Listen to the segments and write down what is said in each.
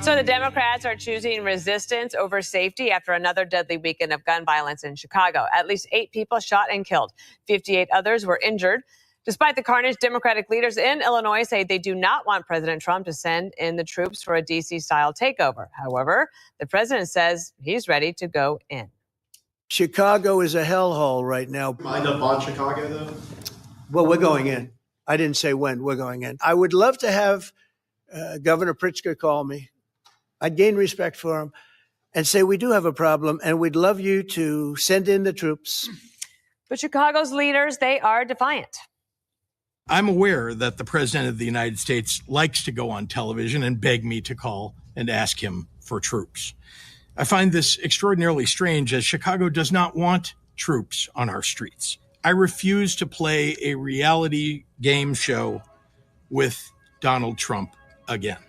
So the Democrats are choosing resistance over safety after another deadly weekend of gun violence in Chicago. At least 8 people shot and killed. 58 others were injured. Despite the carnage, Democratic leaders in Illinois say they do not want President Trump to send in the troops for a D.C.-style takeover. However, the president says he's ready to go in. Chicago is a hellhole right now. Mind up on Chicago, though? Well, we're going in. I didn't say when. We're going in. I would love to have Governor Pritzker call me. I'd gain respect for him and say, we do have a problem, and we'd love you to send in the troops. But Chicago's leaders, they are defiant. I'm aware that the president of the United States likes to go on television and beg me to call and ask him for troops. I find this extraordinarily strange, as Chicago does not want troops on our streets. I refuse to play a reality game show with Donald Trump again.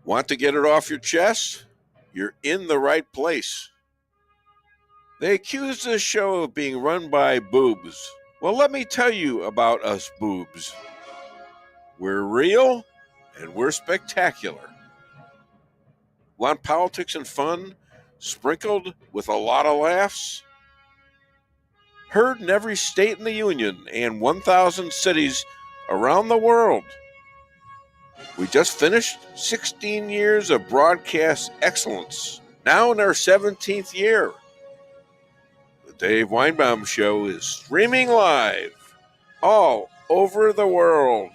Want to get it off your chest? You're in the right place. They accuse this show of being run by boobs. Well, let me tell you about us boobs. We're real and we're spectacular. Want politics and fun sprinkled with a lot of laughs? Heard in every state in the Union and 1,000 cities around the world. We just finished 16 years of broadcast excellence, now in our 17th year. The Dave Weinbaum Show is streaming live all over the world.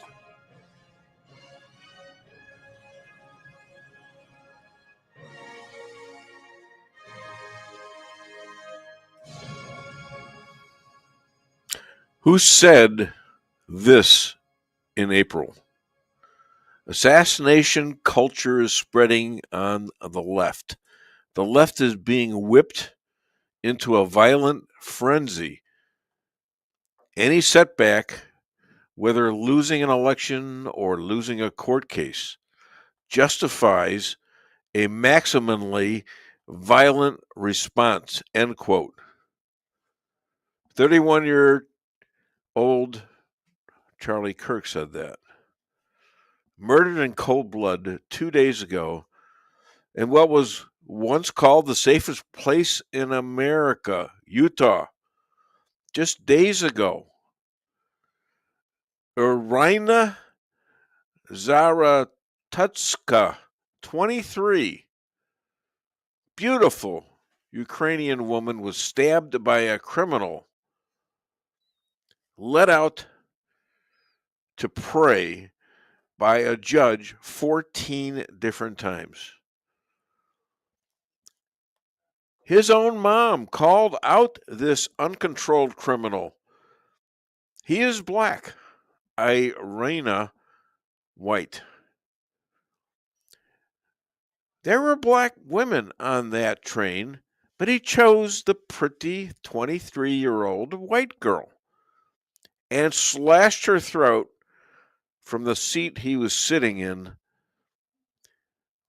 Who said this in April? Assassination culture is spreading on the left. The left is being whipped into a violent frenzy. Any setback, whether losing an election or losing a court case, justifies a maximally violent response, end quote. 31-year-old Charlie Kirk said that. Murdered in cold blood 2 days ago in what was once called the safest place in America, Utah. Just days ago. Irina Zaratutska, 23, beautiful Ukrainian woman, was stabbed by a criminal, led out to pray by a judge 14 different times. His own mom called out this uncontrolled criminal. He is black, Irina white. There were black women on that train, but he chose the pretty 23-year-old white girl and slashed her throat from the seat he was sitting in,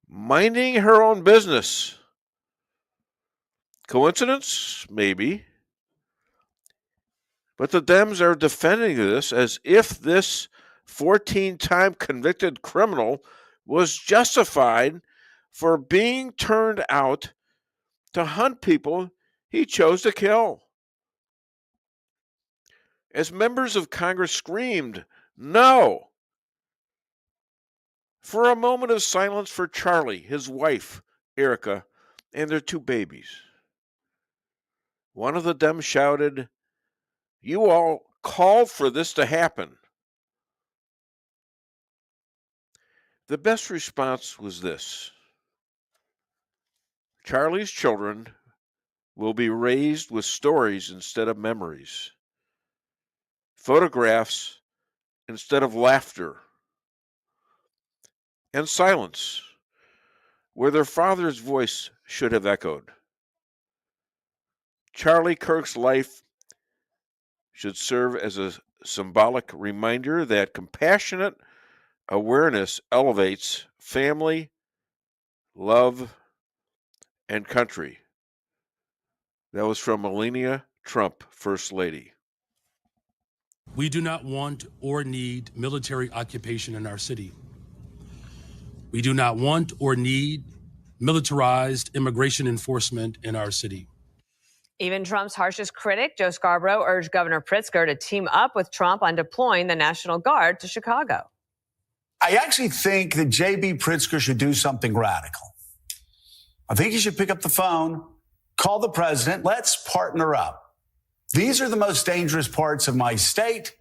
minding her own business. Coincidence? Maybe. But the Dems are defending this as if this 14-time convicted criminal was justified for being turned out to hunt people he chose to kill. As members of Congress screamed, "No!" for a moment of silence for Charlie, his wife, Erica, and their 2 babies. One of the Dems shouted, "You all called for this to happen." The best response was this: Charlie's children will be raised with stories instead of memories, photographs instead of laughter, and silence where their father's voice should have echoed. Charlie Kirk's life should serve as a symbolic reminder that compassionate awareness elevates family, love, and country. That was from Melania Trump, First Lady. We do not want or need military occupation in our city. We do not want or need militarized immigration enforcement in our city. Even Trump's harshest critic, Joe Scarborough, urged Governor Pritzker to team up with Trump on deploying the National Guard to Chicago. I actually think that J.B. Pritzker should do something radical. I think he should pick up the phone, call the president, let's partner up. These are the most dangerous parts of my state.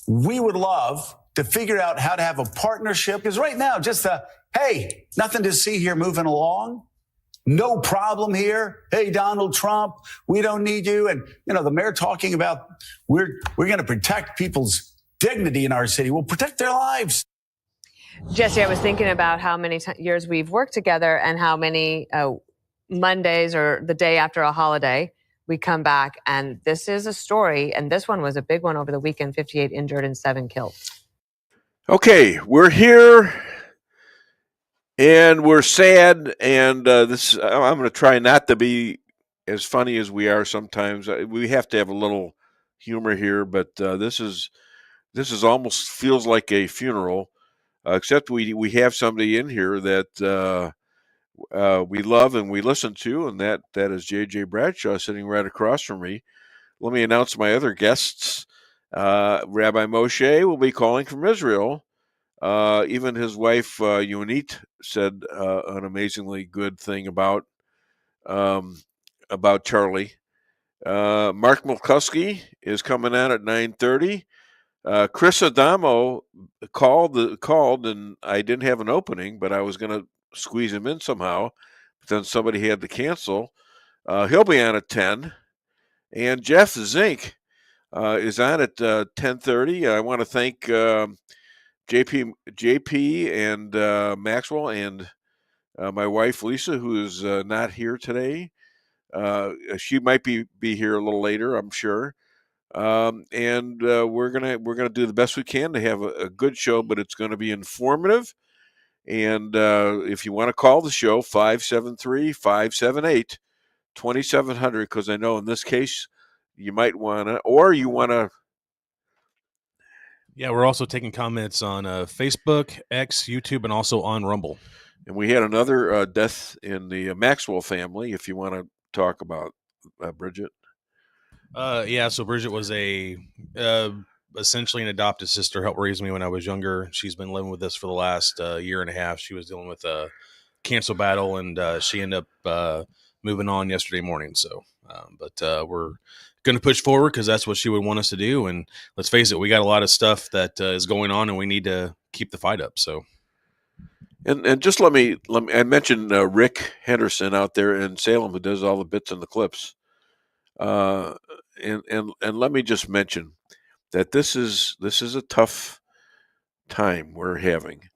We would love to figure out how to have a partnership, because right now, hey, nothing to see here moving along. No problem here. Hey, Donald Trump, we don't need you. And, the mayor talking about we're going to protect people's dignity in our city. We'll protect their lives. Jesse, I was thinking about how many years we've worked together and how many Mondays or the day after a holiday we come back. And this is a story. And this one was a big one over the weekend, 58 injured and 7 killed. Okay, we're here. And we're sad, and I'm going to try not to be as funny as we are sometimes. We have to have a little humor here, but this is almost feels like a funeral, except we have somebody in here that we love and we listen to, and that is J.J. Bradshaw sitting right across from me. Let me announce my other guests. Rabbi Moshe will be calling from Israel. Even his wife, Yonit, said an amazingly good thing about Charlie. Mark McCloskey is coming out at 9:30. Chris Adamo called, and I didn't have an opening, but I was going to squeeze him in somehow. But then somebody had to cancel. He'll be on at 10. And Jeff Zink is on at 10:30. I want to thank JP and Maxwell and my wife Lisa, who is not here today. She might be here a little later, I'm sure. And we're gonna do the best we can to have a good show, but it's going to be informative. And if you want to call the show, 573-578-2700, because I know in this case you might want to, or you want to. Yeah, we're also taking comments on Facebook, X, YouTube, and also on Rumble. And we had another death in the Maxwell family, if you want to talk about Bridget. So Bridget was essentially an adopted sister, helped raise me when I was younger. She's been living with us for the last year and a half. She was dealing with a cancer battle, and she ended up moving on yesterday morning. So, but we're going to push forward because that's what she would want us to do. And let's face it, we got a lot of stuff that is going on, and we need to keep the fight up. So, and just let me I mentioned Rick Henderson out there in Salem, who does all the bits and the clips. And let me just mention that this is a tough time we're having,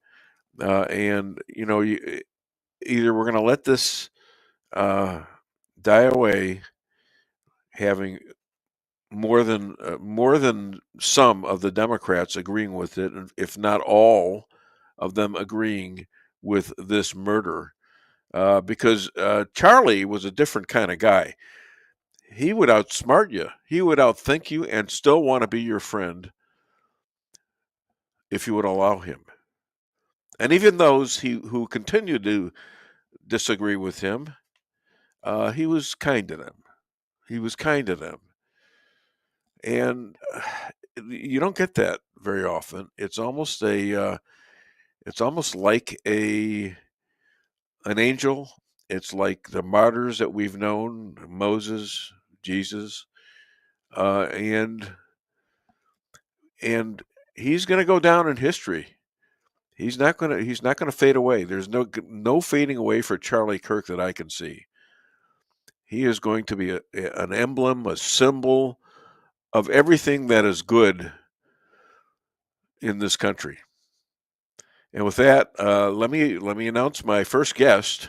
and either we're going to let this die away, having more than some of the Democrats agreeing with it, if not all of them agreeing with this murder, because Charlie was a different kind of guy. He would outsmart you. He would outthink you and still want to be your friend if you would allow him. And even those who continue to disagree with him, he was kind to them. He was kind to them. And you don't get that very often. It's almost like an angel. It's like the martyrs that we've known, Moses, Jesus, and he's going to go down in history. He's not going to fade away. There's no fading away for Charlie Kirk that I can see. He is going to be an emblem, a symbol of everything that is good in this country. And with that, let me announce my first guest.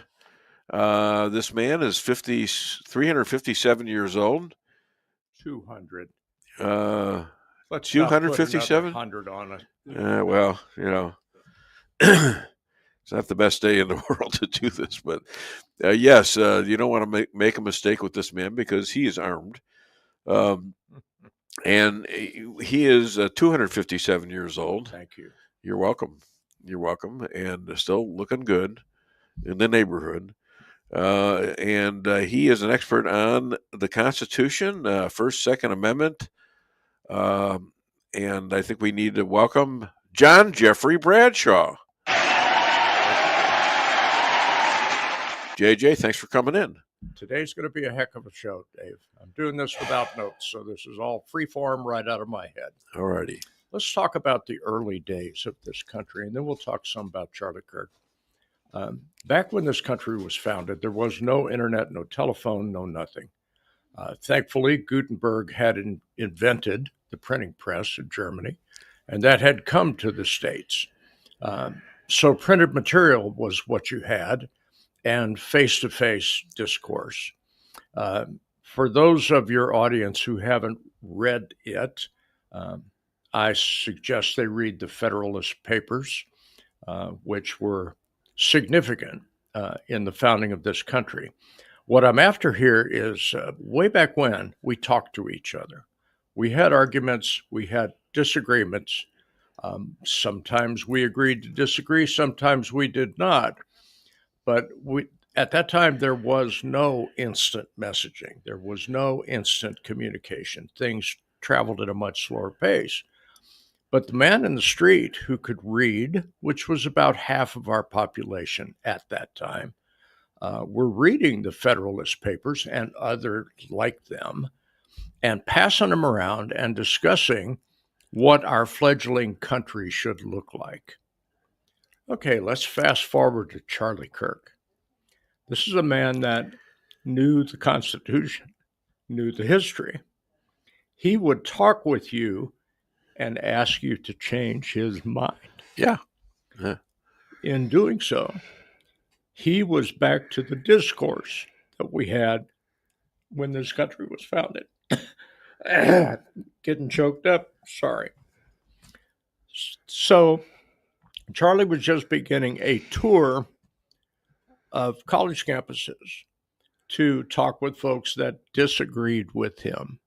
This man is 357 years old. 200. Let's 257? 100 on it. Well, it's not the best day in the world to do this, but yes, you don't want to make a mistake with this man because he is armed. And he is 257 years old. Thank you. You're welcome. You're welcome. And still looking good in the neighborhood. And he is an expert on the Constitution, First, Second Amendment. And I think we need to welcome John Jeffrey Bradshaw. JJ, thanks for coming in. Today's going to be a heck of a show, Dave. I'm doing this without notes, so this is all free form right out of my head. All righty. Let's talk about the early days of this country, and then we'll talk some about Charlie Kirk. Back when this country was founded, there was no internet, no telephone, no nothing. Thankfully, Gutenberg had invented the printing press in Germany, and that had come to the States. So printed material was what you had, and face-to-face discourse. For those of your audience who haven't read it, I suggest they read the Federalist Papers, which were significant in the founding of this country. What I'm after here is way back when we talked to each other. We had arguments, we had disagreements. Sometimes we agreed to disagree, sometimes we did not. But at that time, there was no instant messaging. There was no instant communication. Things traveled at a much slower pace. But the man in the street who could read, which was about half of our population at that time, were reading the Federalist Papers and others like them and passing them around and discussing what our fledgling country should look like. Okay, let's fast forward to Charlie Kirk. This is a man that knew the Constitution, knew the history. He would talk with you and ask you to change his mind. Yeah. In doing so, he was back to the discourse that we had when this country was founded. Getting choked up, sorry. So Charlie was just beginning a tour of college campuses to talk with folks that disagreed with him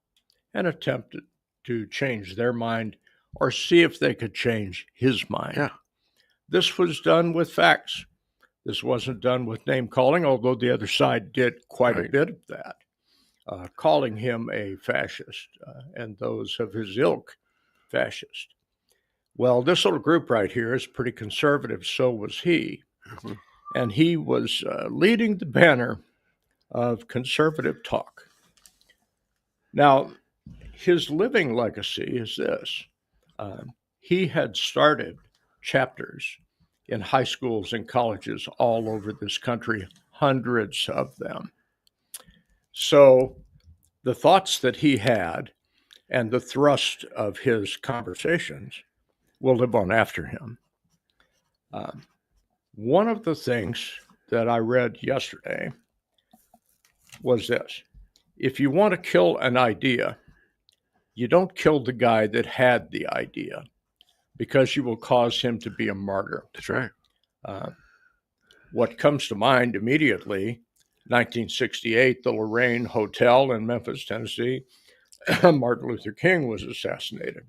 and attempted to change their mind or see if they could change his mind. Yeah. This was done with facts. This wasn't done with name calling, although the other side did quite a bit of that, calling him a fascist and those of his ilk fascist. Well, this little group right here is pretty conservative, so was he. Mm-hmm. And he was leading the banner of conservative talk. Now, his living legacy is this. He had started chapters in high schools and colleges all over this country, hundreds of them. So the thoughts that he had and the thrust of his conversations will live on after him. One of the things that I read yesterday was this. If you want to kill an idea, you don't kill the guy that had the idea because you will cause him to be a martyr. That's right. What comes to mind immediately, 1968, the Lorraine Hotel in Memphis, Tennessee, Martin Luther King was assassinated.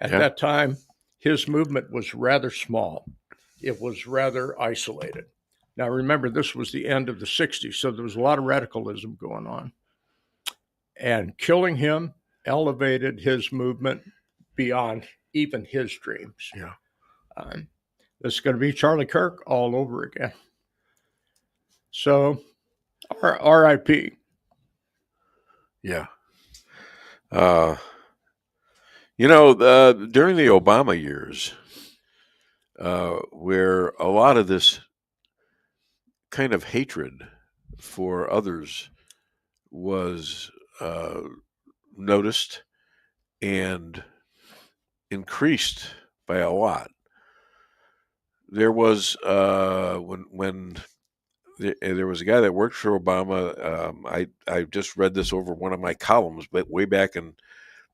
At that time, his movement was rather small. It was rather isolated. Now, remember, this was the end of the 60s, so there was a lot of radicalism going on. And killing him elevated his movement beyond even his dreams. Yeah. This is going to be Charlie Kirk all over again. So, R.I.P. Yeah. During the Obama years, where a lot of this kind of hatred for others was noticed and increased by a lot. There was when there was a guy that worked for Obama. I just read this over one of my columns, but way back in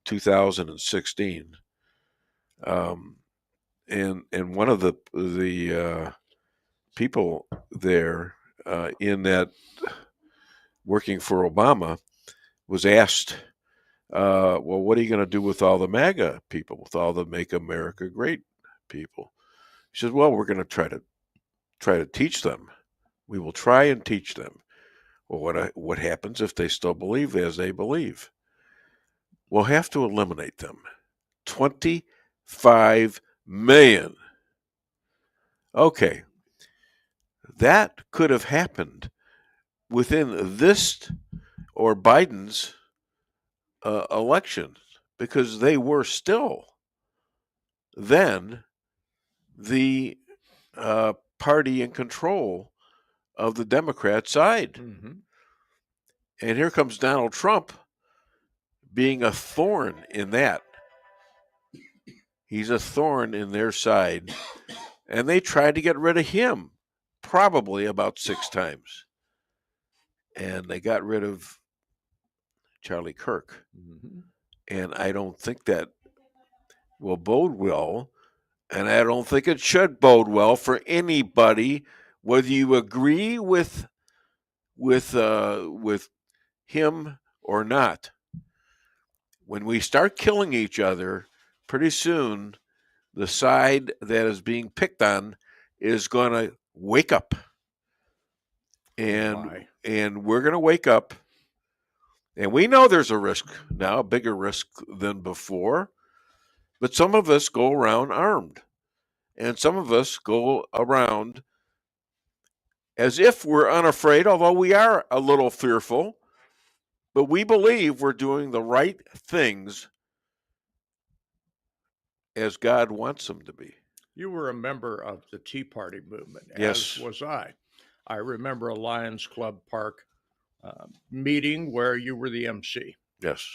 2016. And one of the people there in that working for Obama was asked, well, what are you going to do with all the MAGA people, with all the Make America Great people? He says, well, we're going to try to teach them. We will try and teach them. Well, what happens if they still believe as they believe? We'll have to eliminate them. 25 million. Okay. That could have happened within this or Biden's election, because they were still then the party in control of the Democrat side. Mm-hmm. And here comes Donald Trump being a thorn in that. He's a thorn in their side. And they tried to get rid of him probably about 6 times. And they got rid of Charlie Kirk. Mm-hmm. And I don't think that will bode well. And I don't think it should bode well for anybody, whether you agree with him or not. When we start killing each other, pretty soon the side that is being picked on is going to wake up. And we're going to wake up. And we know there's a risk now, a bigger risk than before. But some of us go around armed. And some of us go around as if we're unafraid, although we are a little fearful. But we believe we're doing the right things as God wants them to be. You were a member of the Tea Party movement, Yes. as was I. I remember a Lions Club Park meeting where you were the MC. Yes.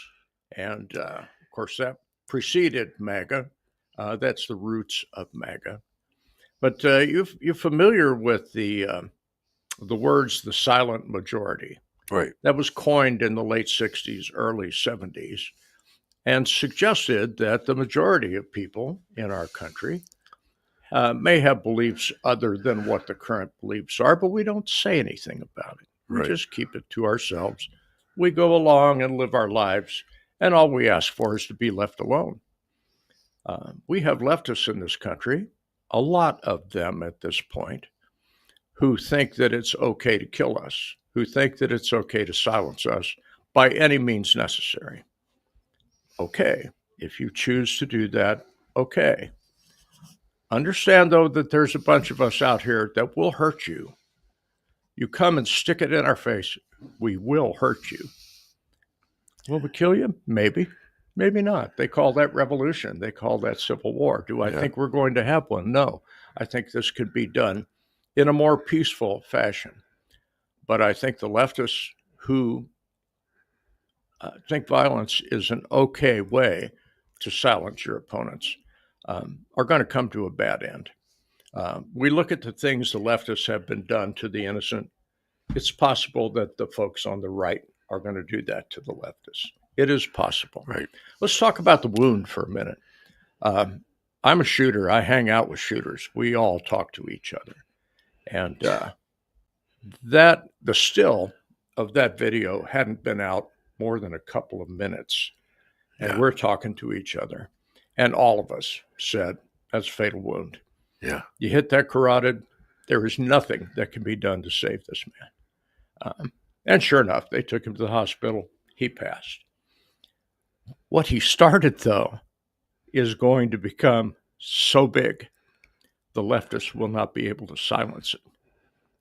And, of course, that preceded MAGA. That's the roots of MAGA. But you're familiar with the words, the silent majority. Right. That was coined in the late 60s, early 70s, and suggested that the majority of people in our country may have beliefs other than what the current beliefs are, but we don't say anything about it. We just keep it to ourselves. We go along and live our lives, and all we ask for is to be left alone. We have leftists in this country, a lot of them at this point, who think that it's okay to kill us, who think that it's okay to silence us by any means necessary. Okay, if you choose to do that, okay. Understand, though, that there's a bunch of us out here that will hurt you. You come and stick it in our face, we will hurt you. Will we kill you? Maybe. Maybe not. They call that revolution. They call that civil war. Do I think we're going to have one? No. I think this could be done in a more peaceful fashion. But I think the leftists who think violence is an okay way to silence your opponents are going to come to a bad end. We look at the things the leftists have been done to the innocent. It's possible that the folks on the right are going to do that to the leftists. It is possible. Right. Let's talk about the wound for a minute. I'm a shooter. I hang out with shooters. We all talk to each other. And the still of that video hadn't been out more than a couple of minutes. And we're talking to each other. And all of us said, that's a fatal wound. Yeah. You hit that carotid, there is nothing that can be done to save this man. And sure enough, they took him to the hospital. He passed. What he started, though, is going to become so big, the leftists will not be able to silence it.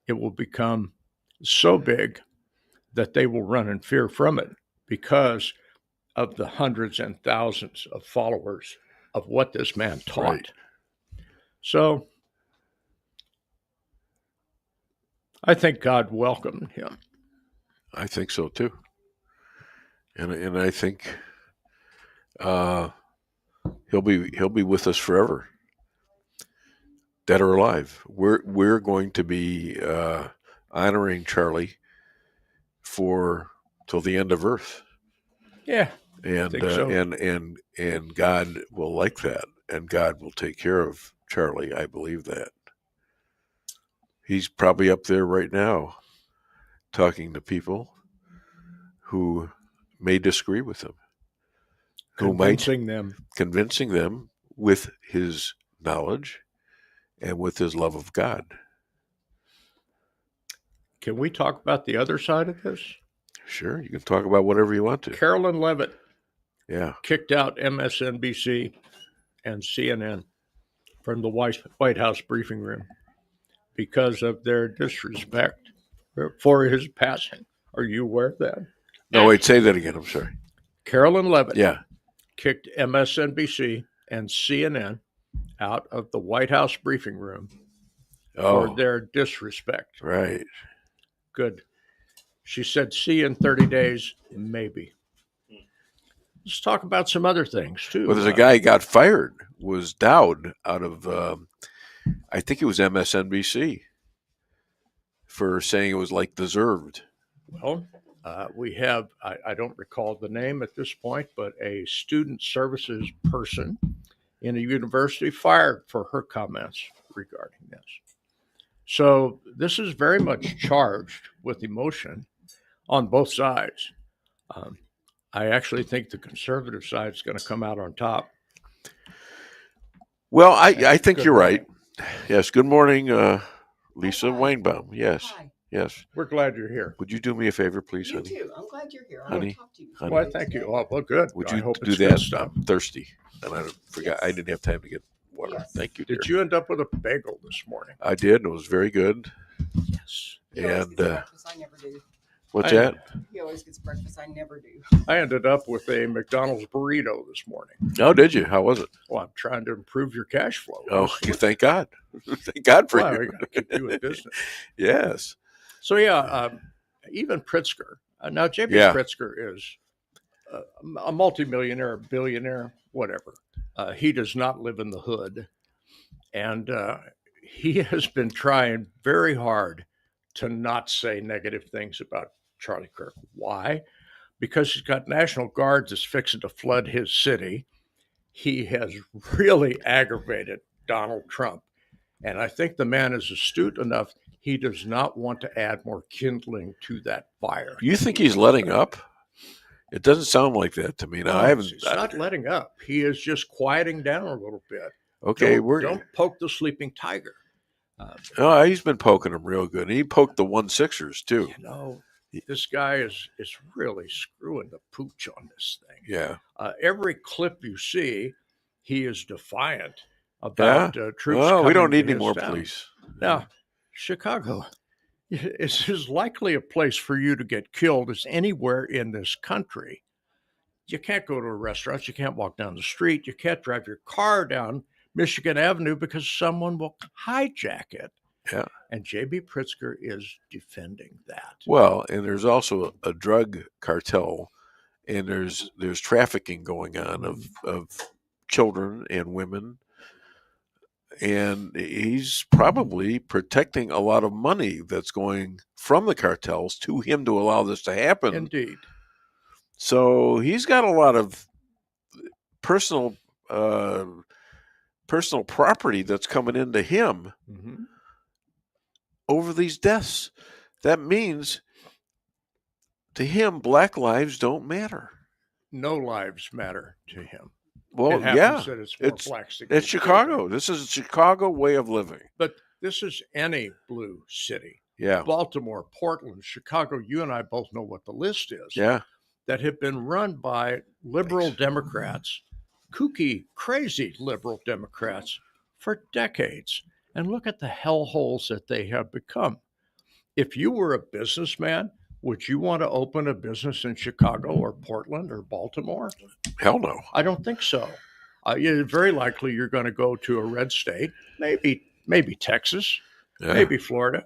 It will become so big that they will run in fear from it because of the hundreds and thousands of followers of what this man taught. Right. So I think God welcomed him. I think so too. And I think he'll be with us forever, dead or alive. We're going to be honoring Charlie till the end of earth. Yeah, and I think so. and God will like that, and God will take care of Charlie. I believe that. He's probably up there right now, talking to people who may disagree with him. Convincing them with his knowledge and with his love of God. Can we talk about the other side of this? Sure, you can talk about whatever you want to. Carolyn Levitt Yeah. kicked out MSNBC and CNN from the White House briefing room because of their disrespect for his passing. Are you aware of that? No, wait, say that again. I'm sorry. Carolyn Levitt kicked MSNBC and CNN out of the White House briefing room for their disrespect. Right. Good. She said, see you in 30 days, maybe. Let's talk about some other things, too. Well, there's a guy who got fired, was Dowd out of, I think it was MSNBC, for saying it was like deserved. Well, we have, I don't recall the name at this point, but a student services person in a university fired for her comments regarding this. So this is very much charged with emotion on both sides. I actually think the conservative side is going to come out on top. Well, I think you're right. Yes. Good morning, Lisa Weinbaum. Yes. Hi. Yes. We're glad you're here. Would you do me a favor, please, You honey? too. I'm glad you're here. I Honey, want to talk to you. honey. Well, thank you. Oh, well, good. Would I you hope do it's that? good stuff. I'm thirsty, and I forgot. Yes. I didn't have time to get water. Yes. Thank you, dear. Did you end up with a bagel this morning? I did. It was very good. Yes. He always And gets breakfast. I never do. what's that? He always gets breakfast. I never do. I ended up with a McDonald's burrito this morning. Oh, did you? How was it? Well, I'm trying to improve your cash flow. Oh, thank God. Thank God for Well, we you. got to keep you in business. Yes. So, even Pritzker. Now, J.B. Pritzker is a multimillionaire, billionaire, whatever. He does not live in the hood. And he has been trying very hard to not say negative things about Charlie Kirk. Why? Because he's got National Guards that's fixing to flood his city. He has really aggravated Donald Trump. And I think the man is astute enough. He does not want to add more kindling to that fire. You think he's letting up? It doesn't sound like that to me. Now, I haven't. He's not letting up. He is just quieting down a little bit. Okay, don't poke the sleeping tiger. Oh, he's been poking him real good. And he poked the 1-6ers too. You know, this guy is really screwing the pooch on this thing. Yeah. Every clip you see, he is defiant about troops. Oh, we don't coming need to any more his town. police. Now, Chicago is as likely a place for you to get killed as anywhere in this country. You can't go to a restaurant. You can't walk down the street. You can't drive your car down Michigan Avenue because someone will hijack it. Yeah. And J.B. Pritzker is defending that. Well, and there's also a drug cartel, and there's trafficking going on of children and women. And he's probably protecting a lot of money that's going from the cartels to him to allow this to happen. Indeed. So he's got a lot of personal property that's coming into him over these deaths. That means to him, black lives don't matter. No lives matter to him. Well, that it's more it's Chicago. This is a Chicago way of living. But this is any blue city. Yeah. Baltimore, Portland, Chicago. You and I both know what the list is. Yeah. That have been run by liberal Democrats, kooky, crazy liberal Democrats for decades. And look at the hellholes that they have become. If you were a businessman, would you want to open a business in Chicago or Portland or Baltimore? Hell no. I don't think so. Very likely you're going to go to a red state, maybe Texas, maybe Florida,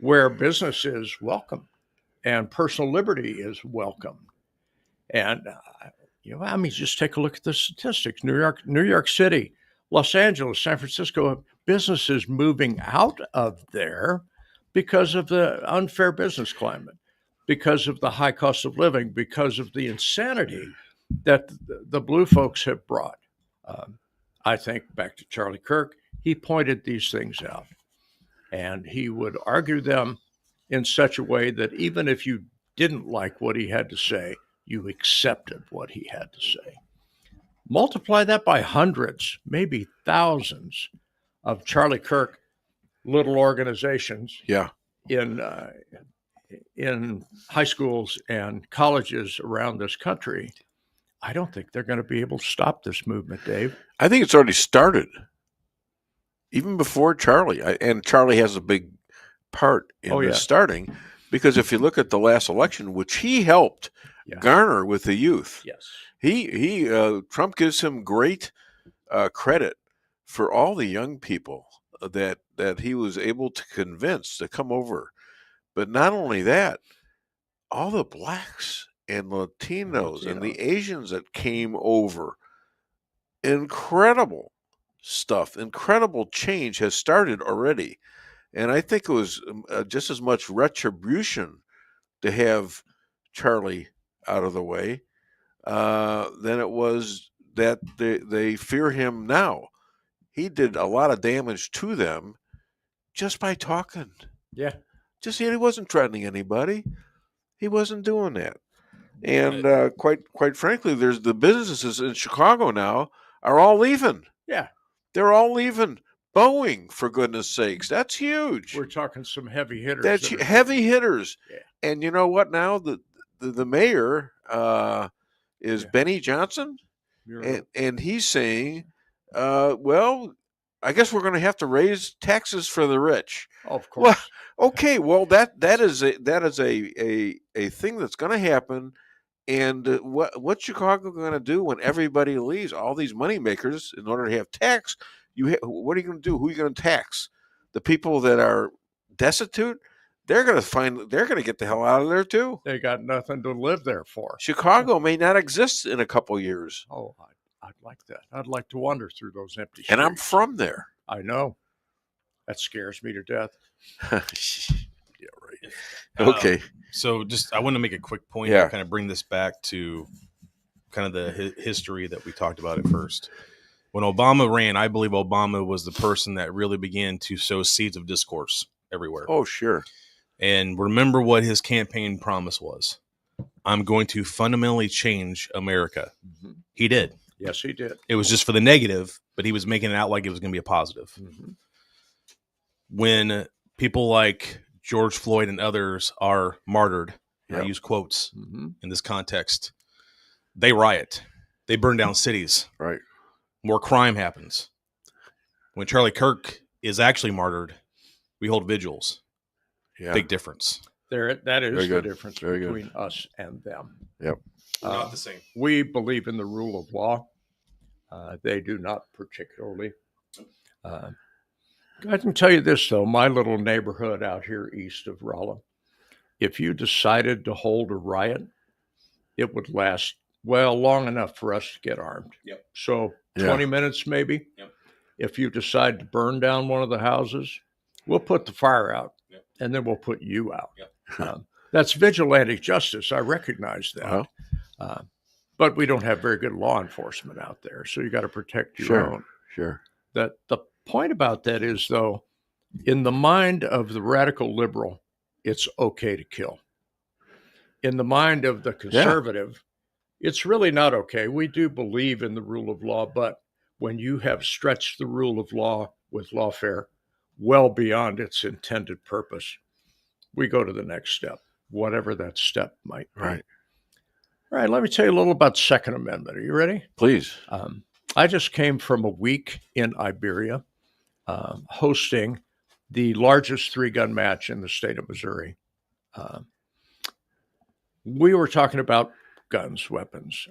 where business is welcome and personal liberty is welcome. And, just take a look at the statistics. New York City, Los Angeles, San Francisco, businesses moving out of there because of the unfair business climate, because of the high cost of living, because of the insanity that the blue folks have brought. I think back to Charlie Kirk, he pointed these things out, and he would argue them in such a way that even if you didn't like what he had to say, you accepted what he had to say. Multiply that by hundreds, maybe thousands of Charlie Kirk little organizations Yeah. in high schools and colleges around this country, I don't think they're going to be able to stop this movement, Dave. I think it's already started, even before Charlie. And Charlie has a big part in this starting, because if you look at the last election, which he helped garner with the youth, Trump gives him great credit for all the young people that he was able to convince to come over. But not only that, all the blacks and Latinos and the Asians that came over, incredible stuff, incredible change has started already. And I think it was just as much retribution to have Charlie out of the way than it was that they fear him now. He did a lot of damage to them just by talking. Yeah. He wasn't threatening anybody. He wasn't doing that. And quite frankly, there's the businesses in Chicago now are all leaving. Yeah. They're all leaving. Boeing, for goodness sakes. That's huge. We're talking some heavy hitters. That's heavy hitters. Yeah. And you know what now? The mayor is Benny Johnson. And he's saying, well, I guess we're going to have to raise taxes for the rich. Oh, of course. Well, okay. Well, that is a thing that's going to happen. And what's Chicago going to do when everybody leaves? All these money makers, in order to have tax, what are you going to do? Who are you going to tax? The people that are destitute? They're going to get the hell out of there too. They got nothing to live there for. Chicago may not exist in a couple years. Oh, I'd like that. I'd like to wander through those empty streets. And I'm from there. I know. That scares me to death. Yeah, right. Okay. So I want to make a quick point to kind of bring this back to kind of the history that we talked about at first. When Obama ran, I believe Obama was the person that really began to sow seeds of discourse everywhere. Oh, sure. And remember what his campaign promise was. I'm going to fundamentally change America. Mm-hmm. He did. Yes, he did. It was just for the negative, but he was making it out like it was going to be a positive. Mm-hmm. When people like George Floyd and others are martyred, and I use quotes in this context, they riot. They burn down cities. Right. More crime happens. When Charlie Kirk is actually martyred, we hold vigils. Yeah. Big difference. That is the difference between us and them. Yep. Not the same. We believe in the rule of law. They do not particularly. I can tell you this, though. My little neighborhood out here east of Rolla, if you decided to hold a riot, it would last, long enough for us to get armed. Yep. So 20 minutes maybe. Yep. If you decide to burn down one of the houses, we'll put the fire out, and then we'll put you out. Yep. That's vigilante justice. I recognize that. But we don't have very good law enforcement out there, so you got to protect your own. Sure. The point about that is, though, in the mind of the radical liberal, it's okay to kill. In the mind of the conservative, it's really not okay. We do believe in the rule of law, but when you have stretched the rule of law with lawfare well beyond its intended purpose, we go to the next step, whatever that step might be. Right. All right, let me tell you a little about Second Amendment. Are you ready? Please. I just came from a week in Iberia hosting the largest three-gun match in the state of Missouri. We were talking about guns, weapons.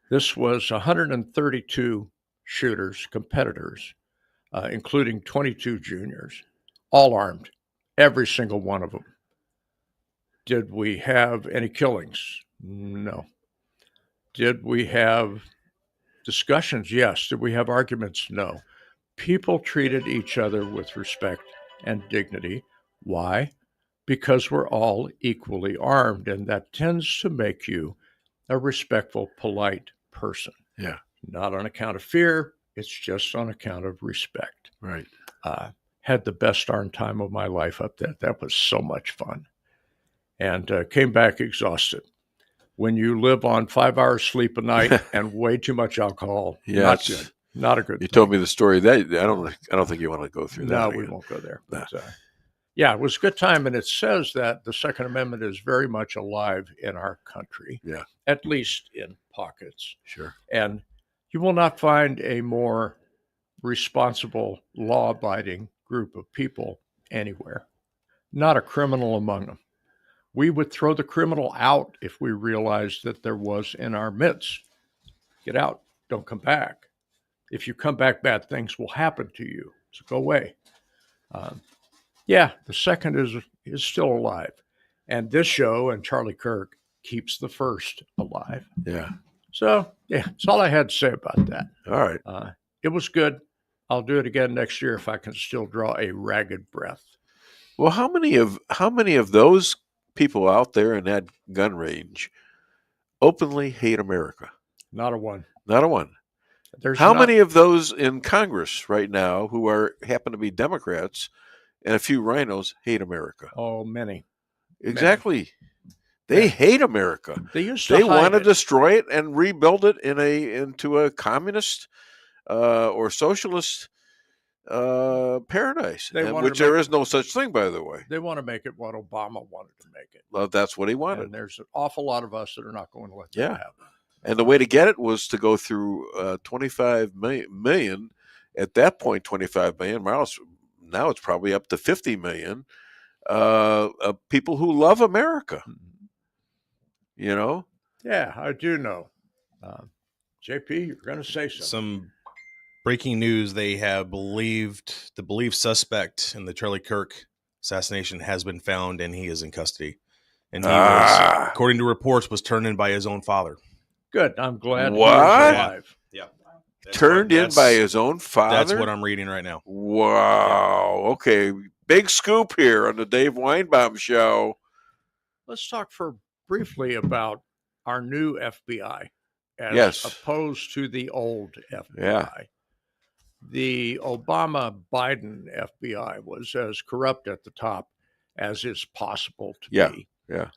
This was 132 shooters, competitors, including 22 juniors, all armed, every single one of them. Did we have any killings? No. Did we have discussions? Yes. Did we have arguments? No. People treated each other with respect and dignity. Why? Because we're all equally armed, and that tends to make you a respectful, polite person. Yeah. Not on account of fear. It's just on account of respect. Right. Had the best darn time of my life up there. That was so much fun. And came back exhausted. When you live on 5 hours sleep a night and way too much alcohol, not good. Not a good You thing. told me the story. That I don't think you want to go through that. No, again. we won't go there. But, yeah, it was a good time, and it says that the Second Amendment is very much alive in our country. Yeah. At least in pockets. Sure. And you will not find a more responsible, law-abiding group of people anywhere. Not a criminal among them. We would throw the criminal out if we realized that there was in our midst. Get out. Don't come back. If you come back, bad things will happen to you. So go away. Yeah, the second is still alive. And this show and Charlie Kirk keeps the first alive. Yeah. So, yeah, that's all I had to say about that. All right. It was good. I'll do it again next year if I can still draw a ragged breath. Well, how many of those people out there in that gun range openly hate America? Not a one. Not a one. How many of those in Congress right now who happen to be Democrats and a few rhinos hate America? Oh, many. Exactly. They hate America. They want to destroy it and rebuild it into a communist or socialist paradise, which there is no such thing, by the way. They want to make it what Obama wanted to make it. Well, that's what he wanted. And there's an awful lot of us that are not going to let that happen. And the way to get it was to go through 25 million. At that point, 25 million. Now it's probably up to 50 million people who love America. You know? Yeah, I do know. JP, you're going to say something. Some breaking news: they have the believed suspect in the Charlie Kirk assassination has been found, and he is in custody. And he was, according to reports, was turned in by his own father. Good. I'm glad what? He alive. Yeah. Turned in by his own father? That's what I'm reading right now. Wow. Yeah. Okay. Big scoop here on the Dave Weinbaum Show. Let's talk briefly about our new FBI as opposed to the old FBI. Yeah. The Obama-Biden FBI was as corrupt at the top as is possible to be. Yeah.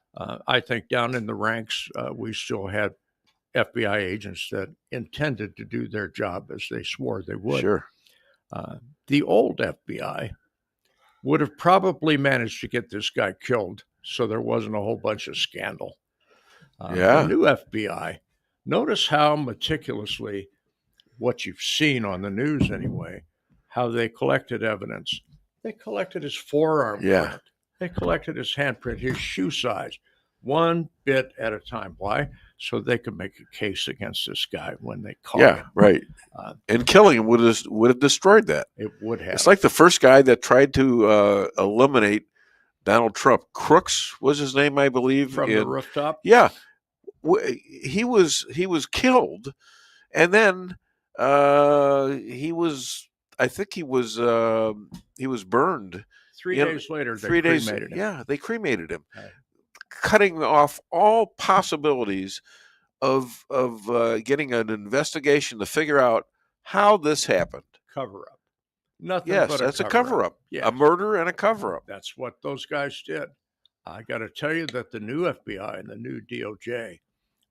I think down in the ranks, we still had FBI agents that intended to do their job as they swore they would. Sure. The old FBI would have probably managed to get this guy killed so there wasn't a whole bunch of scandal. The new FBI, notice how meticulously, what you've seen on the news anyway, how they collected evidence. They collected his forearm print. They collected his handprint, his shoe size, one bit at a time. Why? So they could make a case against this guy when they caught him. Yeah, right. And killing him would have destroyed that. It would have. It's like the first guy that tried to eliminate Donald Trump. Crooks was his name, I believe. From the rooftop? Yeah. He was killed, and then he was burned. 3 days later, they cremated him. Yeah, they cremated him, cutting off all possibilities of getting an investigation to figure out how this happened. Cover up. Nothing. Yes, but that's a cover up. Yeah. A murder and a cover up. That's what those guys did. I got to tell you that the new FBI and the new DOJ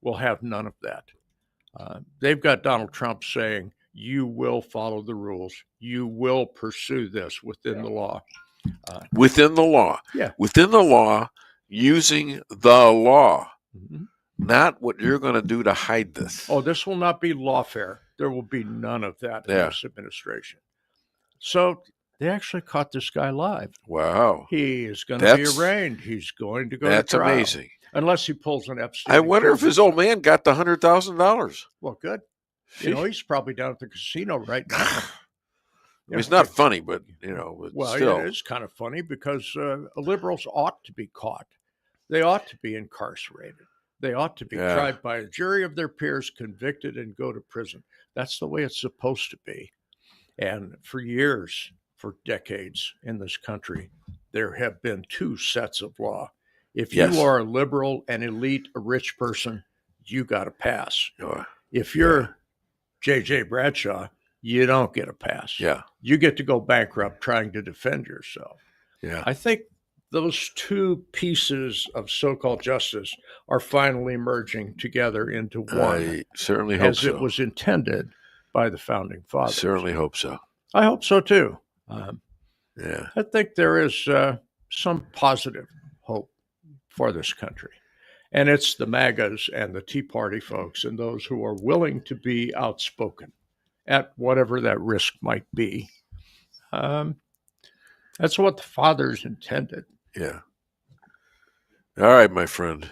will have none of that. They've got Donald Trump saying, you will follow the rules. You will pursue this within the law. Within the law. Yeah. Within the law, using the law. Mm-hmm. Not what you're going to do to hide this. Oh, this will not be lawfare. There will be none of that in this administration. So they actually caught this guy live. Wow. He is going to be arraigned. He's going to go to trial. That's amazing. Unless he pulls an Epstein. I wonder if his old man got the $100,000. Well, good. He's probably down at the casino right now. It's not funny, but, well, still. It is kind of funny because liberals ought to be caught. They ought to be incarcerated. They ought to be tried by a jury of their peers, convicted, and go to prison. That's the way it's supposed to be. And for years, for decades in this country, there have been two sets of law. If you are a liberal, an elite, a rich person, you got a pass. If you're J.J. Bradshaw, you don't get a pass. Yeah. You get to go bankrupt trying to defend yourself. Yeah. I think those two pieces of so-called justice are finally merging together into one. I certainly hope as so. it was intended by the founding fathers. Certainly hope so. I hope so too. Yeah. I think there is some positive hope for this country. And it's the MAGAs and the Tea Party folks and those who are willing to be outspoken at whatever that risk might be. That's what the fathers intended. Yeah. All right, my friend.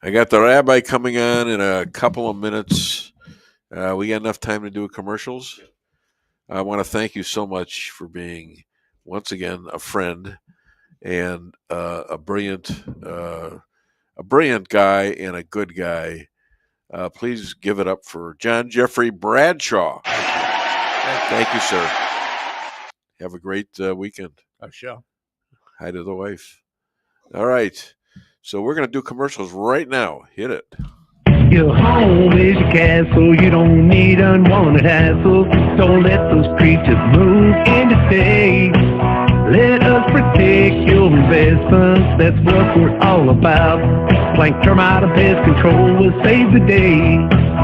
I got the rabbi coming on in a couple of minutes. We got enough time to do commercials. I want to thank you so much for being, once again, a friend and a brilliant guy and a good guy. Please give it up for John Jeffrey Bradshaw. Thank you, sir. Have a great weekend. I shall. Hi to the wife. All right. So we're going to do commercials right now. Hit it. Your home is your castle. You don't need unwanted hassle. Don't let those creatures move in to stay. Let us protect your investments. That's what we're all about. Plank Termite and Pest Control will save the day.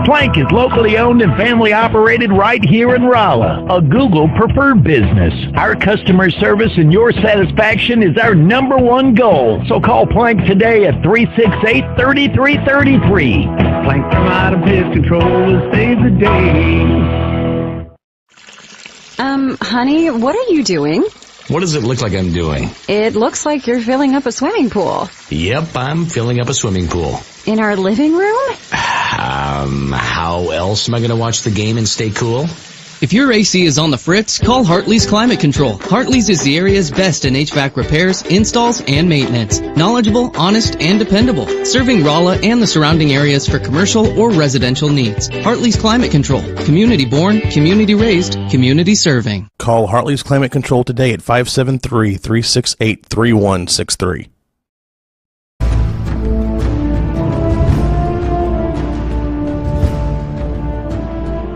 Plank is locally owned and family operated right here in Rolla, a Google preferred business. Our customer service and your satisfaction is our number one goal. So call Plank today at 368-3333. Plank Termite and Pest Control will save the day. Honey, what are you doing? What does it look like I'm doing? It looks like you're filling up a swimming pool. Yep, I'm filling up a swimming pool. In our living room? How else am I going to watch the game and stay cool? If your AC is on the fritz, call Hartley's Climate Control. Hartley's is the area's best in HVAC repairs, installs, and maintenance. Knowledgeable, honest, and dependable. Serving Rolla and the surrounding areas for commercial or residential needs. Hartley's Climate Control. Community born, community raised, community serving. Call Hartley's Climate Control today at 573-368-3163.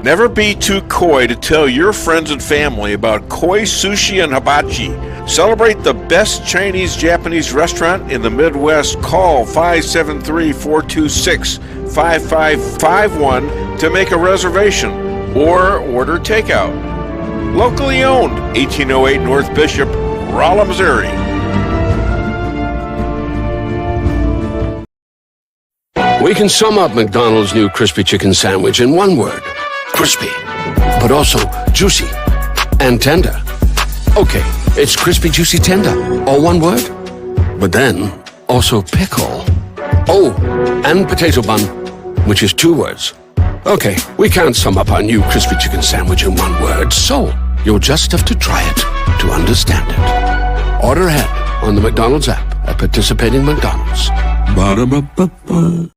Never be too coy to tell your friends and family about koi sushi and hibachi. Celebrate the best Chinese-Japanese restaurant in the Midwest. Call 573-426-5551 to make a reservation or order takeout. Locally owned, 1808 North Bishop, Rolla, Missouri. We can sum up McDonald's new crispy chicken sandwich in one word. Crispy, but also juicy and tender. Okay, it's crispy, juicy, tender, all one word. But then, also pickle. Oh, and potato bun, which is two words. Okay, we can't sum up our new crispy chicken sandwich in one word, so you'll just have to try it to understand it. Order ahead on the McDonald's app at participating McDonald's. Ba-da-ba-ba-ba.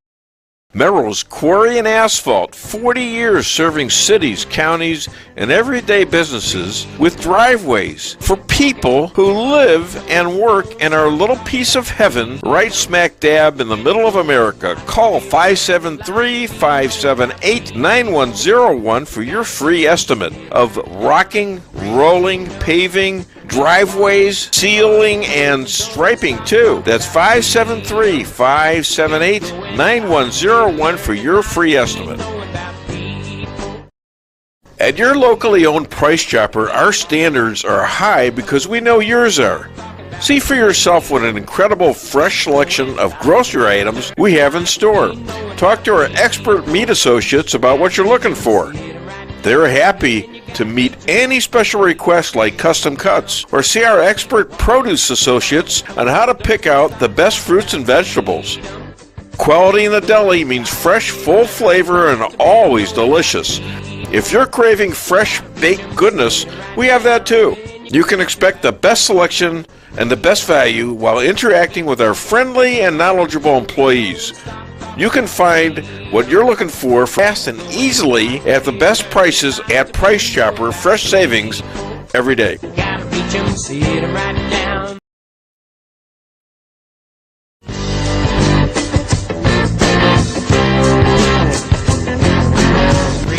Merrill's Quarry and Asphalt, 40 years serving cities, counties, and everyday businesses with driveways for people who live and work in our little piece of heaven right smack dab in the middle of America. Call 573-578-9101 for your free estimate of rocking, rolling, paving, driveways, sealing, and striping too. That's 573-578-9101 for your free estimate. At your locally owned Price Chopper, our standards are high because we know yours are. See for yourself what an incredible fresh selection of grocery items we have in store. Talk to our expert meat associates about what you're looking for. They're happy to meet any special requests like custom cuts, or see our expert produce associates on how to pick out the best fruits and vegetables. Quality in the deli means fresh, full flavor, and always delicious. If you're craving fresh baked goodness, we have that too. You can expect the best selection and the best value while interacting with our friendly and knowledgeable employees. You can find what you're looking for fast and easily at the best prices at Price Chopper. Fresh savings every day.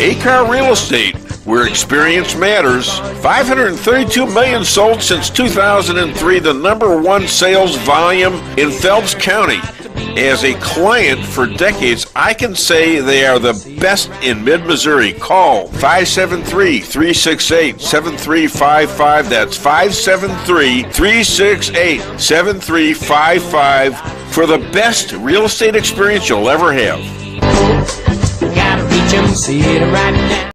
A-Car Real Estate, where experience matters. 532 million sold since 2003, the #1 sales volume in Phelps County. As a client for decades, I can say they are the best in mid-Missouri. Call 573-368-7355. That's 573-368-7355 for the best real estate experience you'll ever have. Gotta reach 'em, see it right now.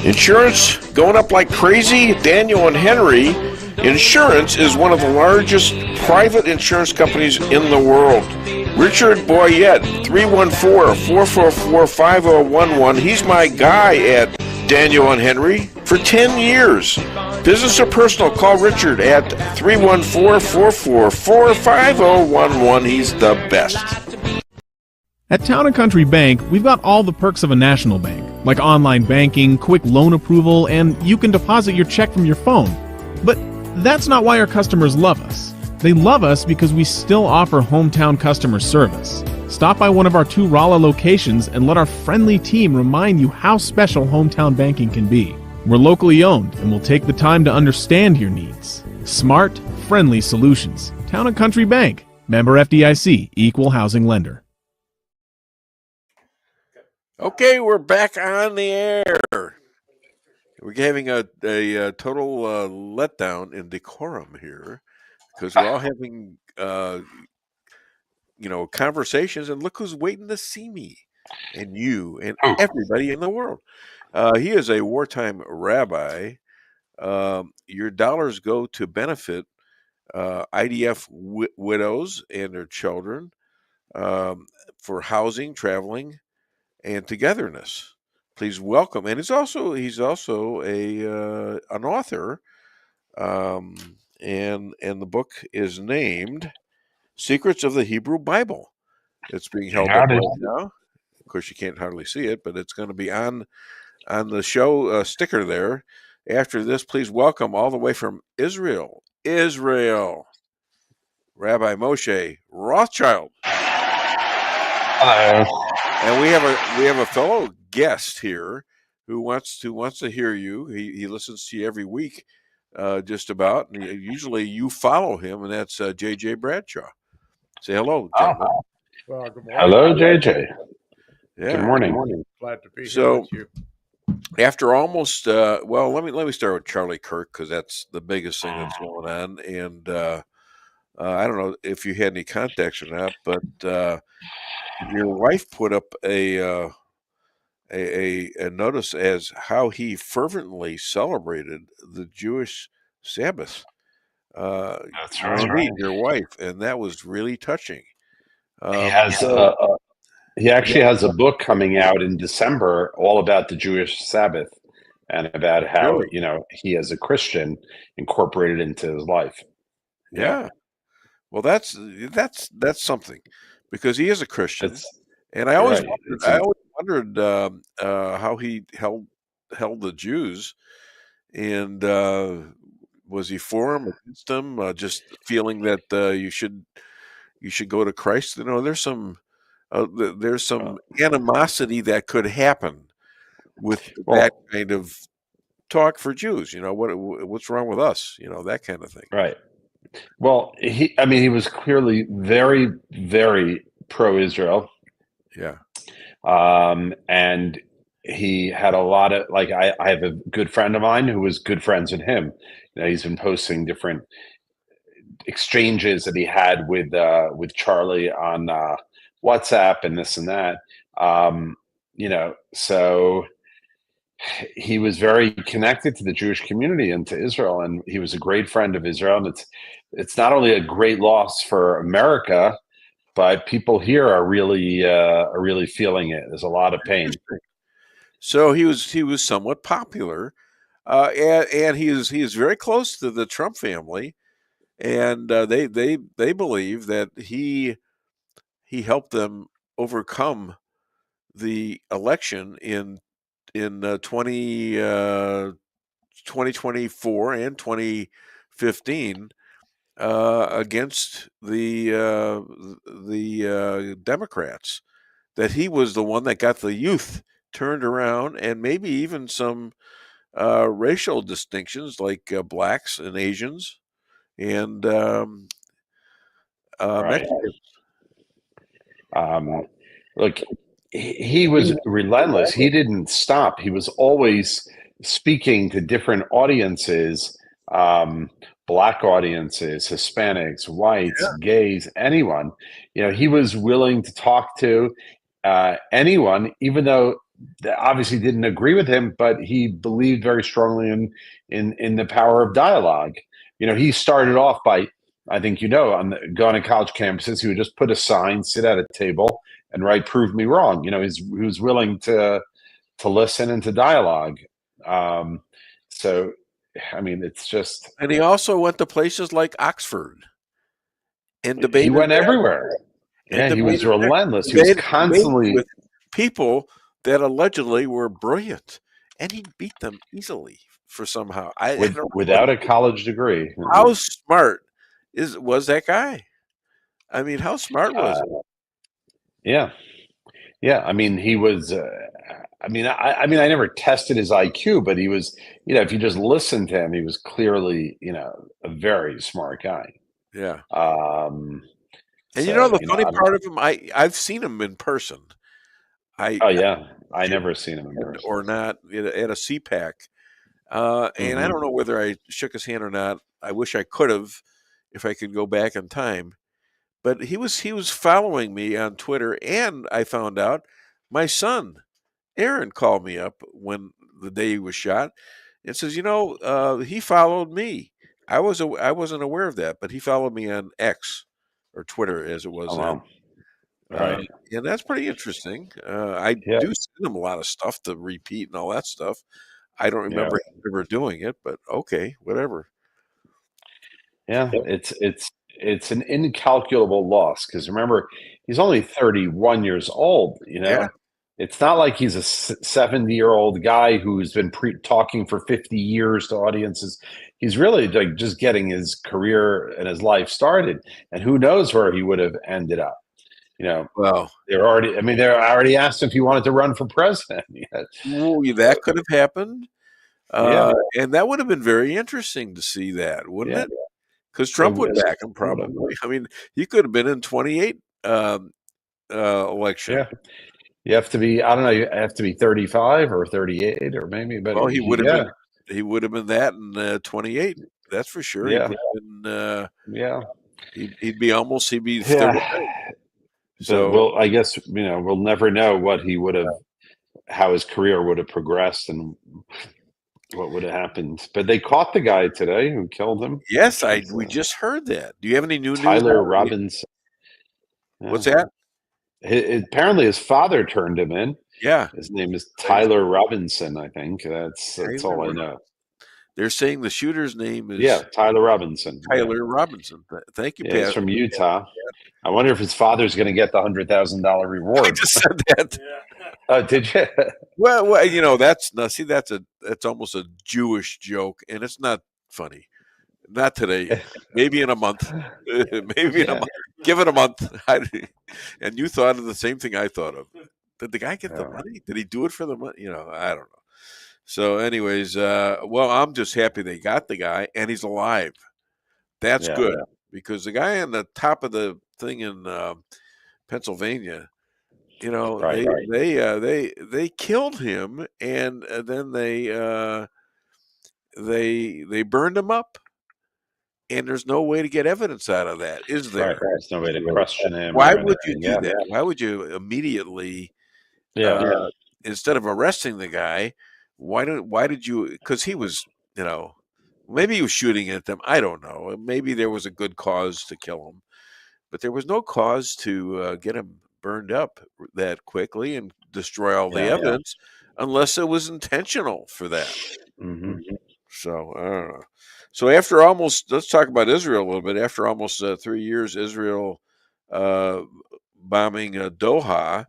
Insurance going up like crazy? Daniel and Henry Insurance is one of the largest private insurance companies in the world. Richard Boyette, 314-444-5011. He's my guy at Daniel and Henry for 10 years. Business or personal, call Richard at 314-444-5011. He's the best. At Town & Country Bank, we've got all the perks of a national bank, like online banking, quick loan approval, and you can deposit your check from your phone. But that's not why our customers love us. They love us because we still offer hometown customer service. Stop by one of our 2 Rolla locations and let our friendly team remind you how special hometown banking can be. We're locally owned and will take the time to understand your needs. Smart, friendly solutions. Town & Country Bank. Member FDIC, Equal Housing Lender. Okay, we're back on the air. We're having a total letdown in decorum here because we're all having conversations, and look who's waiting to see me and you and everybody in the world. He is a wartime rabbi. Your dollars go to benefit IDF widows and their children for housing, traveling, and togetherness. Please welcome, and he's also a an author, and the book is named "Secrets of the Hebrew Bible." It's being held up right now. Of course, you can't hardly see it, but it's going to be on the show sticker there. After this, please welcome all the way from Israel, Rabbi Moshe Rothschild. Hello. And we have a fellow guest here who wants to hear you. He listens to you every week, just about. And usually you follow him, and that's JJ Bradshaw. Say hello, gentlemen. Well, good morning. Hello, JJ. Yeah. Good morning. Glad to be here So, with you. after almost let me start with Charlie Kirk because that's the biggest thing that's going on. And I don't know if you had any context or not, but your wife put up a notice as how he fervently celebrated the Jewish Sabbath. That's right. Your wife, and that was really touching. He actually has a book coming out in December all about the Jewish Sabbath and about how he as a Christian incorporated into his life. Yeah. Well, that's something because he is a Christian, and I always wondered how he held the Jews, and was he for them, against them, just feeling that you should go to Christ? There's some animosity that could happen with that kind of talk for Jews. What's wrong with us? That kind of thing. Right. Well, he was clearly very, very pro-Israel. Yeah. And he had a lot of, I have a good friend of mine who was good friends with him. He's been posting different exchanges that he had with Charlie on WhatsApp and this and that. So he was very connected to the Jewish community and to Israel, and he was a great friend of Israel. And it's not only a great loss for America, but people here are really feeling it. There's a lot of pain. So he was somewhat popular, and he is very close to the Trump family, and they believe that he helped them overcome the election in 2024 and 2015 against the Democrats. That he was the one that got the youth turned around, and maybe even some racial distinctions like blacks and Asians and Mexicans. Look, he was relentless. He didn't stop. He was always speaking to different audiences, black audiences, Hispanics, whites, gays, anyone. He was willing to talk to anyone, even though they obviously didn't agree with him, but he believed very strongly in the power of dialogue. He started off by, I think going to college campuses, he would just put a sign, sit at a table, and write "Prove me wrong." He was willing to listen and to dialogue. So, I mean, it's just. And he also went to places like Oxford and debated. He went everywhere. Yeah, he was relentless. He was constantly with people that allegedly were brilliant, and he beat them easily for somehow. Without a college degree. How smart was that guy? I mean, how smart was he? Yeah. I mean, he was. I mean, I never tested his IQ, but he was. If you just listened to him, he was clearly, a very smart guy. Yeah. And the funny part of him, I've seen him in person. I never seen him in person. Or not at a CPAC. And I don't know whether I shook his hand or not. I wish I could have, if I could go back in time. But he was following me on Twitter, and I found out my son, Aaron, called me up when the day he was shot, and says, he followed me. I wasn't aware of that, but he followed me on X or Twitter as it was then. Right. And that's pretty interesting. I do send him a lot of stuff to repeat and all that stuff. I don't remember him ever doing it, but okay, whatever. Yeah, it's an incalculable loss because remember, he's only 31 years old. It's not like he's a 70-year-old guy who's been talking for 50 years to audiences. He's really like just getting his career and his life started, and who knows where he would have ended up. Well, they already asked if he wanted to run for president. That could have happened. And that would have been very interesting to see that, wouldn't it? Because Trump would back him probably. I mean, he could have been in 28 election. Yeah. You have to be, I don't know, you have to be 35 or 38 or maybe, but he would have been. He would have been that in 28. That's for sure. Yeah. He would have been, he'd be almost. He'd be 30. So I guess we'll never know what he would have, how his career would have progressed, and what would have happened. But they caught the guy today who killed him. Yes, we just heard that. Do you have any new news? Tyler Robinson. What's that? Apparently his father turned him in. Yeah. His name is Tyler Robinson, I think. That's all I know. They're saying the shooter's name is Tyler Robinson. Tyler Robinson. Thank you, Pat. He's from Utah. I wonder if his father's going to get the $100,000 reward. I just said that. Oh, did you? Well, that's almost a Jewish joke, and it's not funny. Not today. Maybe in a month. Maybe in a month. Give it a month. And you thought of the same thing I thought of. Did the guy get the money? Did he do it for the money? I don't know. So, anyways, I'm just happy they got the guy, and he's alive. That's good because the guy on the top of the thing in Pennsylvania, they killed him, and then they burned him up. And there's no way to get evidence out of that, is there? Right. There's no way to question him. Why would you do that? Why would you immediately, instead of arresting the guy, why did you? Because he was, maybe he was shooting at them. I don't know. Maybe there was a good cause to kill him, but there was no cause to get him burned up that quickly and destroy all the evidence, unless it was intentional for that. Mm-hmm. So I don't know. So let's talk about Israel a little bit. After almost 3 years, Israel bombing Doha,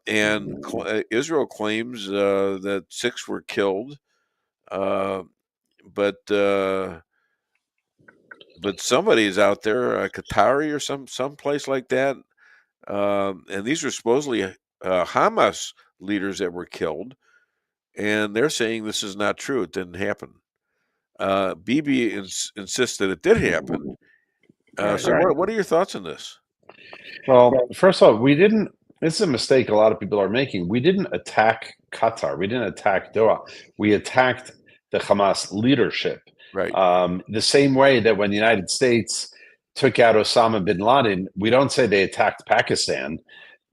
and Israel claims that 6 were killed, but somebody is out there, Qatari or some place like that, and these are supposedly Hamas leaders that were killed. and they're saying this is not true. It didn't happen. Bibi insists that it did happen. What are your thoughts on this? Well, first of all, we didn't. This is a mistake a lot of people are making. We didn't attack Qatar. We didn't attack Doha. We attacked the Hamas leadership. Right. The same way that when the United States took out Osama bin Laden, we don't say they attacked Pakistan.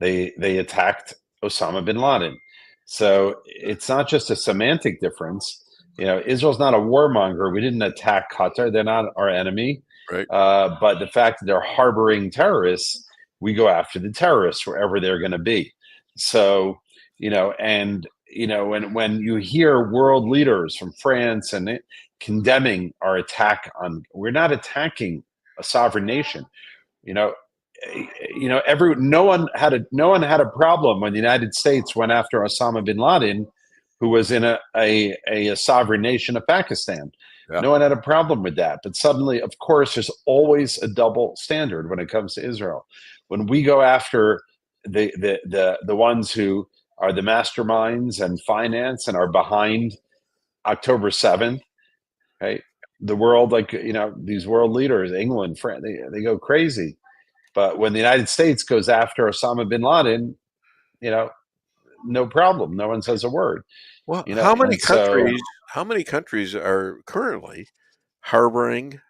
They attacked Osama bin Laden. So it's not just a semantic difference. Israel's not a warmonger. We didn't attack Qatar. They're not our enemy. Right. But the fact that they're harboring terrorists, we go after the terrorists wherever they're going to be. So, when you hear world leaders from France and condemning our attack we're not attacking a sovereign nation. No one had a problem when the United States went after Osama bin Laden, who was in a sovereign nation of Pakistan. Yeah. No one had a problem with that. But suddenly, of course, there's always a double standard when it comes to Israel. When we go after the ones who are the masterminds and finance and are behind October 7th, right? The world, these world leaders, England, France, they go crazy. But when the United States goes after Osama bin Laden, no problem. No one says a word. Well, how many countries are currently harboring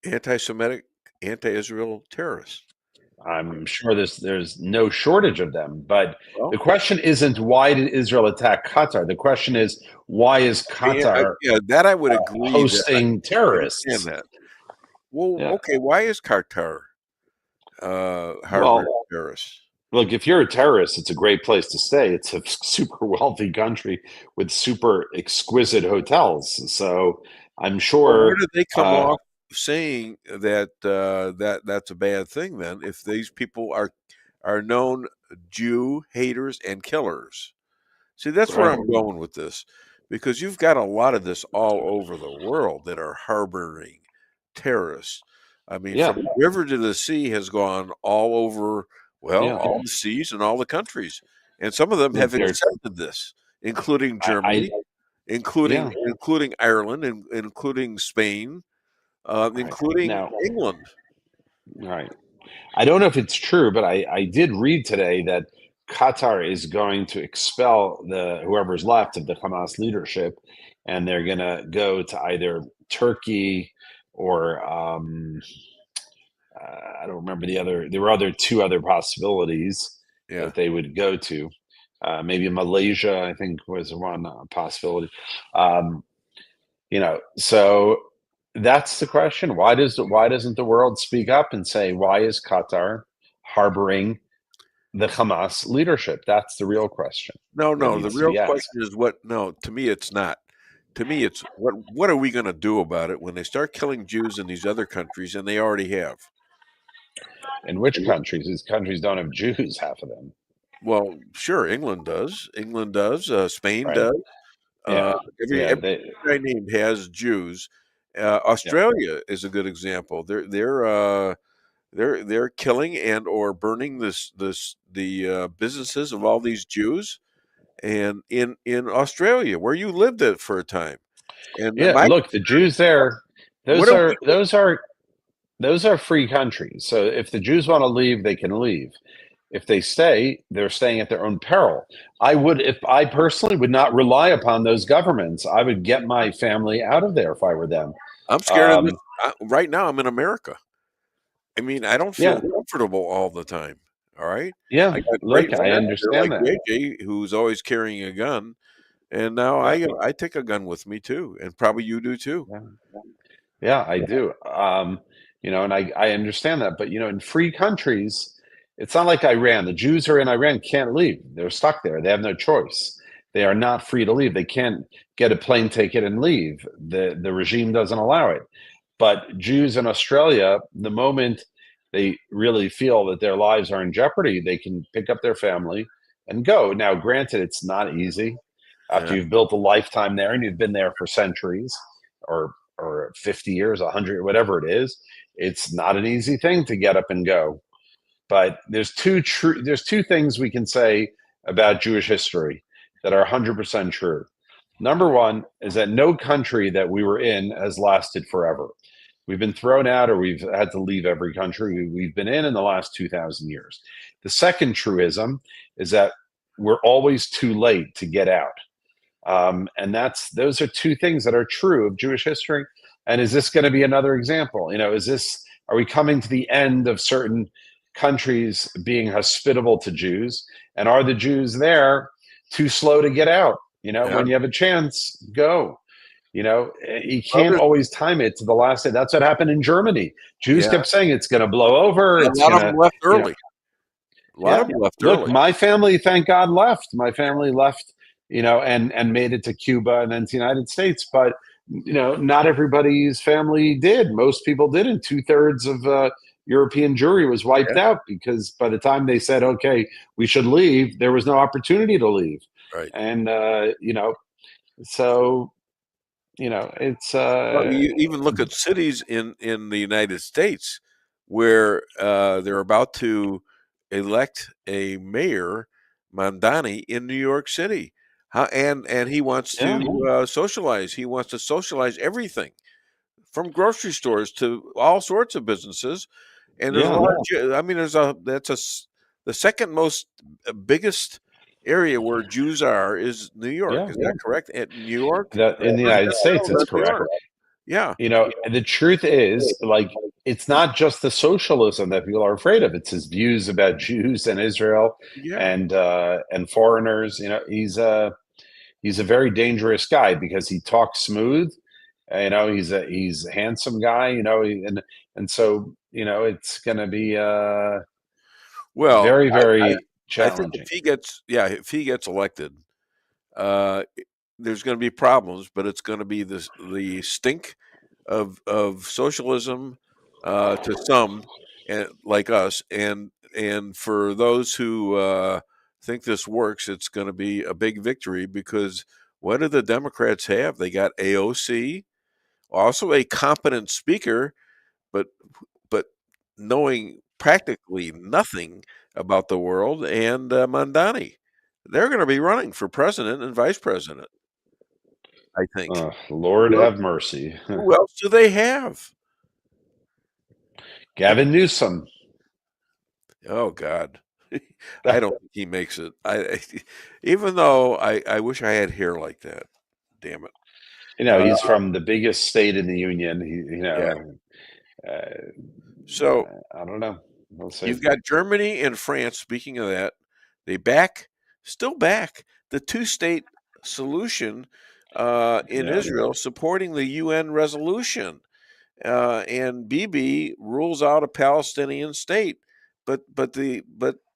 anti-Semitic, anti-Israel terrorists? I'm sure there's no shortage of them. But the question isn't why did Israel attack Qatar? The question is why is Qatar that I would agree hosting terrorists? I understand that. Well, okay, why is Qatar harboring terrorists? Look, if you're a terrorist, it's a great place to stay. It's a super wealthy country with super exquisite hotels. So I'm sure. Where did they come off saying that that's a bad thing then? If these people are known Jew haters and killers, see that's where I'm going with this, because you've got a lot of this all over the world that are harboring terrorists. I mean, from the river to the sea has gone all over. Well, all the seas and all the countries, and some of them have accepted this, including Germany, including Ireland, and including Spain, including England. Right. I don't know if it's true, but I did read today that Qatar is going to expel whoever's left of the Hamas leadership, and they're going to go to either Turkey or I don't remember there were two other possibilities that they would go to. Maybe Malaysia, I think, was one possibility. So that's the question. Why doesn't the world speak up and say, why is Qatar harboring the Hamas leadership? That's the real question. No, the real question is what? No, to me, it's not. To me, it's what are we going to do about it when they start killing Jews in these other countries, and they already have? In which countries? These countries don't have Jews, half of them. Well, sure, England does. Spain does. Every I named has Jews. Australia is a good example. They're killing and or burning the businesses of all these Jews, and in Australia, where you lived for a time. And look, the Jews there. Those are free countries. So if the Jews want to leave, they can leave. If they stay, they're staying at their own peril. If I personally would not rely upon those governments, I would get my family out of there if I were them. I'm scared of this. Right now, I'm in America. I mean, I don't feel comfortable all the time. All right. Yeah. I understand that. JJ, who's always carrying a gun, and now I take a gun with me too, and probably you do too. Yeah, I do. And I understand that. But, in free countries, it's not like Iran. The Jews who are in Iran can't leave. They're stuck there. They have no choice. They are not free to leave. They can't get a plane ticket and leave. The regime doesn't allow it. But Jews in Australia, the moment they really feel that their lives are in jeopardy, they can pick up their family and go. Now, granted, it's not easy. After you've built a lifetime there and you've been there for centuries or 50 years, 100, whatever it is, it's not an easy thing to get up and go. But there's two things we can say about Jewish history. that are 100% true. Number one is that no country that we were in has lasted forever. We've been thrown out, or we've had to leave every country we've been in the last 2,000 years. The second truism is that we're always too late to get out. And those are two things that are true of Jewish history. And is this going to be another example? Are we coming to the end of certain countries being hospitable to Jews? And are the Jews there too slow to get out? When you have a chance, go. You can't always time it to the last day. That's what happened in Germany. Jews kept saying it's going to blow over. A lot of them left early. A lot of them left early. Look, my family, thank God, left. My family left, and made it to Cuba and then to the United States. But, not everybody's family did. Most people didn't. 2/3 of European Jewry was wiped out because by the time they said, okay, we should leave, there was no opportunity to leave. Right. And, so... it's you even look at cities in the United States where they're about to elect a mayor, Mamdani, in New York City. And he wants to socialize. He wants to socialize everything from grocery stores to all sorts of businesses. And there's the second most biggest area where Jews is New York. Is that correct? At New York? In the United States, it's correct. Yeah. The truth is, it's not just the socialism that people are afraid of. It's his views about Jews and Israel and foreigners. He's a very dangerous guy because he talks smooth. He's a handsome guy. And so it's going to be very, very challenging. I think if he gets elected, there's going to be problems, but it's going to be the stink of socialism to some, like us, and for those who think this works, it's going to be a big victory because what do the Democrats have? They got AOC, also a competent speaker, but knowing practically nothing about the world, and Mamdani. They're going to be running for president and vice president, I think. Lord have mercy. Who else do they have? Gavin Newsom. Oh, God. I don't think he makes it. Even though I wish I had hair like that. Damn it. He's from the biggest state in the union. So I don't know. We'll see. You've got Germany and France, speaking of that, they still back the two-state solution in Israel, supporting the UN resolution. And Bibi rules out a Palestinian state. But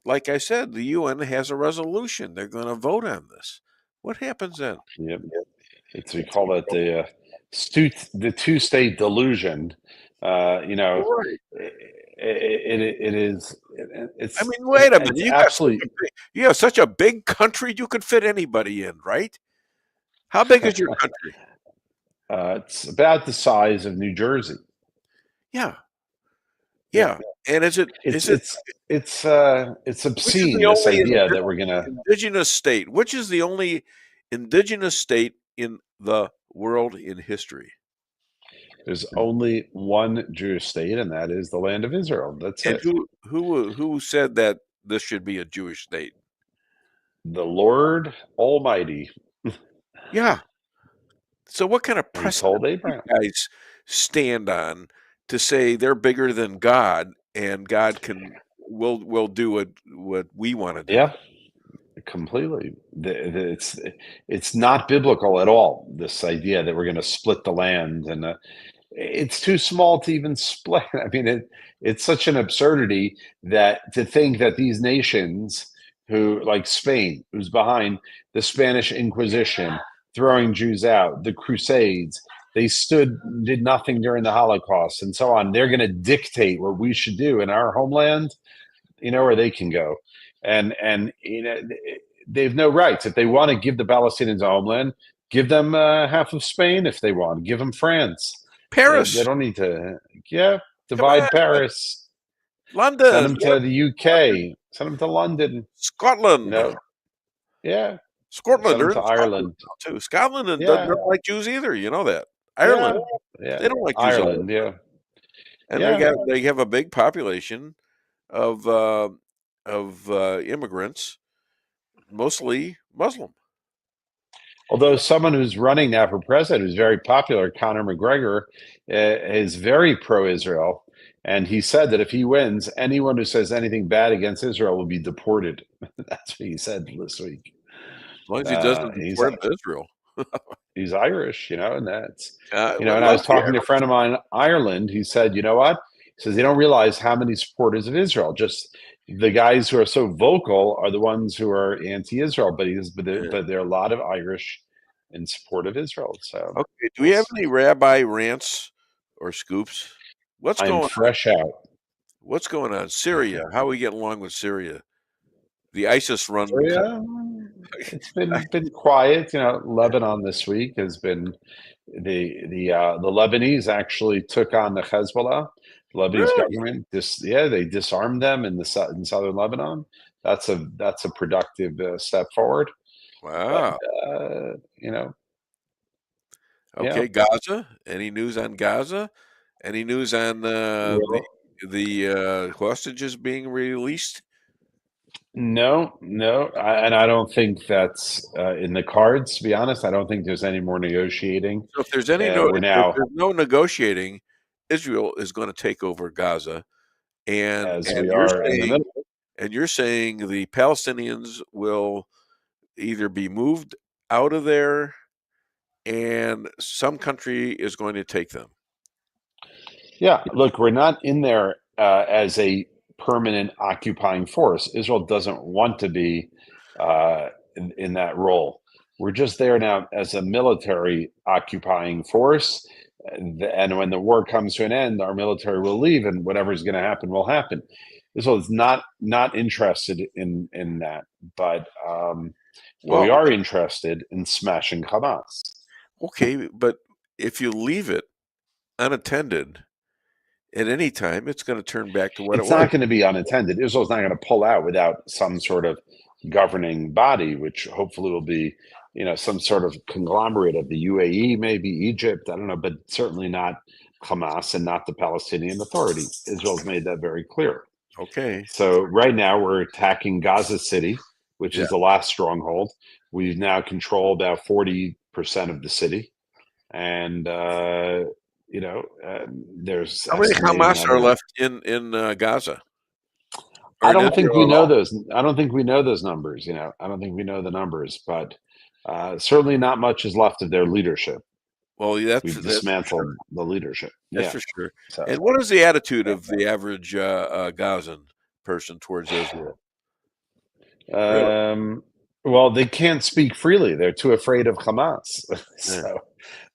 like I said, the UN has a resolution. They're going to vote on this. What happens then? Yep. We call it the two-state delusion. Right. It is. I mean, wait a minute. You have such a big country, you could fit anybody in, right? How big is your country? It's about the size of New Jersey. Yeah. And it's obscene, this idea that we're gonna indigenous state. Which is the only indigenous state in the world in history? There's only one Jewish state, and that is the land of Israel. That's it. Who said that this should be a Jewish state? The Lord Almighty. Yeah. So what kind of precedent do you guys stand on to say they're bigger than God and God will do what we want to do? Yeah, completely. It's not biblical at all, this idea that we're going to split the land, and it's too small to even split. I mean, it's such an absurdity to think that these nations like Spain, who's behind the Spanish Inquisition, throwing Jews out, the Crusades, they did nothing during the Holocaust and so on. They're going to dictate what we should do in our homeland, where they can go. And they have no rights. If they want to give the Palestinians a homeland, give them half of Spain if they want. Give them France. Paris. They don't need to, divide Paris. London. Send them to the UK. Send them to London. Scotland. Yeah. Scotland, they're to in Ireland. Scotland now, too. Scotland Yeah. don't like Jews either. You know that. Ireland, Yeah. they don't like Jews. Ireland, yeah. And they have a big population of immigrants, mostly Muslim. Although someone who's running now for president who's very popular, Conor McGregor, is very pro-Israel. And he said that if he wins, anyone who says anything bad against Israel will be deported. That's what he said this week. As long as he doesn't deport Israel. He's Irish, and that's, and I was talking to a friend of mine in Ireland. He said, you know what? He says, they don't realize how many supporters of Israel. Just the guys who are so vocal are the ones who are anti-Israel. But there are a lot of Irish in support of Israel. So, okay, do we have any Rabbi Rants or scoops? What's going on? Fresh out. What's going on? Syria. How are we getting along with Syria? The ISIS run. Syria, it's been quiet. Lebanon this week has been the Lebanese actually took on the Hezbollah. The Lebanese government, they disarmed them in southern Lebanon. That's a productive step forward. Wow. But, okay, Gaza. Any news on Gaza? Any news on the hostages being released? No, and I don't think that's in the cards. To be honest, I don't think there's any more negotiating. So if there's there's no negotiating, Israel is going to take over Gaza, and you're saying the Palestinians will either be moved out of there, and some country is going to take them. Yeah, look, we're not in there as a permanent occupying force. Israel doesn't want to be in that role. We're just there now as a military occupying force. And when the war comes to an end, our military will leave, and whatever's going to happen will happen. Israel is not interested in that, but we are interested in smashing Hamas. Okay, but if you leave it unattended at any time, it's going to turn back to what it was. It's not going to be unattended. Israel's not going to pull out without some sort of governing body, which hopefully will be, some sort of conglomerate of the UAE, maybe Egypt, I don't know, but certainly not Hamas and not the Palestinian Authority. Israel's made that very clear. Okay. So right now we're attacking Gaza City, which is the last stronghold. We now control about 40% of the city. And, there's how many Hamas are left in Gaza? I don't think we know those. I don't think we know those numbers. I don't think we know the numbers, but certainly not much is left of their leadership. Well, we've dismantled the leadership. That's for sure. So, and what is the attitude of the average Gazan person towards Israel? Well, they can't speak freely. They're too afraid of Hamas. So,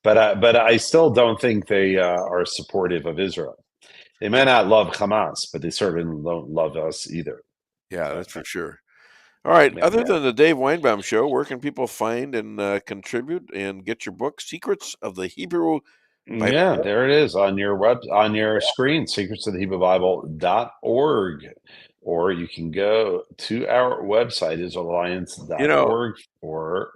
but I still don't think they are supportive of Israel. They may not love Hamas, but they certainly don't love us either. Yeah, that's for sure. All right. Other than the Dave Weinbaum Show, where can people find and contribute and get your book, Secrets of the Hebrew Bible? Yeah, there it is on your screen, secretsofthehebrewbible.org. Or you can go to our website, IsraelAlliance.org, or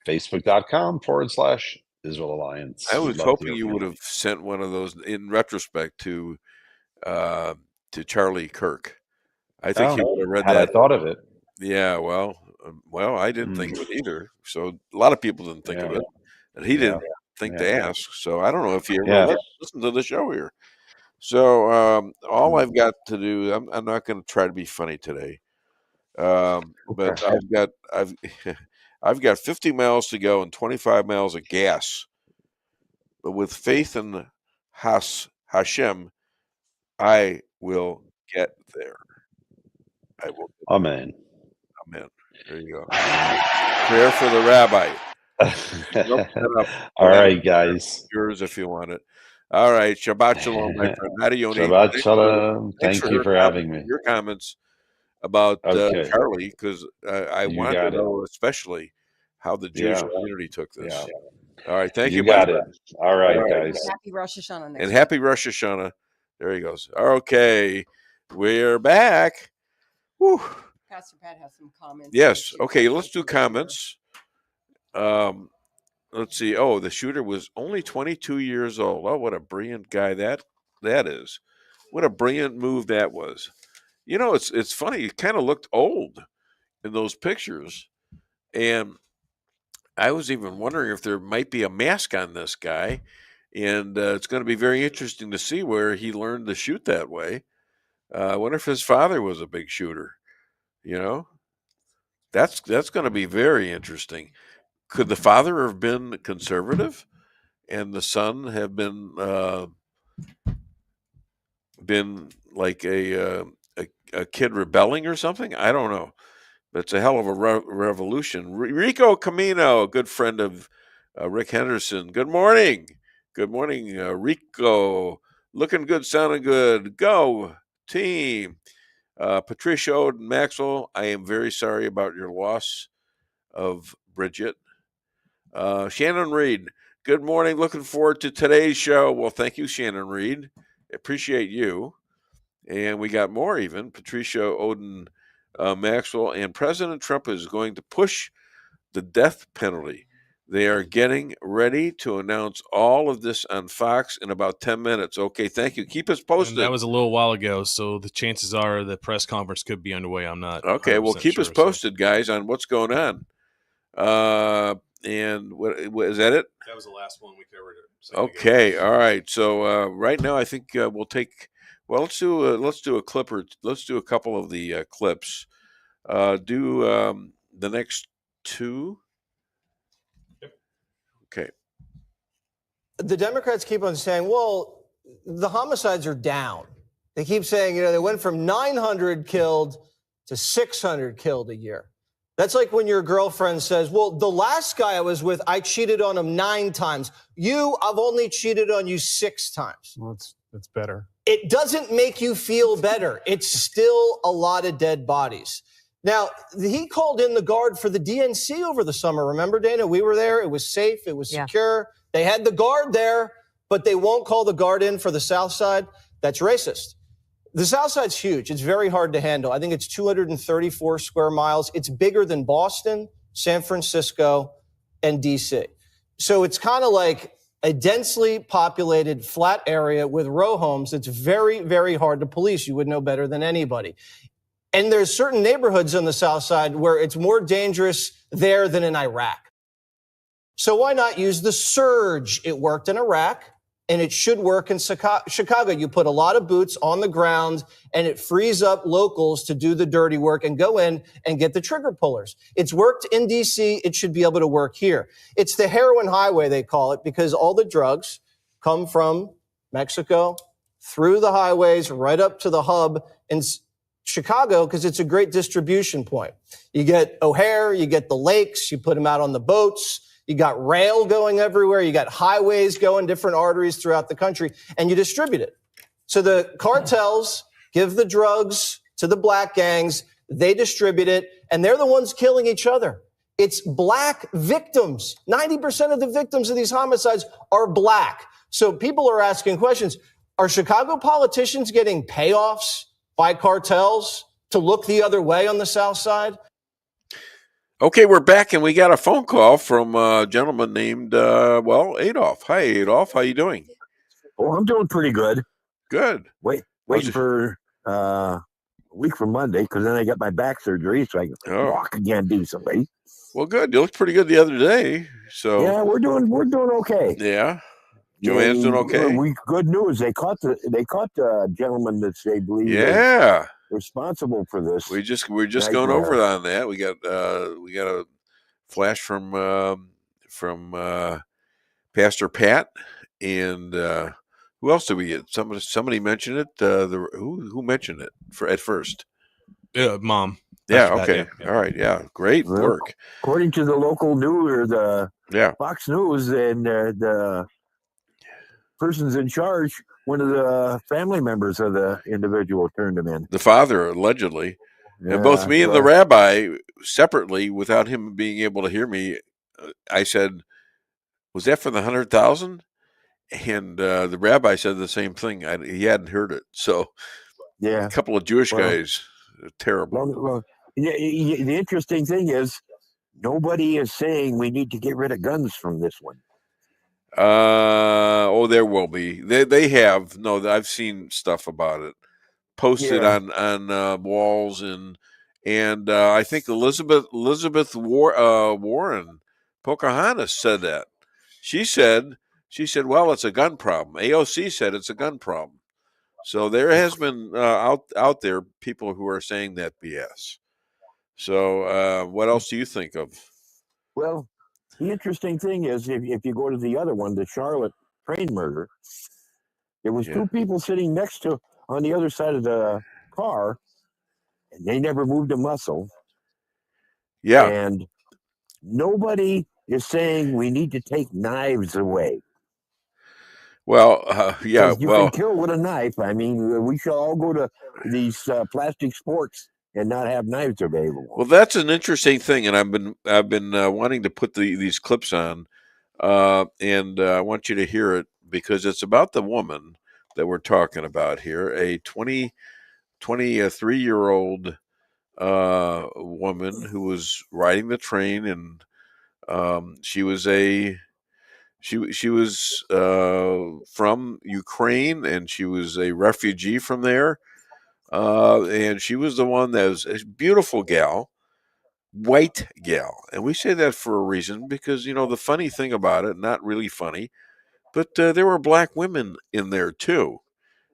Facebook.com/Israel Alliance. I was hoping you would have sent one of those in retrospect to Charlie Kirk. I think he would have read that. I thought of it. Yeah, well, I didn't think of it either. So a lot of people didn't think of it, and he didn't think to ask. So I don't know if he ever listened to the show here. So all I've got to do, I'm not going to try to be funny today, but I've got 50 miles to go and 25 miles of gas. But with faith in Hashem, I will get there. I will. Amen. Amen. There you go. Prayer for the rabbi. All right, guys. Yours if you want it. All right. Shabbat shalom, my friend. Shabbat shalom. Thank you for having me. Your comments about Charlie, because I want to know especially how the Jewish community took this. Yeah. All right. Thank you. You got it. All right, guys. Happy Rosh Hashanah. And happy Rosh Hashanah. There he goes. Okay. We're back. Whew. Pastor Pat has some comments. Yes. Okay. Let's do comments. let's see. Oh, the shooter was only 22 years old. Oh, what a brilliant guy that is. What a brilliant move that was. You know, it's funny. He kind of looked old in those pictures. And I was even wondering if there might be a mask on this guy. And it's going to be very interesting to see where he learned to shoot that way. I wonder if his father was a big shooter. You know, that's going to be very interesting. Could the father have been conservative, and the son have been like a kid rebelling or something? I don't know. But it's a hell of a revolution. Rico Camino, a good friend of Rick Henderson. Good morning. Good morning, Rico. Looking good, sounding good. Go, team. Patricia Oden Maxwell, I am very sorry about your loss of Bridget. Shannon Reed, good morning. Looking forward to today's show. Well, thank you, Shannon Reed. Appreciate you. And we got more even. Patricia Oden Maxwell. And President Trump is going to push the death penalty. They are getting ready to announce all of this on Fox in about 10 minutes. Okay, thank you. Keep us posted. And that was a little while ago, so the chances are the press conference could be underway. I'm not. Okay, well, keep us posted, guys, on what's going on. And what is that it? That was the last one we covered. Okay, all right. So right now, I think we'll take. Well, let's do a clip or let's do a couple of the clips. Do the next two. Okay. The Democrats keep on saying, well, the homicides are down. They keep saying, they went from 900 killed to 600 killed a year. That's like when your girlfriend says, well, the last guy I was with, I cheated on him 9 times. I've only cheated on you 6 times. Well, it's better. It doesn't make you feel better. It's still a lot of dead bodies. Now, he called in the guard for the DNC over the summer. Remember, Dana? We were there. It was safe. It was secure. They had the guard there, but they won't call the guard in for the South Side. That's racist. The South Side's huge. It's very hard to handle. I think it's 234 square miles. It's bigger than Boston, San Francisco, and D.C. So it's kind of like a densely populated flat area with row homes. It's very, very hard to police. You would know better than anybody. And there's certain neighborhoods on the South Side where it's more dangerous there than in Iraq. So why not use the surge? It worked in Iraq, and it should work in Chicago. You put a lot of boots on the ground, and it frees up locals to do the dirty work and go in and get the trigger pullers. It's worked in D.C. It should be able to work here. It's the heroin highway, they call it, because all the drugs come from Mexico through the highways right up to the hub in Chicago, because it's a great distribution point. You get O'Hare, you get the lakes, you put them out on the boats, you got rail going everywhere, you got highways going, different arteries throughout the country, and you distribute it. So the cartels give the drugs to the black gangs, they distribute it, and they're the ones killing each other. It's black victims. 90% of the victims of these homicides are black. So people are asking questions. Are Chicago politicians getting payoffs by cartels to look the other way on the South Side? Okay, we're back, and we got a phone call from a gentleman named, Adolf. Hi, Adolf. How you doing? Oh, I'm doing pretty good. Good. Waiting for a week from Monday, because then I got my back surgery, so I can walk again decently. Well, good. You looked pretty good the other day. So yeah, we're doing okay. Yeah. Joanne's doing okay. Good news. They caught the gentleman that they believe is responsible for this. We're just going over on that. We got a flash from Pastor Pat, and who else did we get? Somebody mentioned it. Who mentioned it at first? Mom. Yeah. Okay. Yeah. All right. Yeah. Great work. According to the local news or the Fox News, and the person's in charge, one of the family members of the individual turned him in. The father, allegedly. And both me and the rabbi, separately, without him being able to hear me, I said, was that for the 100,000? And the rabbi said the same thing. He hadn't heard it. So a couple of Jewish guys, terrible. Well, the interesting thing is nobody is saying we need to get rid of guns from this one. There will be. They have. No, I've seen stuff about it posted on walls, and I think Elizabeth Warren, Pocahontas, said that. She said, well, it's a gun problem. AOC said it's a gun problem. So there has been out there people who are saying that BS. So what else do you think of? Well, the interesting thing is, if you go to the other one, the Charlotte train murder, there was two people sitting next to on the other side of the car, and they never moved a muscle. Yeah. And nobody is saying we need to take knives away. Well, yeah. You can kill with a knife. I mean, we should all go to these plastic sports and not have knives available. Well, that's an interesting thing, and I've been wanting to put these clips on, and I want you to hear it because it's about the woman that we're talking about here, a 23-year-old woman who was riding the train, and she was from Ukraine, and she was a refugee from there. And she was the one that was a beautiful gal, white gal. And we say that for a reason because, the funny thing about it, not really funny, but there were black women in there too.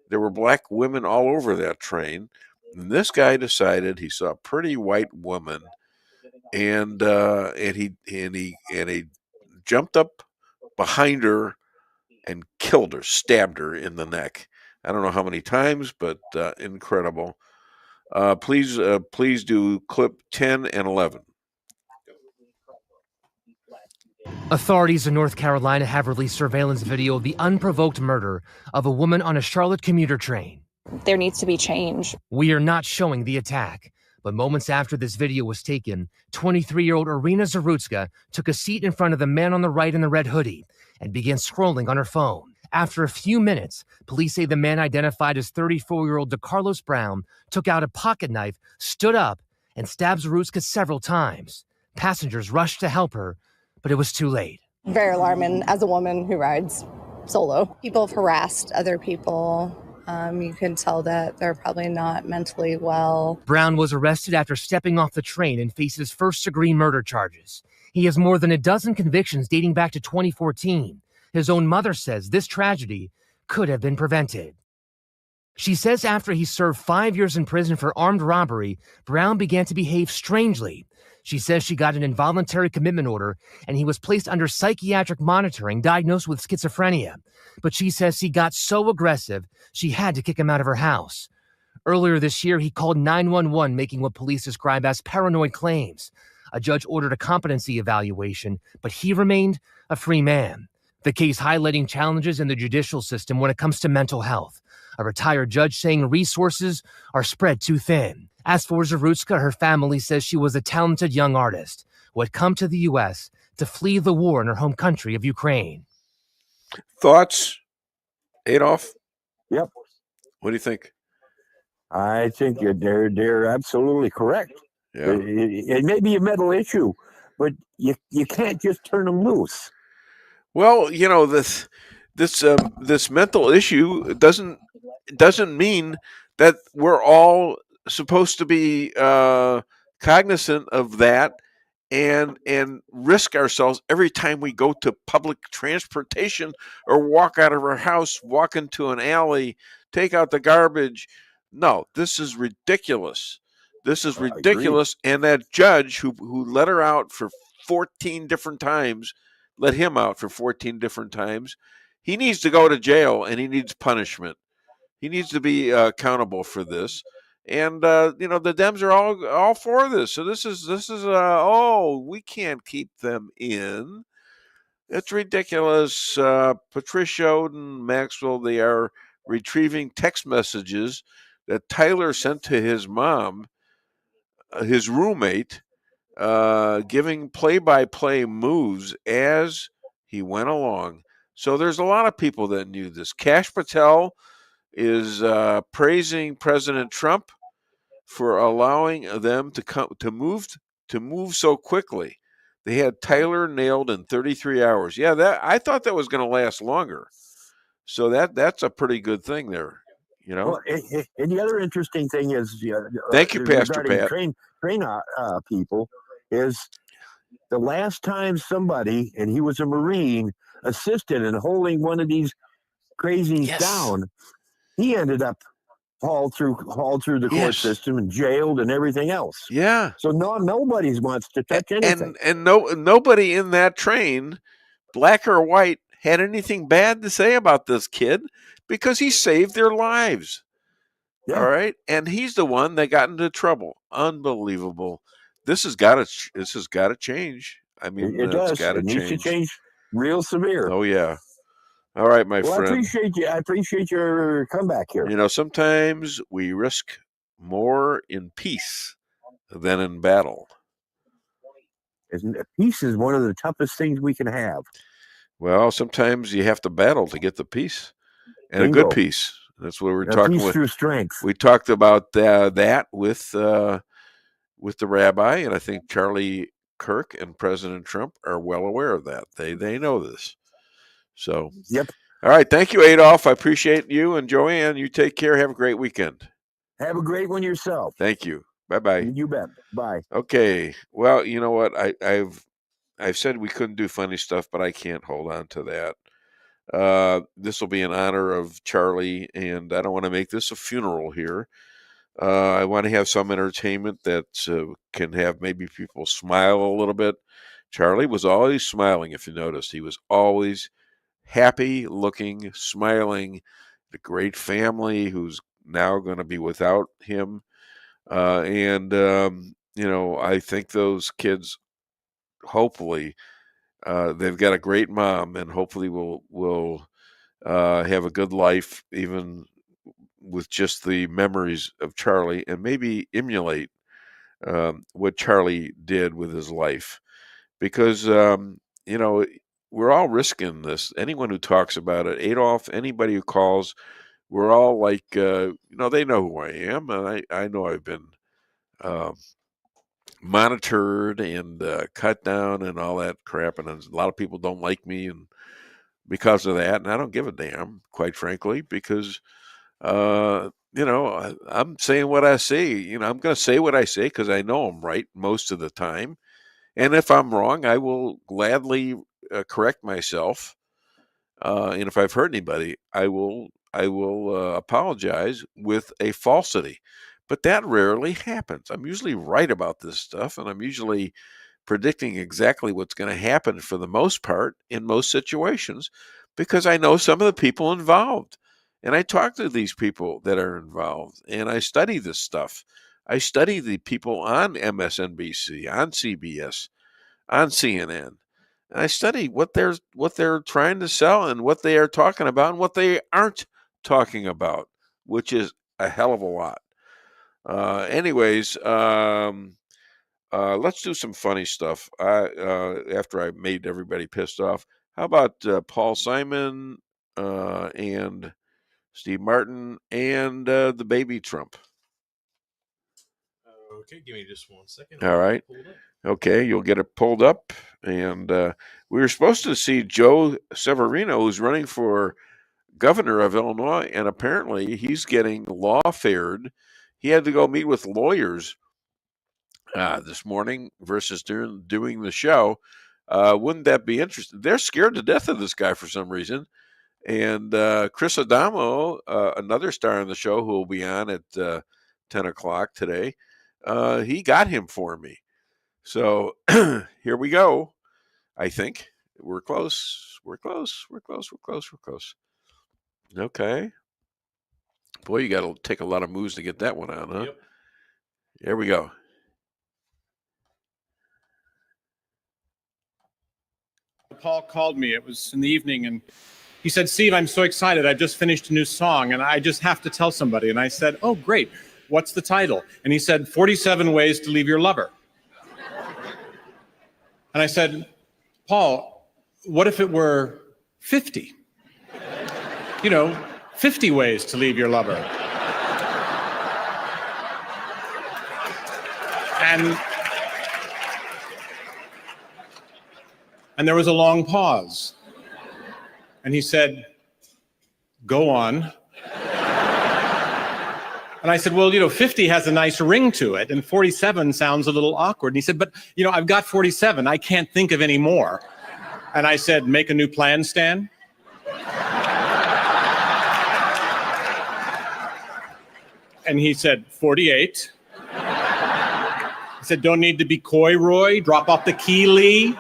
There were black women all over that train. And this guy decided he saw a pretty white woman, and he jumped up behind her and killed her, stabbed her in the neck. I don't know how many times, but incredible. Please do clip 10 and 11. Authorities in North Carolina have released surveillance video of the unprovoked murder of a woman on a Charlotte commuter train. There needs to be change. We are not showing the attack, but moments after this video was taken, 23-year-old Irina Zarutska took a seat in front of the man on the right in the red hoodie and began scrolling on her phone. After a few minutes, police say the man identified as 34-year-old DeCarlos Brown took out a pocket knife, stood up, and stabbed Zarutska several times. Passengers rushed to help her, but it was too late. Very alarming as a woman who rides solo. People have harassed other people. You can tell that they're probably not mentally well. Brown was arrested after stepping off the train and faces first-degree murder charges. He has more than a dozen convictions dating back to 2014. His own mother says this tragedy could have been prevented. She says after he served 5 years in prison for armed robbery, Brown began to behave strangely. She says she got an involuntary commitment order and he was placed under psychiatric monitoring, diagnosed with schizophrenia. But she says he got so aggressive, she had to kick him out of her house. Earlier this year, he called 911, making what police describe as paranoid claims. A judge ordered a competency evaluation, but he remained a free man. The case highlighting challenges in the judicial system when it comes to mental health. A retired judge saying resources are spread too thin. As for Zarutska, her family says she was a talented young artist who had come to the U.S. to flee the war in her home country of Ukraine. Thoughts, Adolf? Yep. What do you think? I think they're absolutely correct. Yeah. It may be a mental issue, but you can't just turn them loose. Well, this mental issue doesn't mean that we're all supposed to be cognizant of that and risk ourselves every time we go to public transportation or walk out of our house, walk into an alley, take out the garbage. No, this is ridiculous. This is ridiculous. And that judge who let her out for 14 different times, let him out for 14 different times, he needs to go to jail and he needs punishment. He needs to be accountable for this. And the Dems are all for this. So this is we can't keep them in. It's ridiculous. Patricia and Maxwell, they are retrieving text messages that Tyler sent to his mom, his roommate, giving play-by-play moves as he went along. So there's a lot of people that knew this. Kash Patel is praising President Trump for allowing them to move so quickly. They had Tyler nailed in 33 hours. Yeah, I thought that was going to last longer. So that's a pretty good thing there, you know. Well, and the other interesting thing is, thank you, Pastor regarding Pat. train people, is the last time somebody, and he was a Marine, assisted in holding one of these crazies down, he ended up hauled through the court system and jailed and everything else. Yeah. So nobody wants to touch anything. And nobody in that train, black or white, had anything bad to say about this kid because he saved their lives. Yeah. All right. And he's the one that got into trouble. Unbelievable. This has got to change. I mean, it does. It's got to change. Needs to change real severe. Oh, yeah. All right, my friend. I appreciate your comeback here. You know, sometimes we risk more in peace than in battle. Peace is one of the toughest things we can have. Well, sometimes you have to battle to get the peace, and Bingo. A good peace. That's what we're talking about. Peace through strength. We talked about that with the rabbi, and I think Charlie Kirk and President Trump are well aware of that. They know this. So, yep. All right. Thank you, Adolf. I appreciate you. And Joanne, you take care. Have a great weekend. Have a great one yourself. Thank you. Bye-bye. You bet. Bye. Okay. Well, you know what? I've said we couldn't do funny stuff, but I can't hold on to that. This will be in honor of Charlie, and I don't want to make this a funeral here. I want to have some entertainment that can have maybe people smile a little bit. Charlie was always smiling, if you noticed. He was always happy looking, smiling. The great family who's now going to be without him. You know, I think those kids, hopefully, they've got a great mom, and hopefully will have a good life, even with just the memories of Charlie, and maybe emulate what Charlie did with his life. Because, you know, we're all risking this. Anyone who talks about it, Adolf, anybody who calls, we're all like, you know, they know who I am. And I know I've been monitored and cut down and all that crap. And a lot of people don't like me and because of that. And I don't give a damn, quite frankly, because, you know, I'm saying what I say. You know, I'm going to say what I say because I know I'm right most of the time. And if I'm wrong, I will gladly correct myself. And if I've hurt anybody, I will apologize with a falsity. But that rarely happens. I'm usually right about this stuff, and I'm usually predicting exactly what's going to happen for the most part in most situations because I know some of the people involved. And I talk to these people that are involved, and I study this stuff. I study the people on MSNBC, on CBS, on CNN. And I study what they're trying to sell and what they are talking about and what they aren't talking about, which is a hell of a lot. Anyways, let's do some funny stuff. After I made everybody pissed off, how about Paul Simon and Steve Martin and the baby Trump? Okay, give me just 1 second. All right. Okay, you'll get it pulled up. And we were supposed to see Joe Severino, who's running for governor of Illinois, and apparently he's getting lawfared. He had to go meet with lawyers this morning versus doing the show. Wouldn't that be interesting? They're scared to death of this guy for some reason. And Chris Adamo, another star on the show who will be on at 10 o'clock today, he got him for me. So here we go. I think we're close. We're close. Okay. Boy, you got to take a lot of moves to get that one on, huh? Yep. Here we go. Paul called me. It was in the evening, and he said, "Steve, I'm so excited. I've just finished a new song, and I just have to tell somebody." And I said, "Oh, great. What's the title?" And he said, 47 Ways to Leave Your Lover. And I said, "Paul, what if it were 50? You know, 50 ways to leave your lover." And there was a long pause. And he said, "Go on." And I said, "Well, 50 has a nice ring to it, and 47 sounds a little awkward." And he said, "But, I've got 47. I can't think of any more." And I said, "Make a new plan, Stan." And he said, 48. He said, "Don't need to be coy, Roy. Drop off the key, Lee."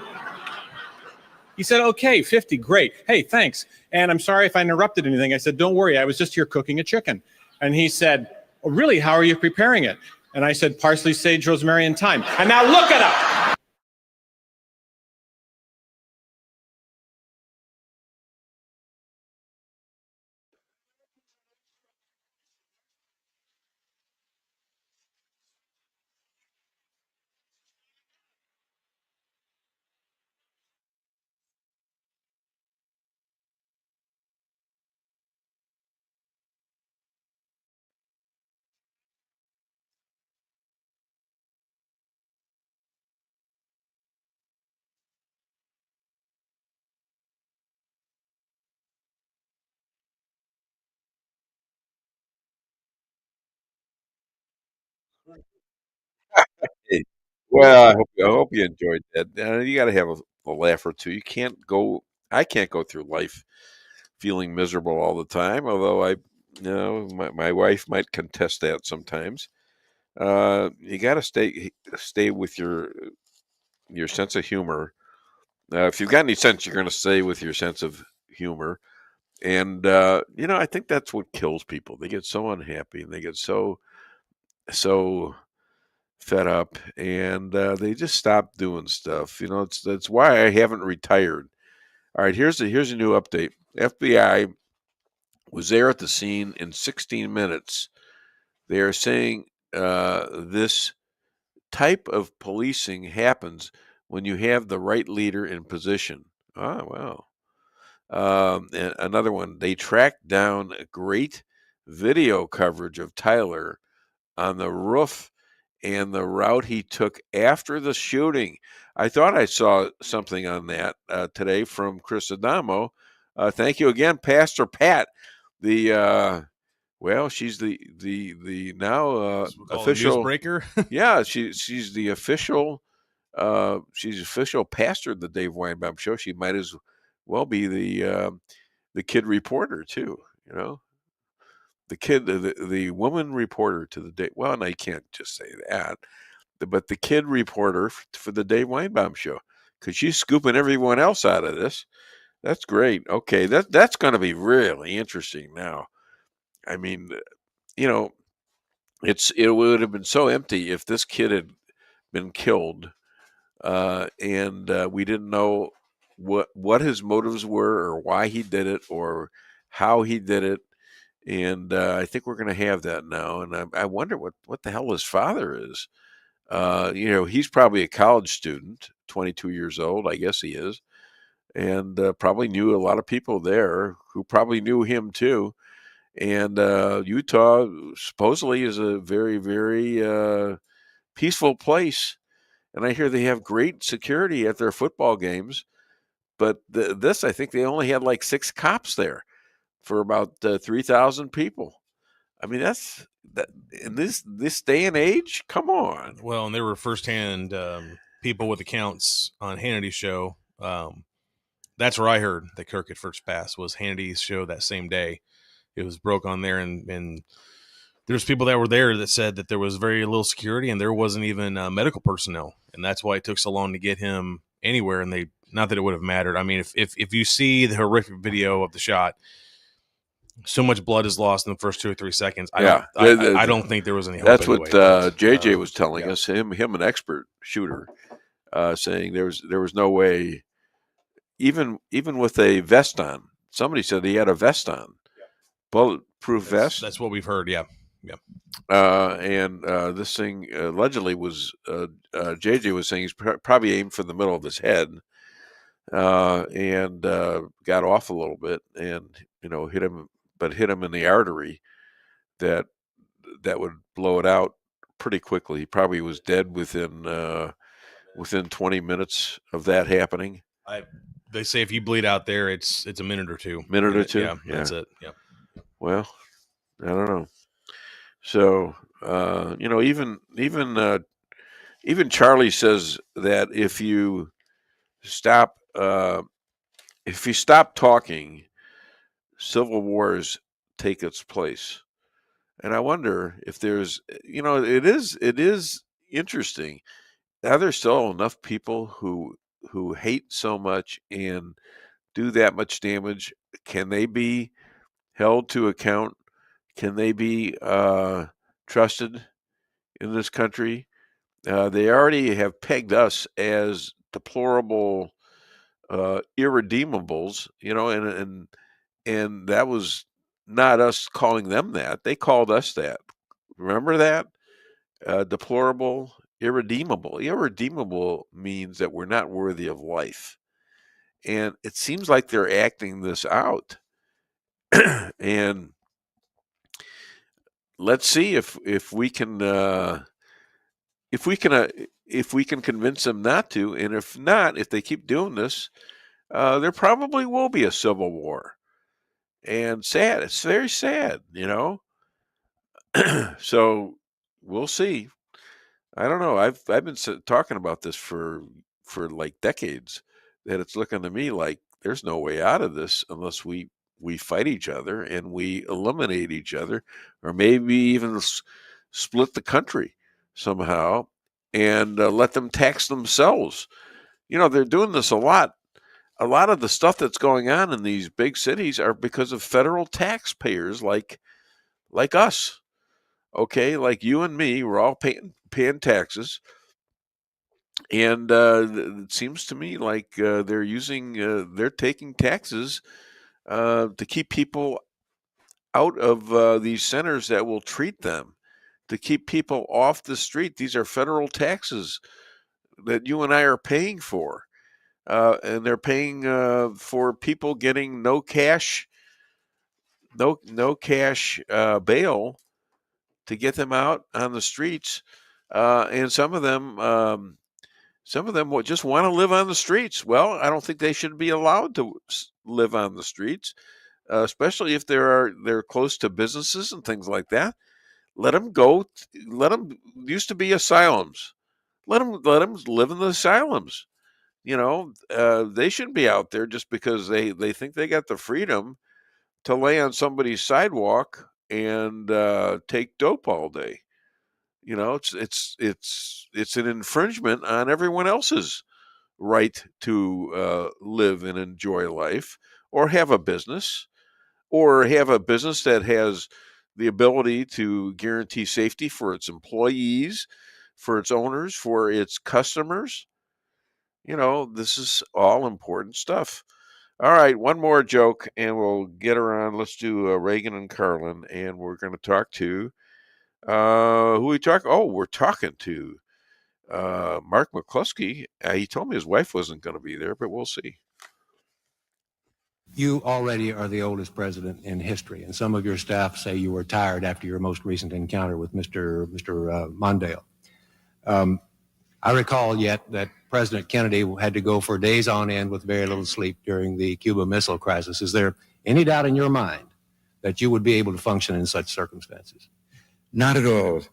He said, "Okay, 50, great. Hey, thanks. And I'm sorry if I interrupted anything." I said, "Don't worry, I was just here cooking a chicken." And he said, "Oh, really? How are you preparing it?" And I said, "Parsley, sage, rosemary, and thyme." And now look it up. Hey, well, I hope you enjoyed that. You got to have a laugh or two. I can't go through life feeling miserable all the time. Although my wife might contest that sometimes. You got to stay with your sense of humor. If you've got any sense, you're going to stay with your sense of humor. And I think that's what kills people. They get so unhappy and they get so fed up, and they just stop doing stuff. That's why I haven't retired. All right, here's a new update. FBI was there at the scene in 16 minutes. They are saying this type of policing happens when you have the right leader in position. Oh, wow. And another one, they tracked down great video coverage of Tyler on the roof and the route he took after the shooting. I thought I saw something on that today from Chris Adamo. Thank you again, Pastor Pat. She's the now official newsbreaker. Yeah, she's the official. She's official pastor of the Dave Weinbaum Show. She might as well be the kid reporter too. The woman reporter to the day. Well, no, you can't just say that. But the kid reporter for the Dave Weinbaum Show, because she's scooping everyone else out of this. That's great. Okay, that's going to be really interesting now. I mean, it would have been so empty if this kid had been killed, and we didn't know what his motives were or why he did it or how he did it. And I think we're going to have that now. And I wonder what the hell his father is. He's probably a college student, 22 years old. I guess he is. And probably knew a lot of people there who probably knew him too. And Utah supposedly is a very, very peaceful place. And I hear they have great security at their football games. But I think they only had like 6 cops there for about 3,000 people. I mean, that's that in this day and age. Come on. Well, and there were firsthand people with accounts on Hannity's show. That's where I heard that Kirk had first passed, was Hannity's show that same day. It was broke on there, and there's people that were there that said that there was very little security and there wasn't even medical personnel, and that's why it took so long to get him anywhere. And not that it would have mattered. I mean, if you see the horrific video of the shot, so much blood is lost in the first 2 or 3 seconds. I don't think there was any hope. That's what JJ was telling us. Him, an expert shooter, saying there was no way, even with a vest on. Somebody said he had a vest on, bulletproof vest. That's what we've heard. Yeah. And this thing allegedly was JJ was saying he's probably aimed for the middle of his head, and got off a little bit and hit him in the artery that would blow it out pretty quickly. He probably was dead within 20 minutes of that happening. They say if you bleed out there, it's a minute or two. Minute or two? Yeah, that's it. Yeah. Well, I don't know. So, even Charlie says that if you stop talking, civil wars take its place. And I wonder if there's, it is interesting. Are there still enough people who hate so much and do that much damage? Can they be held to account? Can they be trusted in this country? They already have pegged us as deplorable irredeemables, and that was not us calling them that. They called us that. Remember that? Deplorable, irredeemable. Irredeemable means that we're not worthy of life. And it seems like they're acting this out. And let's see if we can convince them not to, and if not, if they keep doing this, there probably will be a civil war. And sad, it's very sad, So we'll see. I don't know. I've been talking about this for like decades. That it's looking to me like there's no way out of this unless we fight each other and we eliminate each other, or maybe even split the country somehow and let them tax themselves. They're doing this a lot. A lot of the stuff that's going on in these big cities are because of federal taxpayers like us. Okay, like you and me, we're all paying taxes. And it seems to me like they're taking taxes to keep people out of these centers that will treat them, to keep people off the street. These are federal taxes that you and I are paying for. And they're paying for people getting no cash bail to get them out on the streets. And some of them just want to live on the streets. Well, I don't think they should be allowed to live on the streets, especially if they're close to businesses and things like that. Let them go. Used to be asylums. Let them live in the asylums. They shouldn't be out there just because they think they got the freedom to lay on somebody's sidewalk and take dope all day. It's an infringement on everyone else's right to live and enjoy life, or have a business, that has the ability to guarantee safety for its employees, for its owners, for its customers. This is all important stuff. All right, one more joke, and we'll get around. Let's do Reagan and Carlin, and we're going to talk to who we talk. Oh, we're talking to Mark McCloskey. He told me his wife wasn't going to be there, but we'll see. You already are the oldest president in history, and some of your staff say you were tired after your most recent encounter with Mr. Mondale. I recall yet that President Kennedy had to go for days on end with very little sleep during the Cuba Missile Crisis. Is there any doubt in your mind that you would be able to function in such circumstances? Not at all,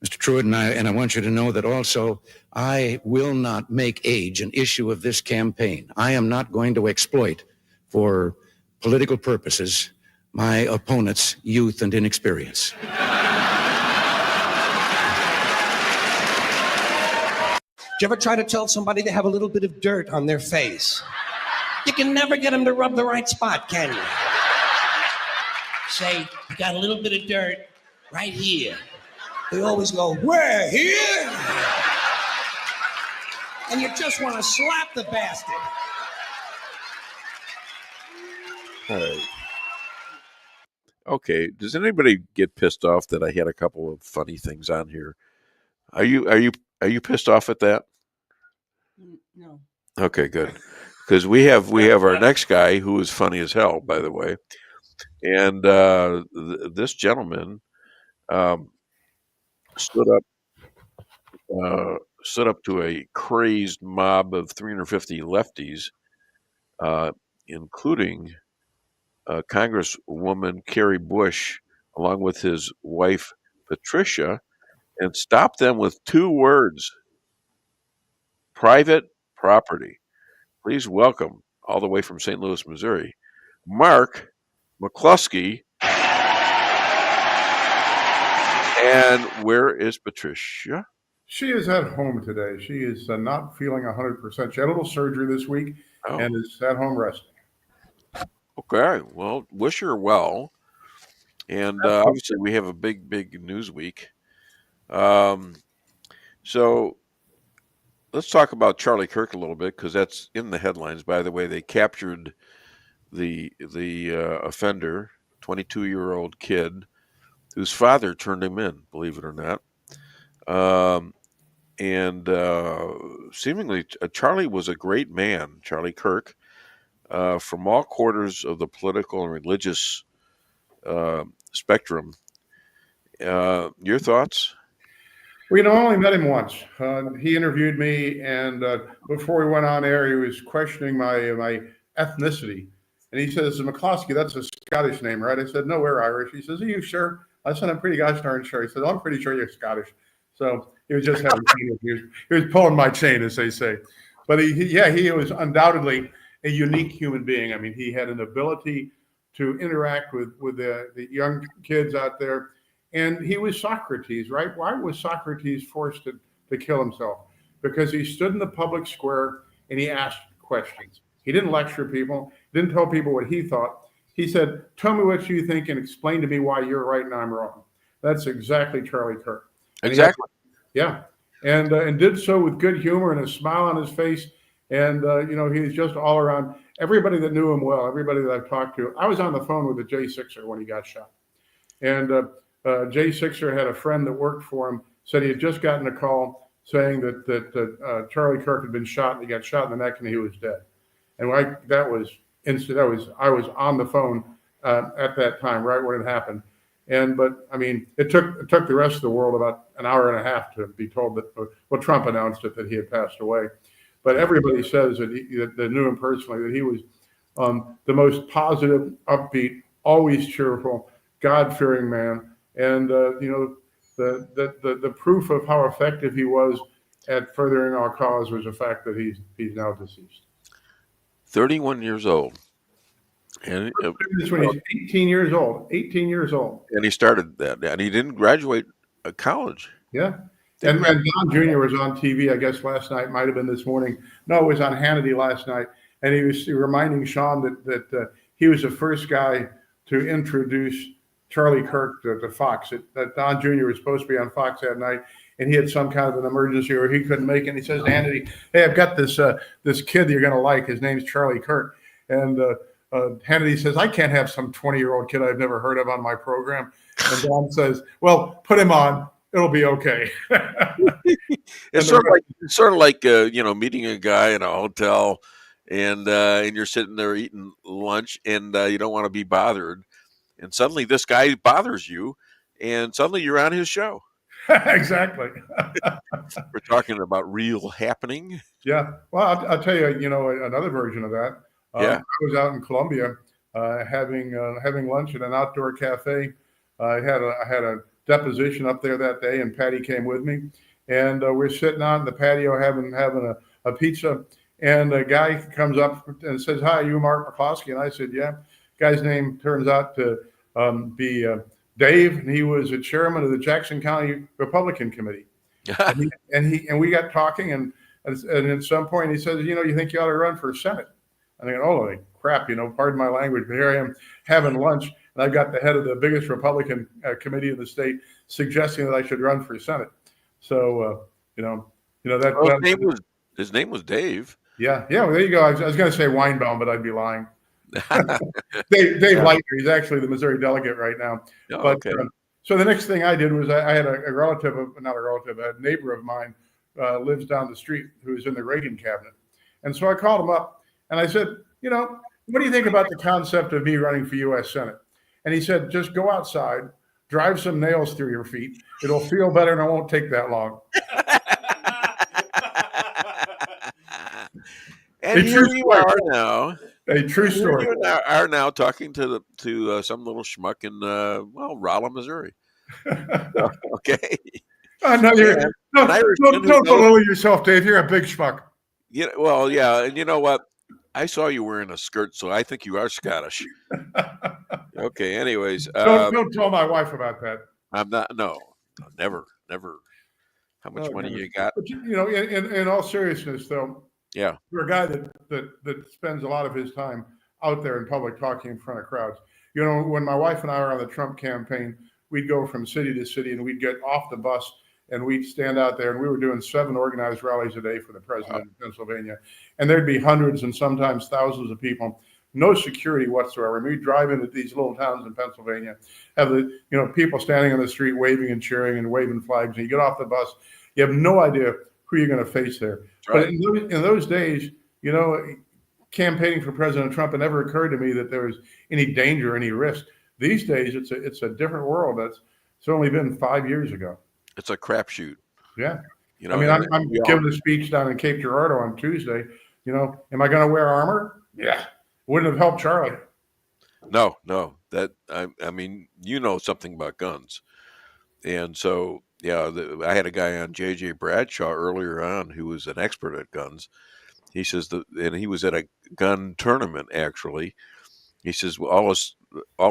Mr. Truitt, and I want you to know that also I will not make age an issue of this campaign. I am not going to exploit, for political purposes, my opponent's youth and inexperience. Did you ever try to tell somebody they have a little bit of dirt on their face? You can never get them to rub the right spot, can you? Say, you got a little bit of dirt right here. They always go, where, here? And you just want to slap the bastard. All right. Okay, does anybody get pissed off that I had a couple of funny things on here? Are you pissed off at that? No. Okay, good. Because we have our next guy who is funny as hell, by the way, and this gentleman stood up to a crazed mob of 350 lefties including Congresswoman Carrie Bush, along with his wife Patricia, and stopped them with 2 words: private property. Please welcome, all the way from St. Louis, Missouri, Mark McCloskey. And where is Patricia? She is at home today. She is not feeling 100%. She had a little surgery this week and is at home resting. Okay, well, wish her well. And obviously, we have a big news week. So let's talk about Charlie Kirk a little bit, because that's in the headlines. By the way, they captured the offender, 22-year-old kid, whose father turned him in, believe it or not. And seemingly, Charlie was a great man, Charlie Kirk, from all quarters of the political and religious spectrum. Your thoughts? We only met him once. He interviewed me, and before we went on air, he was questioning my ethnicity. And he says, McCloskey, that's a Scottish name, right? I said, no, we're Irish. He says, are you sure? I said, I'm pretty gosh darn sure. He said, I'm pretty sure you're Scottish. So he was just having he was pulling my chain, as they say. But he was undoubtedly a unique human being. I mean, he had an ability to interact with the young kids out there. And he was Socrates, right? Why was Socrates forced to kill himself? Because he stood in the public square and he asked questions. He didn't lecture people, didn't tell people what he thought. He said, tell me what you think and explain to me why you're right and I'm wrong. That's exactly Charlie Kirk. Exactly. And did so with good humor and a smile on his face. And, he's just all around. Everybody that knew him well, everybody that I've talked to. I was on the phone with the J6er when he got shot. And J6er had a friend that worked for him, said he had just gotten a call saying that Charlie Kirk had been shot, and he got shot in the neck and he was dead. And I was on the phone at that time, right when it happened. But I mean, it took the rest of the world about an hour and a half to be told that, Trump announced it, that he had passed away. But everybody says that knew him personally, that he was the most positive, upbeat, always cheerful, God-fearing man. And the proof of how effective he was at furthering our cause was the fact that he's now deceased. 31 years old. And when he's 18 years old. 18 years old. And he started that. And he didn't graduate college. Yeah. And Don Jr. was on TV, I guess, last night. Might have been this morning. No, it was on Hannity last night. And he was reminding Sean that he was the first guy to introduce Charlie Kirk to Fox. That Don Jr. was supposed to be on Fox that night, and he had some kind of an emergency or he couldn't make it. And he says to Hannity, hey, I've got this kid that you're going to like. His name's Charlie Kirk. And Hannity says, I can't have some 20-year-old kid I've never heard of on my program. And Don says, well, put him on. It'll be okay. It's sort of like meeting a guy in a hotel, and you're sitting there eating lunch, and you don't want to be bothered, and suddenly this guy bothers you, and suddenly you're on his show. Exactly. We're talking about real happening. Yeah. Well, I'll tell you, another version of that. I was out in Colombia having lunch at an outdoor cafe. I had a deposition up there that day, and Patty came with me, and we're sitting on the patio having a pizza, and a guy comes up and says, hi, you Mark McCloskey? And I said, yeah. Guy's name turns out to be Dave, and he was a chairman of the Jackson County Republican Committee. and we got talking, and at some point he says, you think you ought to run for Senate? And I go, holy crap, pardon my language, but here I am having lunch, and I've got the head of the biggest Republican committee in the state suggesting that I should run for Senate. So, his name was Dave. Yeah. Well, there you go. I was going to say Weinbaum, but I'd be lying. Dave Leitner, he's actually the Missouri delegate right now. Oh, but okay. So the next thing I did was I had a neighbor of mine lives down the street who was in the Reagan cabinet. And so I called him up and I said, what do you think about the concept of me running for U.S. Senate? And he said, just go outside, drive some nails through your feet. It'll feel better and it won't take that long. And here you are now. A true story. You are now talking to some little schmuck in Rolla, Missouri. Okay. No, don't belittle yourself, Dave. You're a big schmuck. Yeah, well, yeah, and you know what? I saw you wearing a skirt, so I think you are Scottish. Okay. Anyways, don't tell my wife about that. I'm not. No, never. How much money you got? But in all seriousness, though, yeah, you're a guy that spends a lot of his time out there in public talking in front of crowds. When my wife and I were on the Trump campaign, we'd go from city to city, and we'd get off the bus, and we'd stand out there, and we were doing 7 organized rallies a day for the president in Pennsylvania, and there'd be hundreds and sometimes thousands of people. No security whatsoever. And we drive into these little towns in Pennsylvania, have the people standing on the street waving and cheering and waving flags. And you get off the bus, you have no idea who you're going to face there. Right. But in those days, campaigning for President Trump, it never occurred to me that there was any danger, any risk. These days, it's a different world. It's only been 5 years ago. It's a crapshoot. Yeah. I'm giving a speech down in Cape Girardeau on Tuesday. Am I going to wear armor? Yeah. Wouldn't have helped Charlie. No. That I mean, something about guns, and so I had a guy on JJ Bradshaw earlier on who was an expert at guns. He says and he was at a gun tournament actually. He says all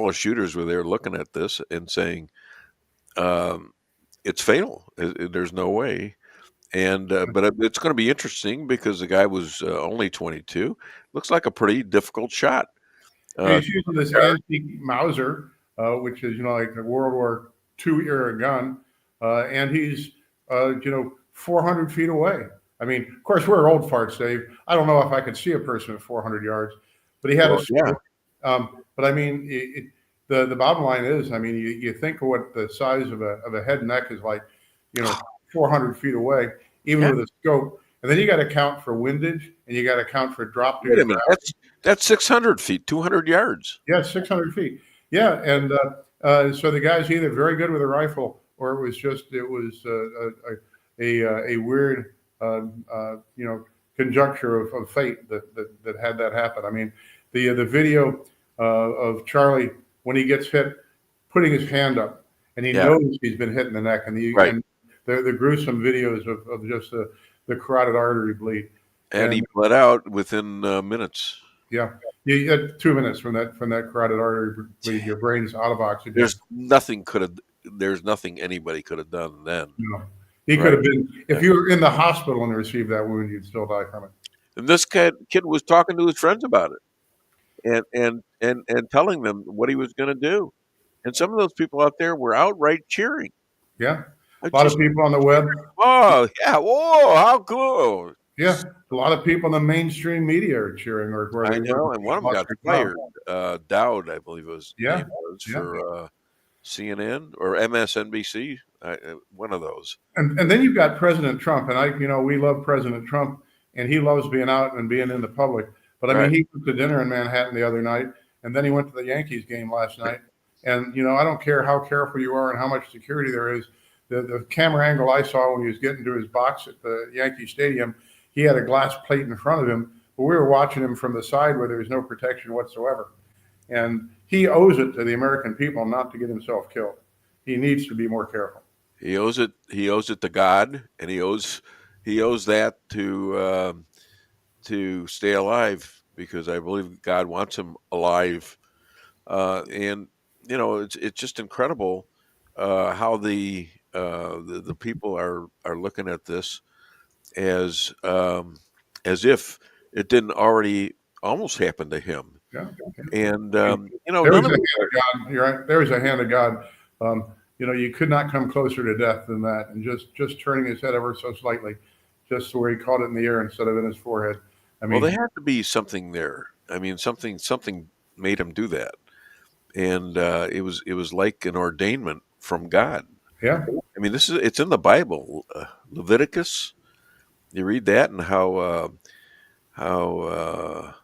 the shooters were there looking at this and saying, "It's fatal. There's no way." And but it's going to be interesting because the guy was only 22. Looks like a pretty difficult shot. He's using this antique Mauser, which is like a World War II era gun, and he's 400 feet away. I mean, of course, we're old farts, Dave. I don't know if I could see a person at 400 yards, but he had but I mean, the bottom line is, I mean, you think of what the size of a head and neck is like, 400 feet away, even with a scope. And then you got to count for windage, and you got to count for drop. Wait a minute, that's 600 feet, 200 yards. Yeah, 600 feet. Yeah, and so the guy's either very good with a rifle, or it was a weird conjuncture of fate that had that happen. I mean, the video of Charlie when he gets hit, putting his hand up, and he knows he's been hit in the neck, and the gruesome videos of just the carotid artery bleed. And he bled out within minutes. Yeah, you had 2 minutes from that carotid artery bleed. Your brain's out of oxygen. There's nothing anybody could have done then. No, he could have been. If you were in the hospital and received that wound, you'd still die from it. And this kid was talking to his friends about it, and telling them what he was going to do. And some of those people out there were outright cheering. Yeah. A lot of people on the web. Oh, yeah. Whoa, how cool. Yeah. A lot of people in the mainstream media are cheering. I know. And one of them got fired. Dowd, I believe it was. Yeah. For CNN or MSNBC. One of those. And then you've got President Trump. And we love President Trump. And he loves being out and being in the public. But I mean, he went to dinner in Manhattan the other night. And then he went to the Yankees game last night. And, I don't care how careful you are and how much security there is. The camera angle I saw when he was getting to his box at the Yankee Stadium, he had a glass plate in front of him, but we were watching him from the side where there was no protection whatsoever. And he owes it to the American people not to get himself killed. He needs to be more careful. He owes it to God, and he owes that to stay alive, because I believe God wants him alive. And it's just incredible how the people are looking at this as if it didn't already almost happen to him. Yeah. And there was a hand of God. You're right. There was a hand of God. You could not come closer to death than that. And just turning his head ever so slightly, just where he caught it in the air instead of in his forehead. I mean, there had to be something there. I mean, something made him do that, and it was like an ordainment from God. Yeah. I mean, it's in the Bible, Leviticus. You read that, and how the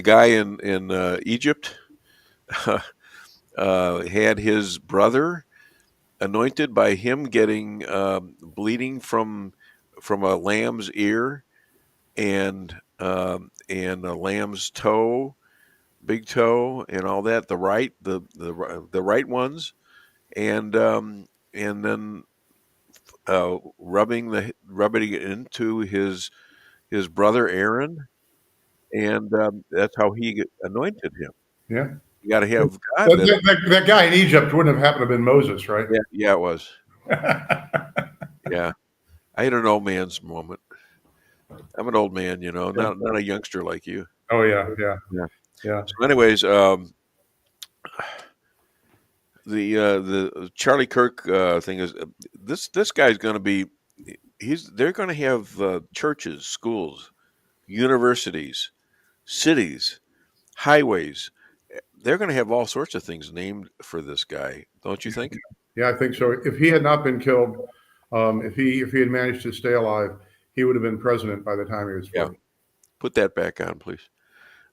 guy in Egypt had his brother anointed by him getting bleeding from a lamb's ear, and a lamb's toe, big toe, and all that. The right ones, and then rubbing it into his brother Aaron, and that's how he anointed him. Yeah. You got to have God. That guy in Egypt wouldn't have happened to have been Moses, right? Yeah, it was. Yeah, I had an old man's moment. I'm an old man, not a youngster like you. Oh yeah. So, anyways, the Charlie Kirk thing is this guy's going to be. They're going to have churches, schools, universities, cities, highways. They're going to have all sorts of things named for this guy, don't you think? Yeah, I think so. If he had not been killed, if he had managed to stay alive, he would have been president by the time he was 40. Yeah. Put that back on, please.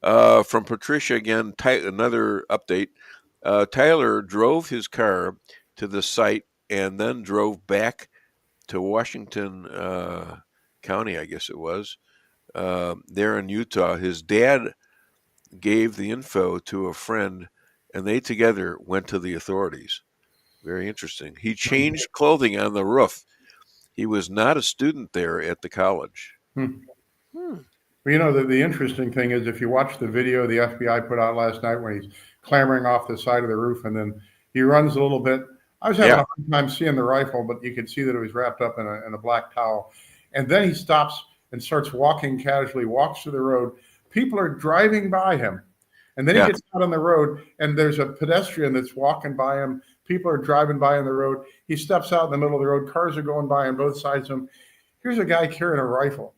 From Patricia again, another update. Tyler drove his car to the site and then drove back to Washington County, I guess it was, there in Utah. His dad gave the info to a friend, and they together went to the authorities. Very interesting. He changed clothing on the roof. He was not a student there at the college. Well, the interesting thing is, if you watch the video the FBI put out last night when he's clambering off the side of the roof, and then he runs a little bit. I was having a hard time seeing the rifle, but you could see that it was wrapped up in a black towel. And then he stops and starts walking casually, walks to the road. People are driving by him. And then he gets out on the road, and there's a pedestrian that's walking by him. People are driving by on the road. He steps out in the middle of the road. Cars are going by on both sides of him. Here's a guy carrying a rifle.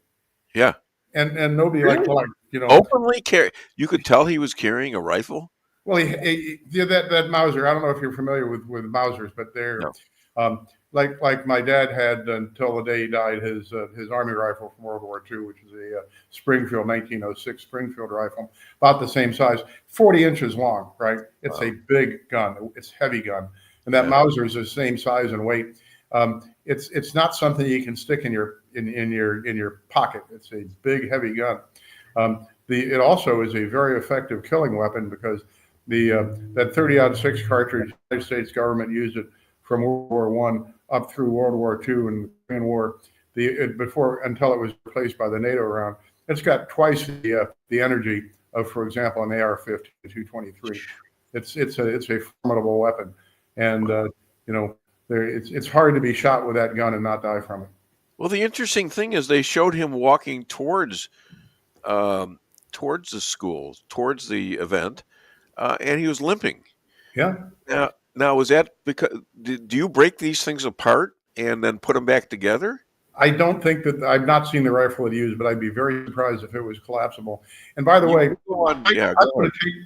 Yeah. And nobody openly carry. You could tell he was carrying a rifle. Well, that Mauser. I don't know if you're familiar with Mausers, but they're like my dad had until the day he died his Army rifle from World War II, which is a Springfield 1906 Springfield rifle, about the same size, 40 inches long. Right, it's a big gun. It's a heavy gun, and that Mauser is the same size and weight. It's not something you can stick in your pocket. It's a big, heavy gun. It also is a very effective killing weapon because that 30-06 cartridge, the United States government used it from World War I up through World War II and the Korean War. Until it was replaced by the NATO round. It's got twice the energy of, for example, an AR-15, 223. It's a formidable weapon, and it's hard to be shot with that gun and not die from it. Well, the interesting thing is they showed him walking towards the school, towards the event, and he was limping. Yeah. Now was that because do you break these things apart and then put them back together? I don't think that I've not seen the rifle it used, but I'd be very surprised if it was collapsible. And by the way,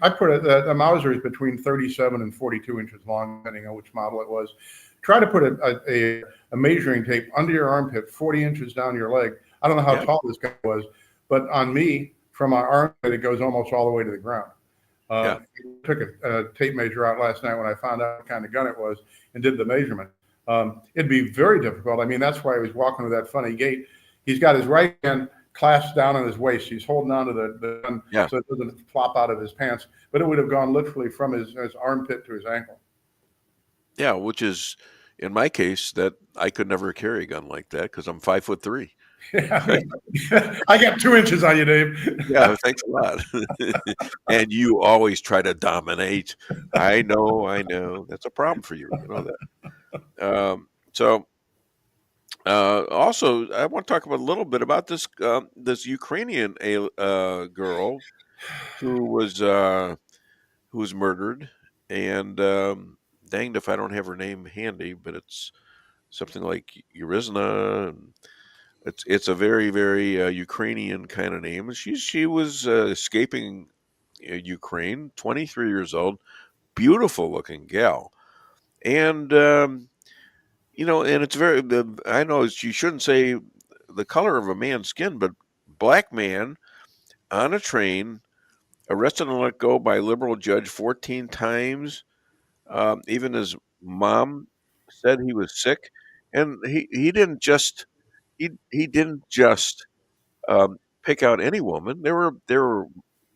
I put a Mauser is between 37 and 42 inches long, depending on which model it was. Try to put a measuring tape under your armpit, 40 inches down your leg. I don't know how tall this guy was, but on me, from my armpit, it goes almost all the way to the ground. I took a tape measure out last night when I found out what kind of gun it was and did the measurement. It'd be very difficult. I mean, that's why he was walking with that funny gait. He's got his right hand clasped down on his waist. He's holding on to the gun so it doesn't flop out of his pants. But it would have gone literally from his armpit to his ankle. Yeah, which is, in my case, that I could never carry a gun like that because I'm 5'3". Yeah. I got 2 inches on you, Dave. Yeah, thanks a lot. And you always try to dominate. I know. That's a problem for you. You know that. Also, I want to talk about a little bit about this Ukrainian girl who was murdered, and danged if I don't have her name handy, but it's something like Yurizna. And it's a very, very Ukrainian kind of name. She was escaping Ukraine, 23 years old, beautiful looking gal, and and it's very. I know you shouldn't say the color of a man's skin, but black man on a train, arrested and let go by liberal judge 14 times. Even his mom said he was sick, and he didn't just pick out any woman. There were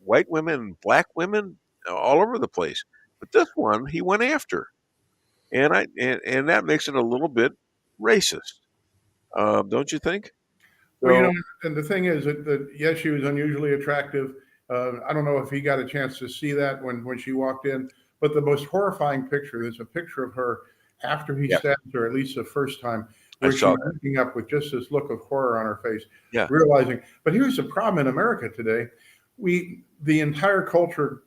white women, black women, all over the place. But this one, he went after, and that makes it a little bit racist, don't you think? Well, So, and the thing is that yes, she was unusually attractive. I don't know if he got a chance to see that when she walked in, but the most horrifying picture is a picture of her after he stabbed her, at least the first time, where she's looking up with just this look of horror on her face, realizing. But here's the problem in America today: the entire culture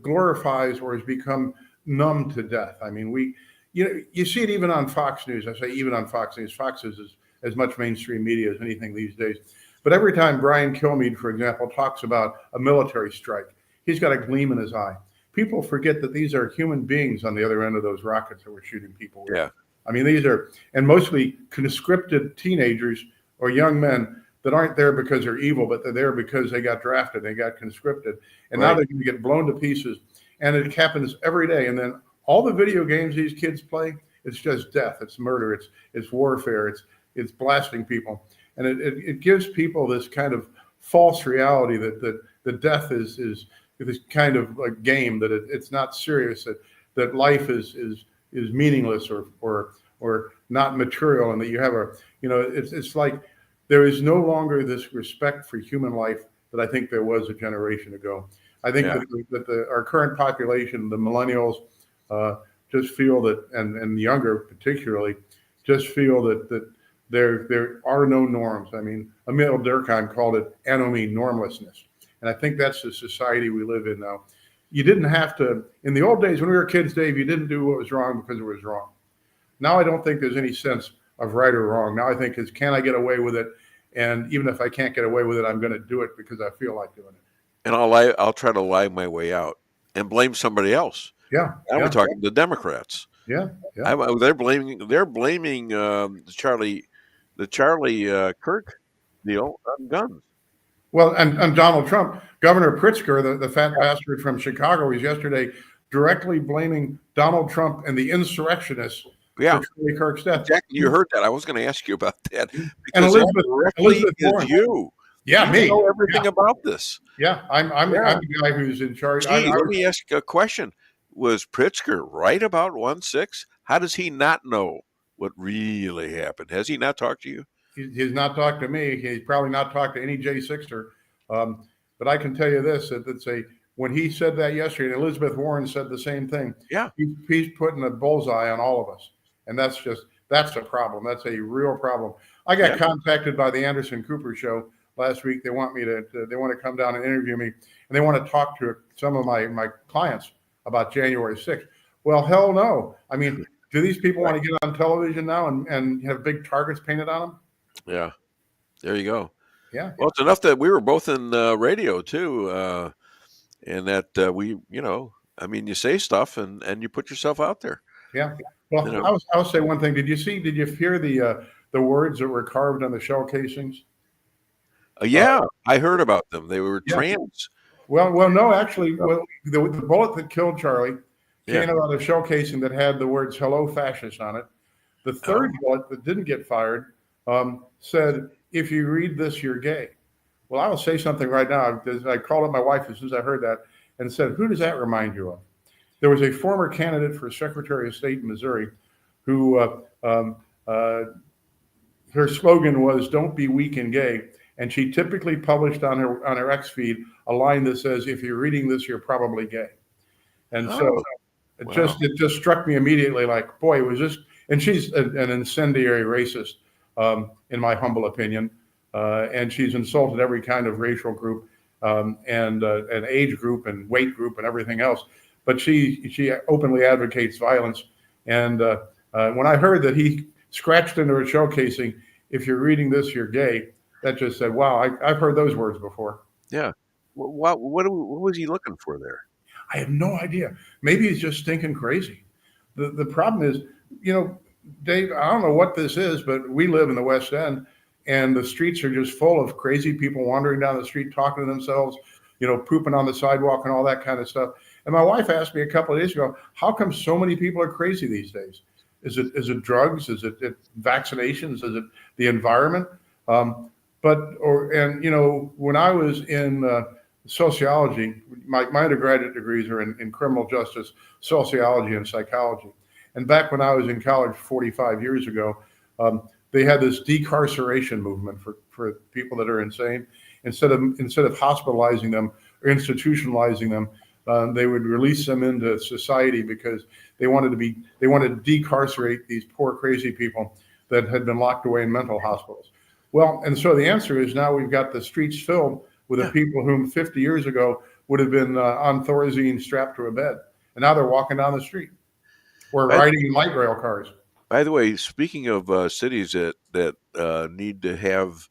glorifies or has become numb to death. I mean, you see it even on Fox News. I say even on Fox News. Fox is as much mainstream media as anything these days. But every time Brian Kilmeade, for example, talks about a military strike, he's got a gleam in his eye. People forget that these are human beings on the other end of those rockets that we're shooting people with. Yeah. I mean, these are, and mostly conscripted teenagers or young men that aren't there because they're evil, but they're there because they got drafted, they got conscripted, and now they're going to get blown to pieces. And it happens every day. And then all the video games these kids play, it's just death, it's murder, it's warfare, it's blasting people. And it gives people this kind of false reality that death is this kind of a game, that it's not serious, that life is meaningless or not material, and that you have it's like there is no longer this respect for human life that I think there was a generation ago. I think that our current population, the millennials, just feel that, and younger particularly, just feel that there are no norms. I mean, Emil Durkheim called it anomie normlessness. And I think that's the society we live in now. You didn't have to, in the old days when we were kids, Dave, you didn't do what was wrong because it was wrong. Now I don't think there's any sense of right or wrong. Now I think is, can I get away with it? And even if I can't get away with it, I'm going to do it because I feel like doing it. and I'll try to lie my way out and blame somebody else. Yeah. Now we're talking to Democrats. Yeah. They're blaming the Charlie Kirk deal on guns. Well, and Donald Trump, Governor Pritzker, the fat bastard from Chicago, was yesterday directly blaming Donald Trump and the insurrectionists for Charlie Kirk's death. Exactly. You heard that. I was going to ask you about that. And Elizabeth is you. Yeah, you me. know everything about this. Yeah, I'm the guy who's in charge. Gee, let me ask you a question. Was Pritzker right about 1/6? How does he not know what really happened? Has he not talked to you? He's not talked to me. He's probably not talked to any J6er. But I can tell you this, when he said that yesterday, and Elizabeth Warren said the same thing. Yeah. He's putting a bullseye on all of us. And that's a problem. That's a real problem. I got contacted by the Anderson Cooper show last week. They want to come down and interview me, and they want to talk to some of my clients about January 6th. Well, hell no. I mean, do these people want to get on television now and have big targets painted on them? Yeah. There you go. Yeah. Well, it's enough that we were both in radio too, and that you say stuff and you put yourself out there. Yeah. Well, I'll say one thing. Did you hear the words that were carved on the shell casings? I heard about them. They were trans. Well, no, actually, the bullet that killed Charlie came out of a shell casing that had the words "Hello, Fascist" on it. The third bullet that didn't get fired said, "If you read this, you're gay." Well, I will say something right now. I called up my wife as soon as I heard that and said, "Who does that remind you of?" There was a former candidate for Secretary of State in Missouri who her slogan was "Don't be weak and gay," and she typically published on her X feed a line that says, "If you're reading this, you're probably gay." And so it just struck me immediately, like, boy, was this? And she's an incendiary racist, in my humble opinion, and she's insulted every kind of racial group and an age group and weight group and everything else. But she openly advocates violence. And when I heard that he scratched into her shell casing, "If you're reading this, you're gay," that just said, wow, I've heard those words before. Yeah. What was he looking for there? I have no idea. Maybe he's just stinking crazy. The problem is, Dave, I don't know what this is, but we live in the West End, and the streets are just full of crazy people wandering down the street, talking to themselves, pooping on the sidewalk and all that kind of stuff. And my wife asked me a couple of days ago, how come so many people are crazy these days? Is it drugs? Is it vaccinations? Is it the environment? when I was in sociology, my undergraduate degrees are in criminal justice, sociology, and psychology. And back when I was in college 45 years ago, they had this decarceration movement for people that are insane. Instead of hospitalizing them or institutionalizing them, they would release them into society because they wanted to decarcerate these poor, crazy people that had been locked away in mental hospitals. Well, and so the answer is now we've got the streets filled with the people whom 50 years ago would have been on Thorazine strapped to a bed. And now they're walking down the street or riding in light rail cars. By the way, speaking of cities that need to have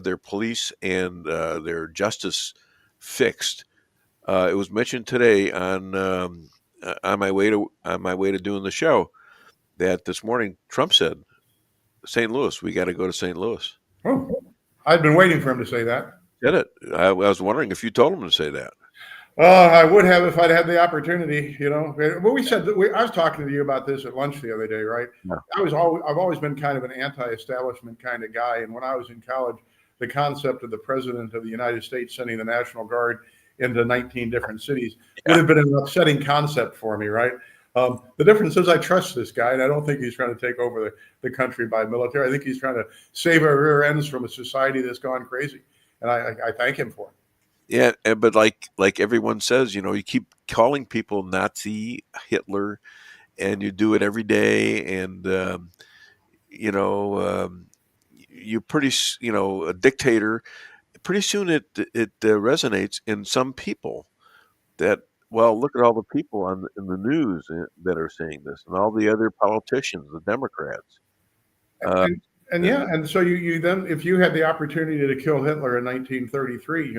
their police and their justice fixed, it was mentioned today on my way to doing the show that this morning Trump said, St. Louis, we got to go to St. Louis. Oh, I'd been waiting for him to say that. Did it? I was wondering if you told him to say that. I would have if I'd had the opportunity, Well, we said that I was talking to you about this at lunch the other day, right? Yeah. I've always been kind of an anti-establishment kind of guy, and when I was in college, the concept of the president of the United States sending the National Guard into 19 different cities would have been an upsetting concept for me, right? The difference is I trust this guy, and I don't think he's trying to take over the country by military. I think he's trying to save our rear ends from a society that's gone crazy, and I thank him for it. Yeah, but like everyone says, you keep calling people Nazi, Hitler, and you do it every day, and you're pretty, a dictator. Pretty soon it resonates in some people that. Well, look at all the people in the news that are saying this, and all the other politicians, the Democrats. And so you then, if you had the opportunity to kill Hitler in 1933,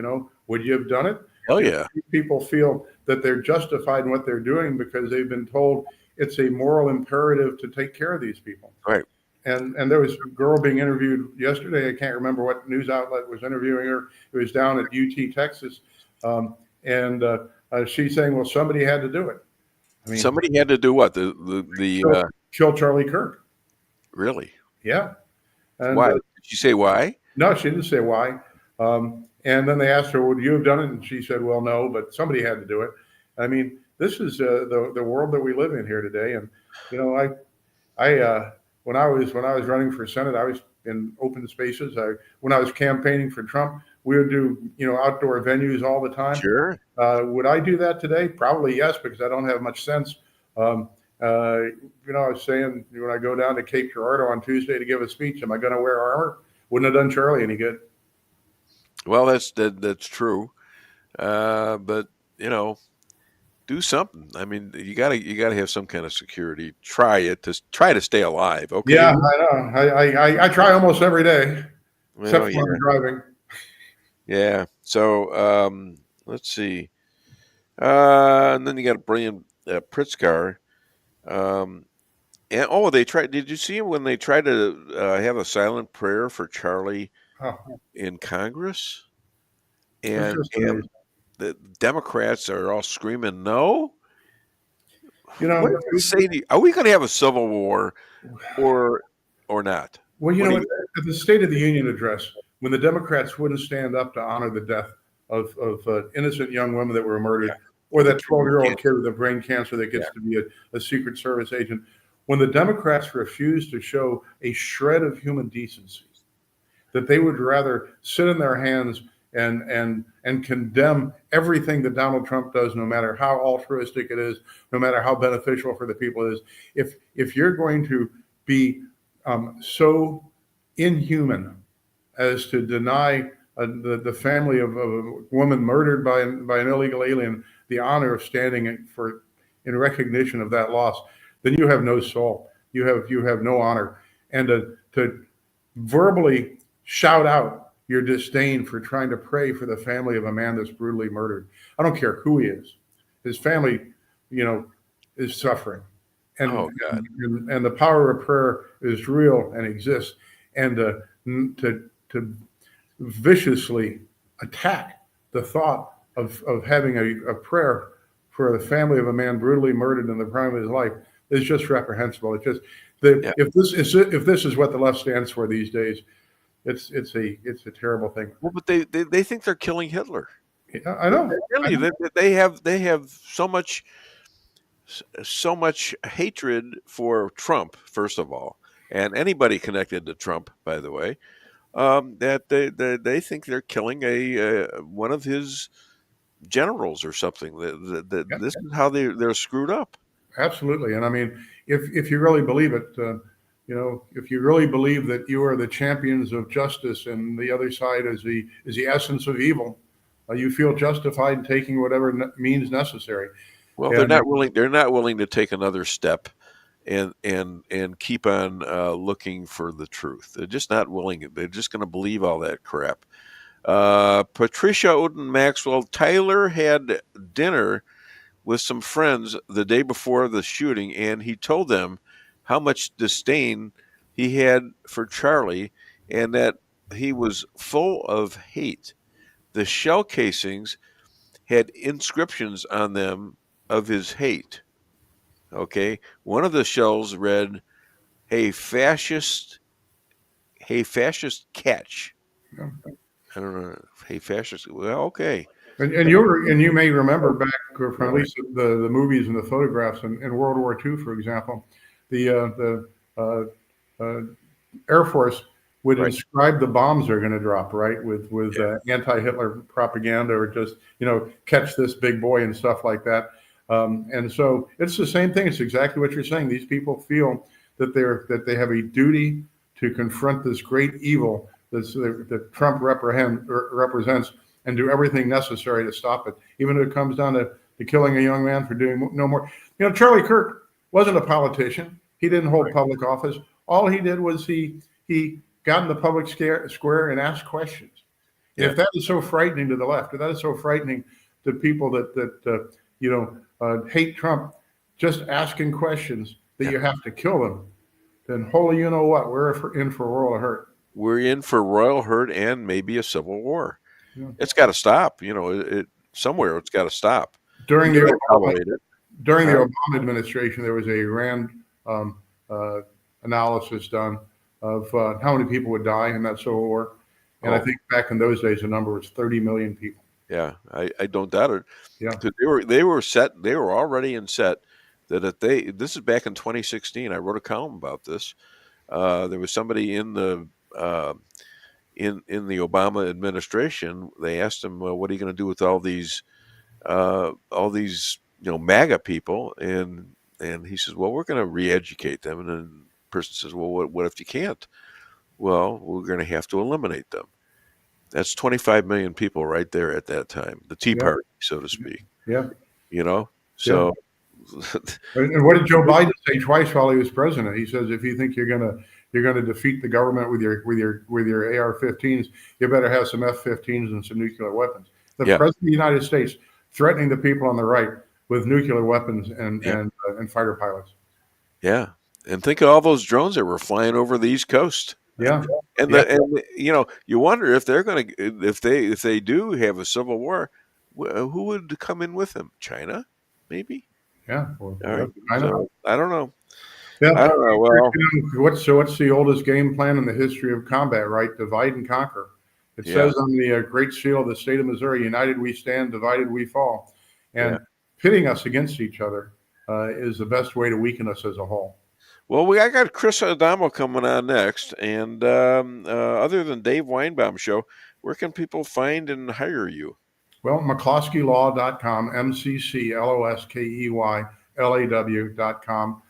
would you have done it? Hell yeah. People feel that they're justified in what they're doing because they've been told it's a moral imperative to take care of these people. Right. And there was a girl being interviewed yesterday. I can't remember what news outlet was interviewing her. It was down at UT, Texas. She's saying, well, somebody had to do it. I mean, somebody had to do what? Kill Charlie Kirk. Really? Yeah. And, why? Did she say why? No, she didn't say why. And then they asked her, would you have done it? And she said, well, no, but somebody had to do it. I mean, this is the world that we live in here today. And, when I was running for Senate, I was in open spaces. When I was campaigning for Trump, we would do, outdoor venues all the time. Sure. Would I do that today? Probably yes, because I don't have much sense. I was saying when I go down to Cape Girardeau on Tuesday to give a speech, am I going to wear armor? Wouldn't have done Charlie any good. Well, that's true. But do something. I mean, you gotta have some kind of security. Try to stay alive. Okay. Yeah, I know. I try almost every day, except when I'm driving. Yeah. So let's see. And then you got a brilliant Pritzker. And they tried. Did you see when they tried to have a silent prayer for Charlie in Congress? And the Democrats are all screaming no. What do you say to you? Are we going to have a civil war, or not? Well, at the State of the Union address, when the Democrats wouldn't stand up to honor the death of innocent young women that were murdered, or that 12-year-old kid with a brain cancer that gets to be a Secret Service agent, when the Democrats refused to show a shred of human decency, that they would rather sit in their hands and condemn everything that Donald Trump does, no matter how altruistic it is, no matter how beneficial for the people it is. If you're going to be so inhuman as to deny the family of a woman murdered by an illegal alien the honor of standing in recognition of that loss, then you have no soul. You have no honor. And to verbally shout out your disdain for trying to pray for the family of a man that's brutally murdered. I don't care who he is. His family, is suffering. And, and the power of prayer is real and exists. And to viciously attack the thought of having a prayer for the family of a man brutally murdered in the prime of his life is just reprehensible. It's just if this is what the left stands for these days, it's a terrible thing. Well, but they think they're killing Hitler. I know. Really, they have so much hatred for Trump, first of all, and anybody connected to Trump, by the way, that they think they're killing one of his generals or something. That this is how they're screwed up. Absolutely, and I mean, if you really believe it, if you really believe that you are the champions of justice and the other side is the essence of evil, you feel justified in taking whatever means necessary. Well, they're not willing. They're not willing to take another step, and keep on looking for the truth. They're just not willing. They're just going to believe all that crap. Patricia Odin Maxwell. Tyler had dinner with some friends the day before the shooting, and he told them how much disdain he had for Charlie, and that he was full of hate. The shell casings had inscriptions on them of his hate. Okay, one of the shells read, "Hey fascist catch." I don't know. Hey fascist. Well, okay. And you may remember back from at least the movies and the photographs in World War II, for example, the Air Force would inscribe the bombs they're going to drop, right, with anti-Hitler propaganda, or just catch this big boy and stuff like that. And so it's the same thing. It's exactly what you're saying. These people feel that they have a duty to confront this great evil that Trump represents, and do everything necessary to stop it, even if it comes down to killing a young man for doing no more. Charlie Kirk wasn't a politician. He didn't hold public office. All he did was he got in the public square and asked questions. Yeah. If that is so frightening to the left, if that is so frightening to people that hate Trump, just asking questions that you have to kill them, then holy you know what, we're in for a world of hurt. We're in for royal hurt and maybe a civil war. Yeah. It's got to stop. Somewhere it's got to stop. During the Obama administration, there was a Rand analysis done of how many people would die in that civil war, and I think back in those days the number was 30 million people. Yeah, I don't doubt it. Yeah, they were set. They were already in set that if this is back in 2016. I wrote a column about this. There was somebody in the Obama administration. They asked him, "Well, what are you going to do with all these MAGA people?" And he says, "Well, we're going to re-educate them." And then the person says, "Well, what if you can't?" Well, we're going to have to eliminate them. That's 25 million people right there at that time. The Tea Party, so to speak. Yeah. So. Yeah. And what did Joe Biden say twice while he was president? He says, if you think you're going to defeat the government with your AR-15s, you better have some F-15s and some nuclear weapons. The president of the United States threatening the people on the right with nuclear weapons and fighter pilots. Yeah, and think of all those drones that were flying over the East Coast. Yeah, and you wonder if they're going to if they do have a civil war, who would come in with them? China, maybe. Yeah, I don't know. Yeah, I don't know. Well, what's the oldest game plan in the history of combat? Right, divide and conquer. It says on the Great Seal of the state of Missouri, "United we stand, divided we fall." And pitting us against each other is the best way to weaken us as a whole. Well, I got Chris Adamo coming on next, and other than Dave Weinbaum Show, where can people find and hire you? Well, McCloskeylaw.com, McCloskeylaw.com.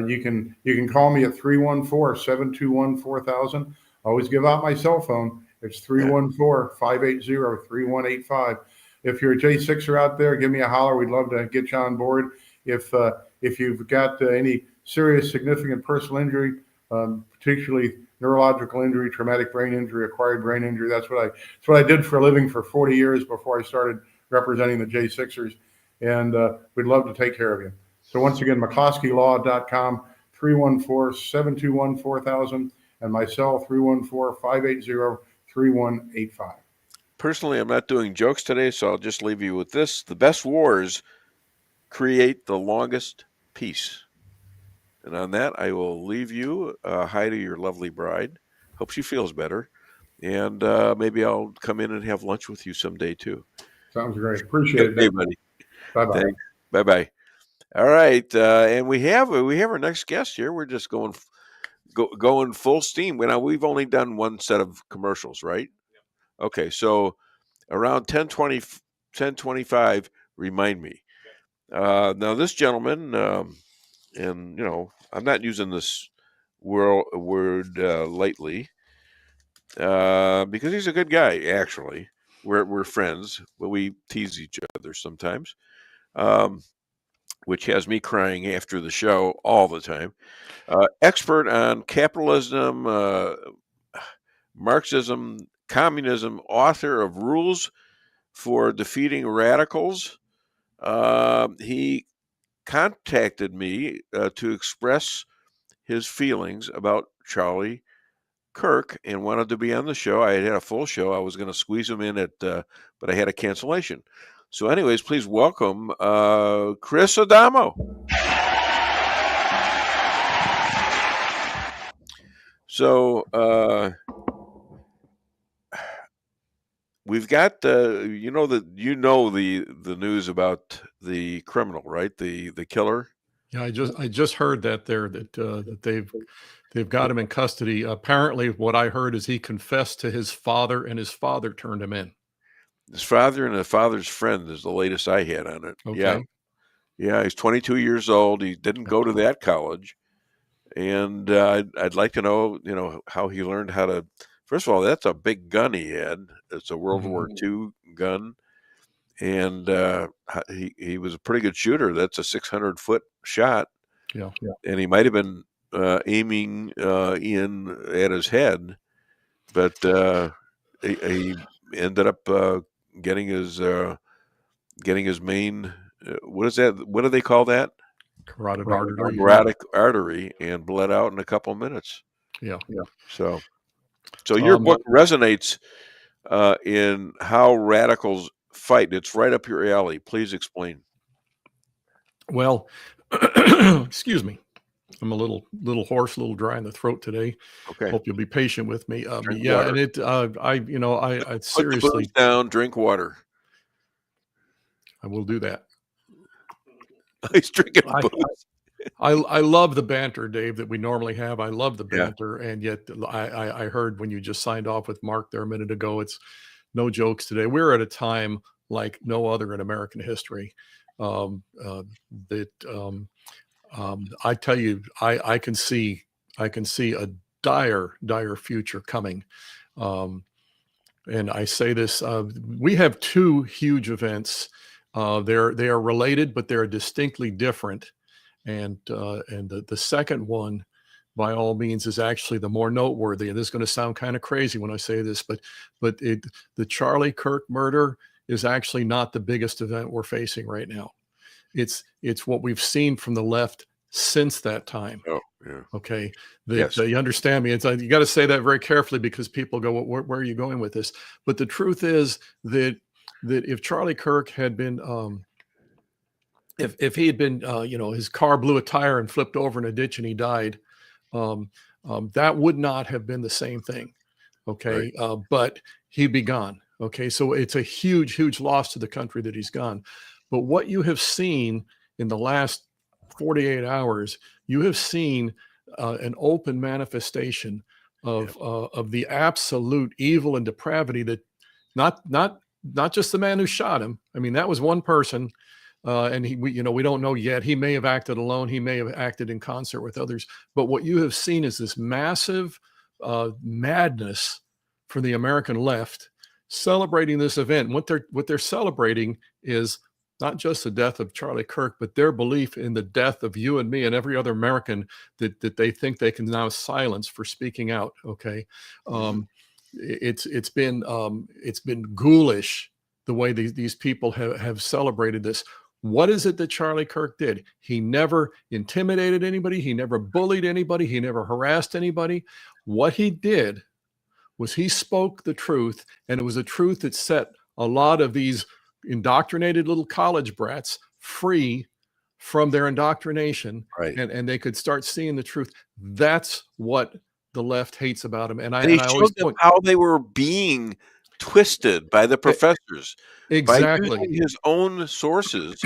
You can call me at 314-721-4000. Always give out my cell phone. It's 314-580-3185. If you're a J6er out there, give me a holler. We'd love to get you on board. If you've got any serious, significant personal injury, particularly neurological injury, traumatic brain injury, acquired brain injury. That's what I did for a living for 40 years before I started representing the J6ers, and we'd love to take care of you. So once again, McCloskeylaw.com, 314-721-4000, and my cell 314-580-3185. Personally, I'm not doing jokes today, so I'll just leave you with this: the best wars create the longest peace. And on that, I will leave you. Hi to your lovely bride. Hope she feels better. And maybe I'll come in and have lunch with you someday too. Sounds great. Appreciate it. Hey, buddy. Bye-bye. Thanks. Bye-bye. All right. And we have our next guest here. We're just going full steam. Now, we've only done one set of commercials, right? Okay. So around 10:25, remind me. Now, this gentleman, and, I'm not using this word lightly, because he's a good guy, actually. We're friends, but we tease each other sometimes, which has me crying after the show all the time. Expert on capitalism, Marxism, communism, author of Rules for Defeating Radicals. He contacted me to express his feelings about Charlie Kirk and wanted to be on the show. I had a full show. I was going to squeeze him in but I had a cancellation. So anyways, please welcome Chris Adamo. So we've got the news about the criminal, right? The killer. Yeah, I just heard that they've got him in custody. Apparently, what I heard is he confessed to his father, and his father turned him in. His father and the father's friend is the latest I had on it. Okay. Yeah, he's 22 years old. He didn't go to that college, and I'd like to know, how he learned how to. First of all, that's a big gun he had. It's a World War II gun, and he was a pretty good shooter. That's a 600-foot shot. Yeah. And he might have been aiming in at his head, but he ended up getting his main. What is that? What do they call that? Carotid artery. Carotid artery, and bled out in a couple of minutes. Yeah. So your book resonates in how radicals fight. It's right up your alley. Please explain. Well, excuse me. I'm a little hoarse, a little dry in the throat today. Okay. Hope you'll be patient with me. Drink yeah, water. and I seriously Put the booze down. Drink water. I will do that. He's drinking booze. I love the banter, Dave, that we normally have. I love the banter, and yet I heard when you just signed off with Mark there a minute ago, it's no jokes today. We're at a time like no other in American history. I tell you, I can see a dire future coming. And I say this, we have two huge events. They are related, but they're distinctly different. And the second one, by all means, is actually the more noteworthy. And this is going to sound kind of crazy when I say this, but the Charlie Kirk murder is actually not the biggest event we're facing right now. It's what we've seen from the left since that time. Oh, yeah. Okay. Yes. You understand me. You got to say that very carefully, because people go, where are you going with this? But the truth is that if Charlie Kirk had been, if he had been, his car blew a tire and flipped over in a ditch and he died, that would not have been the same thing. Okay. Right. But he'd be gone. Okay. So it's a huge, huge loss to the country that he's gone. But what you have seen in the last 48 hours, you have seen an open manifestation of the absolute evil and depravity that not just the man who shot him. I mean, that was one person. And we don't know yet. He may have acted alone. He may have acted in concert with others. But what you have seen is this massive madness for the American left celebrating this event. What they're celebrating is not just the death of Charlie Kirk, but their belief in the death of you and me and every other American that they think they can now silence for speaking out. Okay, it's been ghoulish the way these people have celebrated this. What is it that Charlie Kirk did? He never intimidated anybody. He never bullied anybody. He never harassed anybody. What he did was he spoke the truth, and it was a truth that set a lot of these indoctrinated little college brats free from their indoctrination, right. and they could start seeing the truth. That's what the left hates about him. And And he I always showed them point how they were being twisted by the professors by exactly. using his own sources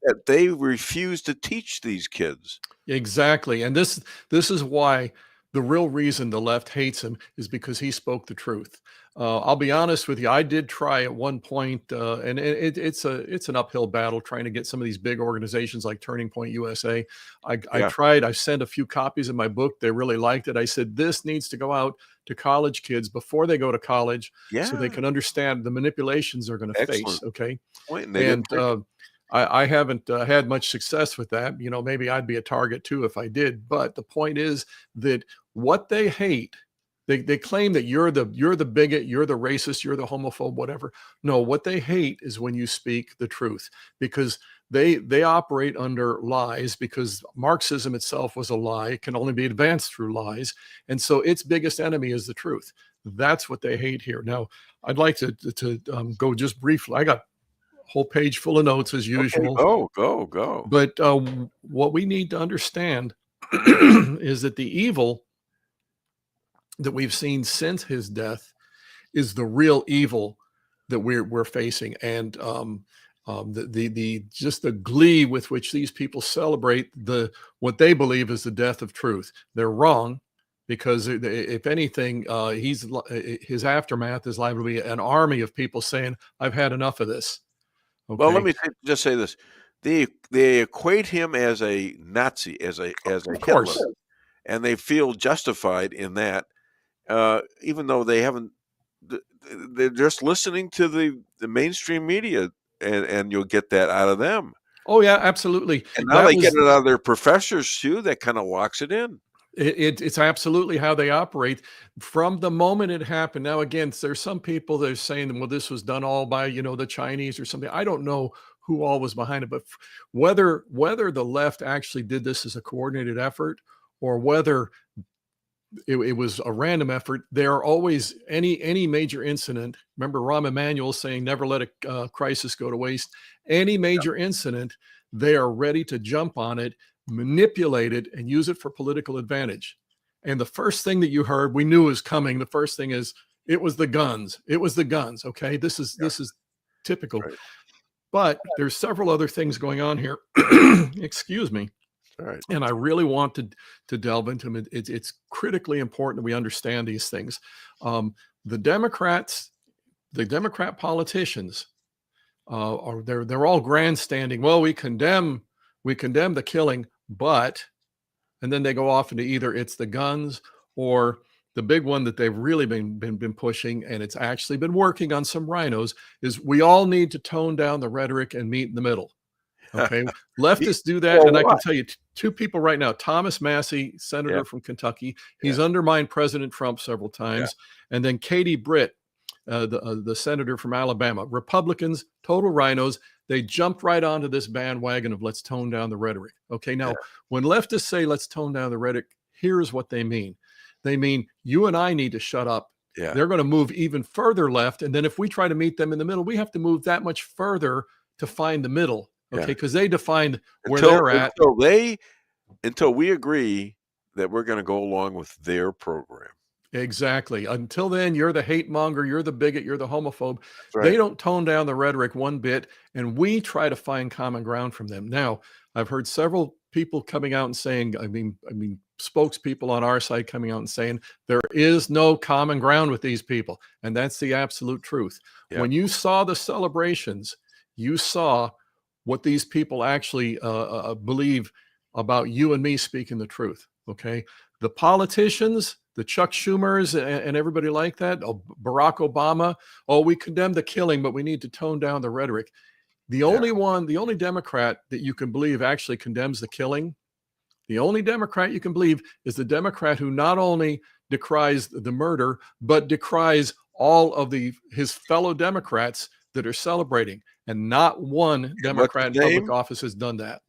that they refuse to teach these kids. Exactly. And this is why the real reason the left hates him is because he spoke the truth. I'll be honest with you. I did try at one point, and it's an uphill battle trying to get some of these big organizations like Turning Point USA. I tried. I sent a few copies of my book. They really liked it. I said, this needs to go out to college kids before they go to college, so they can understand the manipulations they're going to face. Okay. And I haven't had much success with that. You know, maybe I'd be a target too if I did. But the point is that what they hate, they claim that you're the bigot, you're the racist, you're the homophobe, whatever. No, what they hate is when you speak the truth, because they operate under lies, because Marxism itself was a lie. It can only be advanced through lies. And so its biggest enemy is the truth. That's what they hate here. Now, I'd like to go just briefly. I got a whole page full of notes as usual. Okay, go. But what we need to understand is that the evil that we've seen since his death is the real evil that we're facing. And the just the glee with which these people celebrate what they believe is the death of truth. They're wrong, because if anything, his aftermath is liable to be an army of people saying, I've had enough of this. Okay. Well, let me just say this. They equate him as a Nazi, as a Hitler, and they feel justified in that, even though they haven't. They're just listening to the mainstream media, and you'll get that out of them. Oh yeah, absolutely. And now they get it out of their professors too. That kind of locks it in. It's absolutely how they operate from the moment it happened. Now, again, there's some people that are saying, well, this was done all by, the Chinese or something. I don't know who all was behind it, but whether the left actually did this as a coordinated effort, or whether it was a random effort, there are always any major incident. Remember Rahm Emanuel saying, never let a crisis go to waste. Any major incident, they are ready to jump on it, manipulate it, and use it for political advantage. And the first thing that you heard, we knew was coming. The first thing is, it was the guns. It was the guns. Okay. This is typical, but there's several other things going on here. Excuse me. All right. And I really want to delve into them. It's critically important that we understand these things. The Democrat politicians they're all grandstanding. Well, we condemn the killing, but, and then they go off into either it's the guns, or the big one that they've really been pushing, and it's actually been working on some rhinos, is we all need to tone down the rhetoric and meet in the middle. Okay. Leftists do that. And I can tell you two people right now, Thomas Massey, senator from Kentucky. He's undermined President Trump several times. And then Katie Britt, the senator from Alabama. Republicans, total rhinos. They jumped right onto this bandwagon of let's tone down the rhetoric. Okay. Now, when leftists say let's tone down the rhetoric, here's what they mean. They mean you and I need to shut up. Yeah. They're going to move even further left. And then if we try to meet them in the middle, we have to move that much further to find the middle. Okay, because they define where they're at. Until we agree that we're going to go along with their program. Exactly. Until then, you're the hate monger, you're the bigot, you're the homophobe. Right. They don't tone down the rhetoric one bit, and we try to find common ground from them. Now, I've heard several people coming out and saying, I mean, spokespeople on our side coming out and saying there is no common ground with these people, and that's the absolute truth. Yeah. When you saw the celebrations, you saw what these people actually believe about you and me speaking the truth. Okay. The politicians, the Chuck Schumers and everybody like that, Barack Obama, we condemn the killing, but we need to tone down the rhetoric. The only Democrat that you can believe actually condemns the killing, the only Democrat you can believe is the Democrat who not only decries the murder, but decries all of his fellow Democrats that are celebrating. And not one Democrat in public office has done that.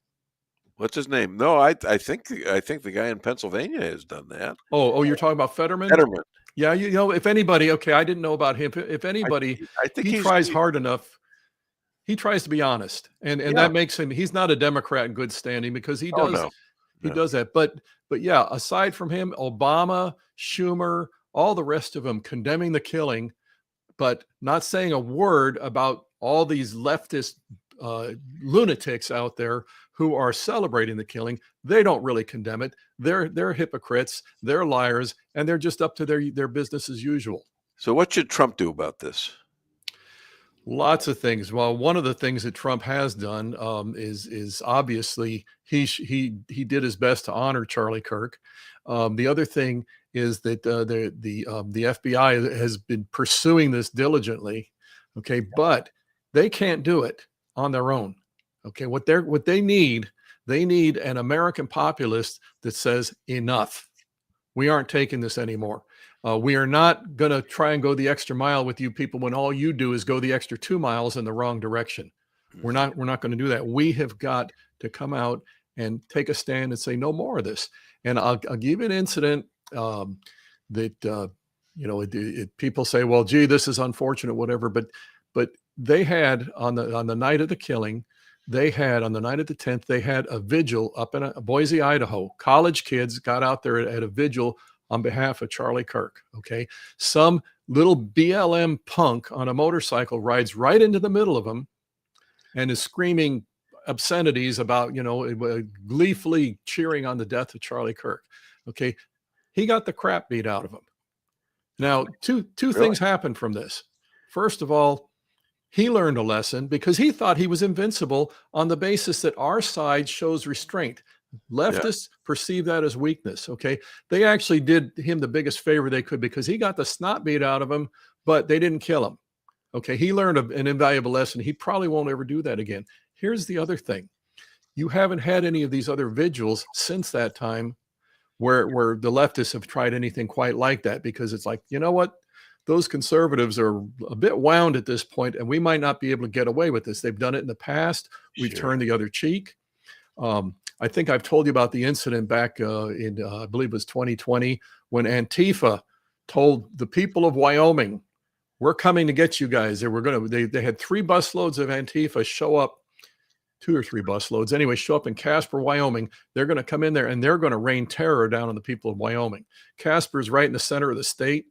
What's his name? No, I think the guy in Pennsylvania has done that. Oh, you're talking about Fetterman? Fetterman. Yeah, if anybody, okay, I didn't know about him. If anybody, I think he tries hard enough. He tries to be honest, and that makes him. He's not a Democrat in good standing, because he does. He does that. But yeah, aside from him, Obama, Schumer, all the rest of them condemning the killing, but not saying a word about all these leftist lunatics out there who are celebrating the killing. They don't really condemn it. They're hypocrites, they're liars, and they're just up to their business as usual. So what should Trump do about this? Lots of things. Well, one of the things that Trump has done is obviously he did his best to honor Charlie Kirk. The other thing is that the FBI has been pursuing this diligently. Okay, but they can't do it on their own. Okay, what they need an American populace that says enough. We aren't taking this anymore. We are not going to try and go the extra mile with you people when all you do is go the extra 2 miles in the wrong direction. We're not going to do that. We have got to come out and take a stand and say no more of this. And I'll give you an incident that people say, well, gee, this is unfortunate, whatever. But they had on the night of the killing, on the night of the 10th, they had a vigil up in Boise, Idaho. College kids got out there at a vigil on behalf of Charlie Kirk. Okay. Some little BLM punk on a motorcycle rides right into the middle of them and is screaming obscenities about, gleefully cheering on the death of Charlie Kirk. Okay. He got the crap beat out of him. Now, two things happened from this. First of all, he learned a lesson because he thought he was invincible on the basis that our side shows restraint. Leftists perceive that as weakness. Okay. They actually did him the biggest favor they could because he got the snot beat out of him, but they didn't kill him. Okay. He learned an invaluable lesson. He probably won't ever do that again. Here's the other thing. You haven't had any of these other vigils since that time where the leftists have tried anything quite like that, because it's like, you know what? Those conservatives are a bit wound at this point, and we might not be able to get away with this. They've done it in the past. We've turned the other cheek. I think I've told you about the incident back in, I believe it was 2020, when Antifa told the people of Wyoming, we're coming to get you guys. They had 3 busloads of Antifa show up, 2 or 3 busloads. Anyway, show up in Casper, Wyoming. They're going to come in there and they're going to rain terror down on the people of Wyoming. Casper's right in the center of the state.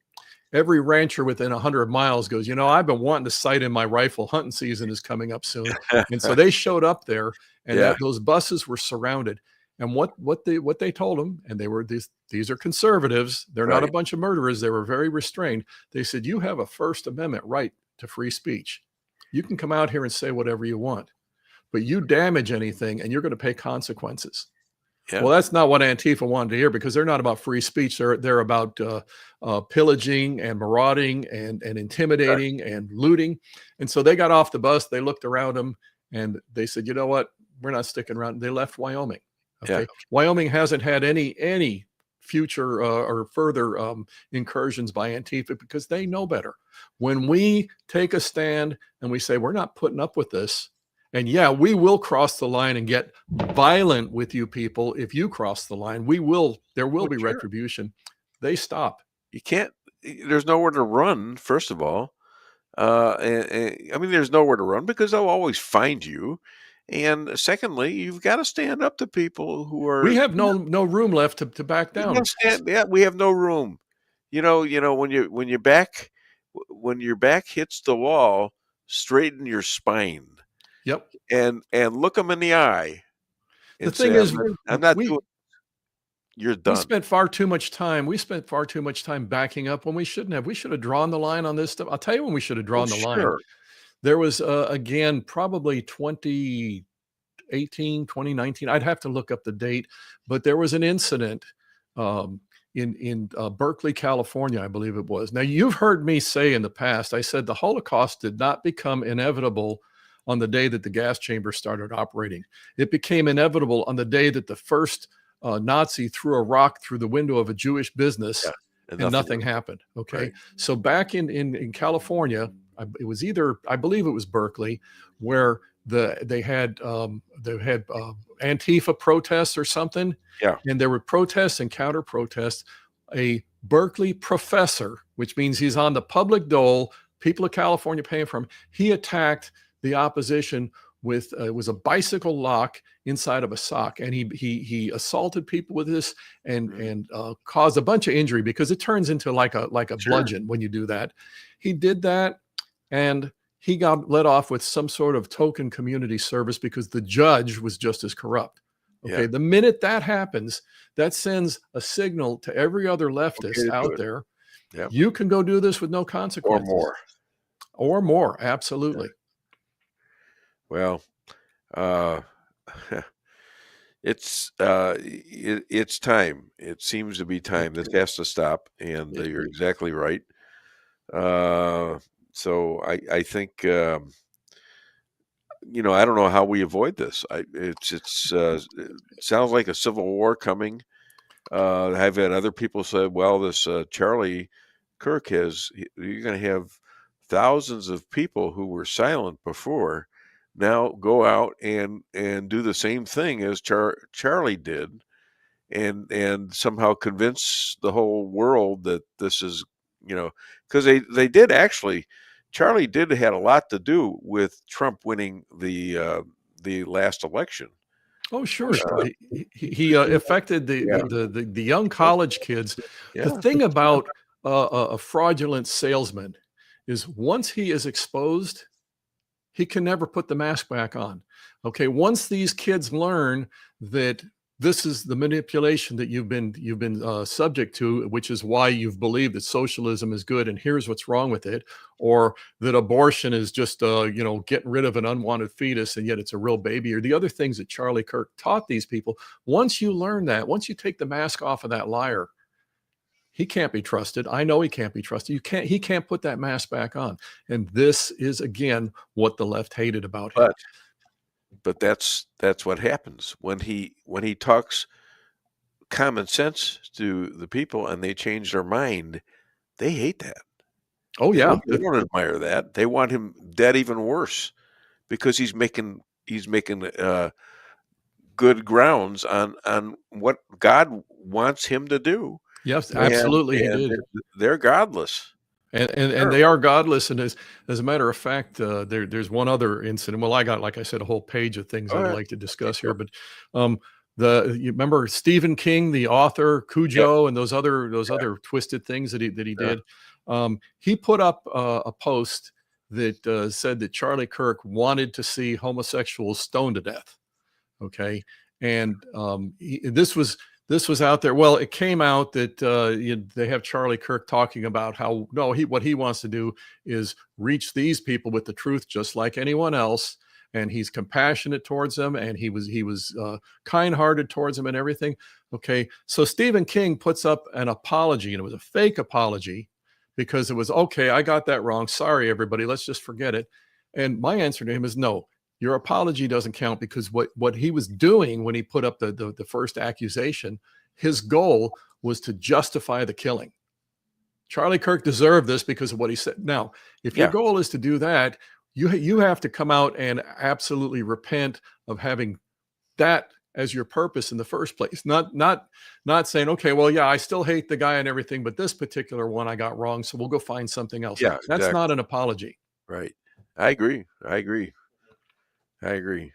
Every rancher within 100 miles goes, I've been wanting to sight in my rifle. Hunting season is coming up soon. And so they showed up there, and those buses were surrounded. And what they told them, and they were these are conservatives. They're not a bunch of murderers. They were very restrained. They said, you have a First Amendment right to free speech. You can come out here and say whatever you want, but you damage anything and you're going to pay consequences. Yeah. Well, that's not what Antifa wanted to hear, because they're not about free speech. They're about pillaging and marauding and intimidating and looting. And so they got off the bus. They looked around them and they said, you know what? We're not sticking around. They left Wyoming. Okay. Yeah. Wyoming hasn't had any future or further incursions by Antifa because they know better. When we take a stand and we say, we're not putting up with this, and we will cross the line and get violent with you people. If you cross the line, there will be retribution. They stop. You can't, there's nowhere to run, first of all. There's nowhere to run because they'll always find you. And secondly, you've got to stand up to people who are. We have no room left to back down. We have no room. When your back hits the wall, straighten your spine. Yep. And look them in the eye. The thing is, I'm not doing. You're done. We spent far too much time backing up when we shouldn't have. We should have drawn the line on this stuff. I'll tell you when we should have drawn the line. There was, again, probably 2018, 2019. I'd have to look up the date, but there was an incident in Berkeley, California, I believe it was. Now, you've heard me say in the past, I said the Holocaust did not become inevitable on the day that the gas chamber started operating. It became inevitable on the day that the first Nazi threw a rock through the window of a Jewish business, and nothing happened. Okay. Right. So back in California, it was I believe it was Berkeley, where they had Antifa protests or something. Yeah. And there were protests and counter protests. A Berkeley professor, which means he's on the public dole, people of California paying for him, he attacked the opposition with it was a bicycle lock inside of a sock, and he assaulted people with this and caused a bunch of injury because it turns into like a bludgeon when you do that. He did that, and he got let off with some sort of token community service because the judge was just as corrupt. Okay, Yeah. the minute that happens, that sends a signal to every other leftist out there. Yep. You can go do this with no consequences. Or more, absolutely. Well, it's time. It seems to be time. This has to stop, and you're exactly right. So I think I don't know how we avoid this. It sounds like a civil war coming. I've had other people say, "Well, this Charlie Kirk you're going to have thousands of people who were silent before now go out and do the same thing as Charlie did, and somehow convince the whole world that this is because they did actually." Charlie did had a lot to do with Trump winning the last election. Oh, sure. He affected the young college kids. Yeah. The thing about a fraudulent salesman is once he is exposed, he can never put the mask back on. Okay, once these kids learn that this is the manipulation that you've been subject to, which is why you've believed that socialism is good and here's what's wrong with it, or that abortion is just getting rid of an unwanted fetus and yet it's a real baby, or the other things that Charlie Kirk taught these people. Once you learn that, once you take the mask off of that liar, he can't be trusted. I know he can't be trusted. He can't put that mask back on. And this is again what the left hated about him. But that's what happens when he talks common sense to the people and they change their mind. They hate that. Oh yeah, they don't admire that. They want him dead even worse because he's making good grounds on what God wants him to do. Yes, absolutely, he did. They're godless. And they are godless. And as a matter of fact, there's one other incident. Well, I got, like I said, a whole page of things I'd like to discuss here. But you remember Stephen King, the author, Cujo, and those other twisted things that he did. He put up a post that said that Charlie Kirk wanted to see homosexuals stoned to death. Okay, and this was out there. Well, it came out that they have Charlie Kirk talking about how what he wants to do is reach these people with the truth just like anyone else, and he's compassionate towards them, and he was kind-hearted towards them and everything. Okay, so Stephen King puts up an apology, and it was a fake apology because it was, okay, I got that wrong. Sorry, everybody. Let's just forget it. And my answer to him is no. Your apology doesn't count because what he was doing when he put up the first accusation, his goal was to justify the killing. Charlie Kirk deserved this because of what he said. Now, if your goal is to do that, you have to come out and absolutely repent of having that as your purpose in the first place. Not saying, okay, well, yeah, I still hate the guy and everything, but this particular one I got wrong, so we'll go find something else. Yeah, that's not an apology. Right. I agree.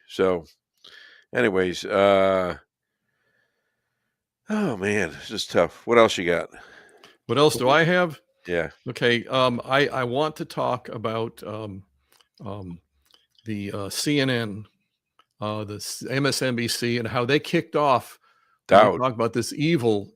So anyways, oh man, this is tough. What else you got? What else do I have? Yeah. Okay. I want to talk about the CNN, the MSNBC, and how they kicked off. Talk about this evil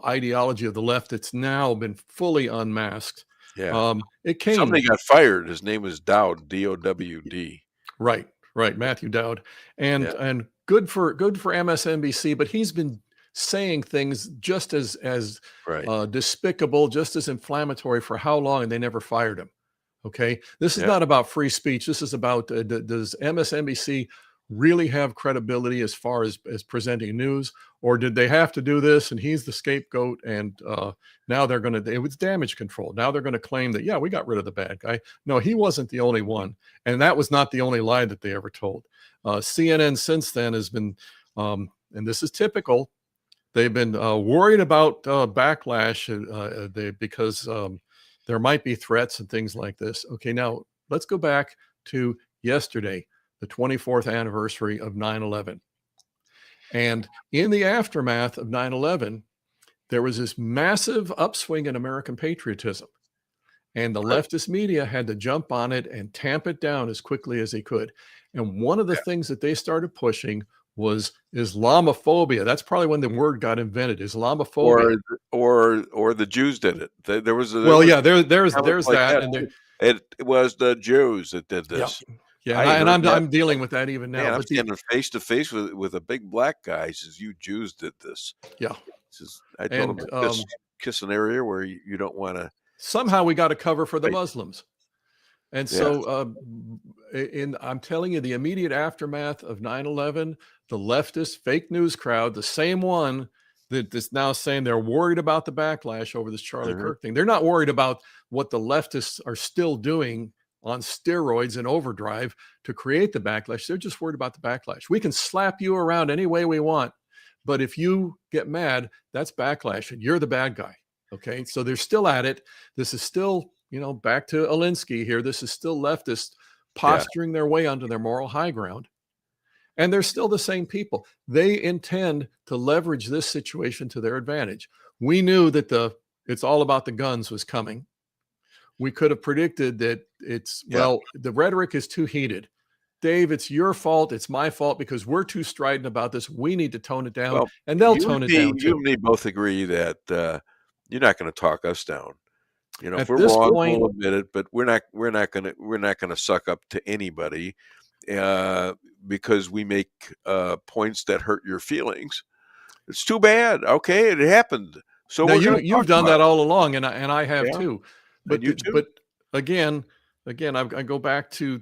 ideology of the left that's now been fully unmasked. Yeah. Somebody got fired. His name was Dowd, D-O-W-D. Right, Matthew Dowd, and good for MSNBC, but he's been saying things just as despicable, just as inflammatory for how long, and they never fired him. Okay, this is not about free speech. This is about does MSNBC really have credibility as far as presenting news, or did they have to do this and he's the scapegoat, and now they're going to, it was damage control. Now they're going to claim that, yeah, we got rid of the bad guy. No, he wasn't the only one. And that was not the only lie that they ever told. CNN since then has been, and this is typical, they've been worried about backlash because there might be threats and things like this. Okay, now let's go back to yesterday, the 24th anniversary of 9/11. And in the aftermath of 9/11, there was this massive upswing in American patriotism. And the leftist media had to jump on it and tamp it down as quickly as they could. And one of the things that they started pushing was Islamophobia. That's probably when the word got invented, Islamophobia. Or the Jews did it. There was there's like that. And it was the Jews that did this. Yeah, I'm dealing with that even now. Man, I'm standing face to face with a big black guy. He says, "You Jews did this." Yeah. I told him, kiss an area where you don't want to. Somehow we got to cover for the Muslims. And so I'm telling you, the immediate aftermath of 9/11, the leftist fake news crowd, the same one that is now saying they're worried about the backlash over this Charlie Kirk thing. They're not worried about what the leftists are still doing on steroids and overdrive to create the backlash. They're just worried about the backlash. We can slap you around any way we want, but if you get mad, that's backlash and you're the bad guy. Okay. So they're still at it. This is still, back to Alinsky here. This is still leftists posturing their way onto their moral high ground. And they're still the same people. They intend to leverage this situation to their advantage. We knew that it's all about the guns was coming. We could have predicted that the rhetoric is too heated. Dave, it's your fault. It's my fault because we're too strident about this. We need to tone it down, and they'll tone it down too. You and me both agree that you're not going to talk us down. If At we're this wrong, point, we'll admit it. But we're not going to suck up to anybody because we make points that hurt your feelings. It's too bad. Okay, it happened. So now you've done that all along, and I have too. But but again, I go back to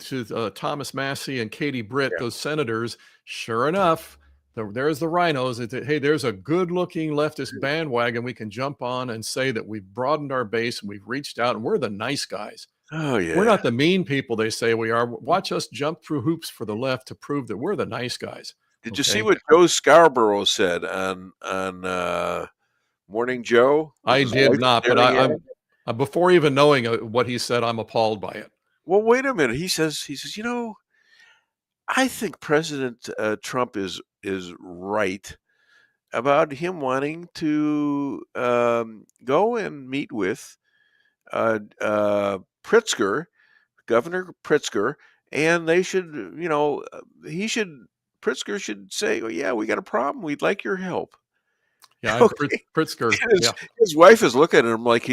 Thomas Massey and Katie Britt, those senators. Sure enough, there's the rhinos. Hey, there's a good-looking leftist bandwagon we can jump on and say that we've broadened our base and we've reached out and we're the nice guys. Oh yeah, we're not the mean people they say we are. Watch us jump through hoops for the left to prove that we're the nice guys. Did you see what Joe Scarborough said on Morning Joe? I did not, but I'm before even knowing what he said, I'm appalled by it. Well, wait a minute. He says, I think President Trump is right about him wanting to go and meet with Pritzker, Governor Pritzker, and they should, Pritzker should say, "Oh yeah, we got a problem. We'd like your help." Yeah, Pritzker. His wife is looking at him like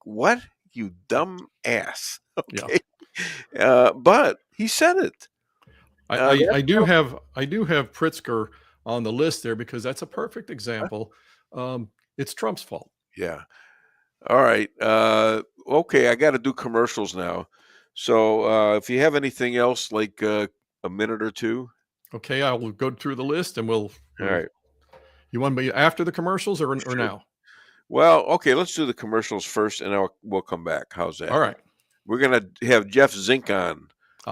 what, you dumb ass. Okay, but he said it. I do have Pritzker on the list there because that's a perfect example. It's Trump's fault. Yeah. All right. Okay, I got to do commercials now. So if you have anything else, like a minute or two. Okay, I will go through the list and we'll. All right. You want to be after the commercials or now? Well, okay, let's do the commercials first, and we'll come back. How's that? All right. We're gonna have Jeff Zink on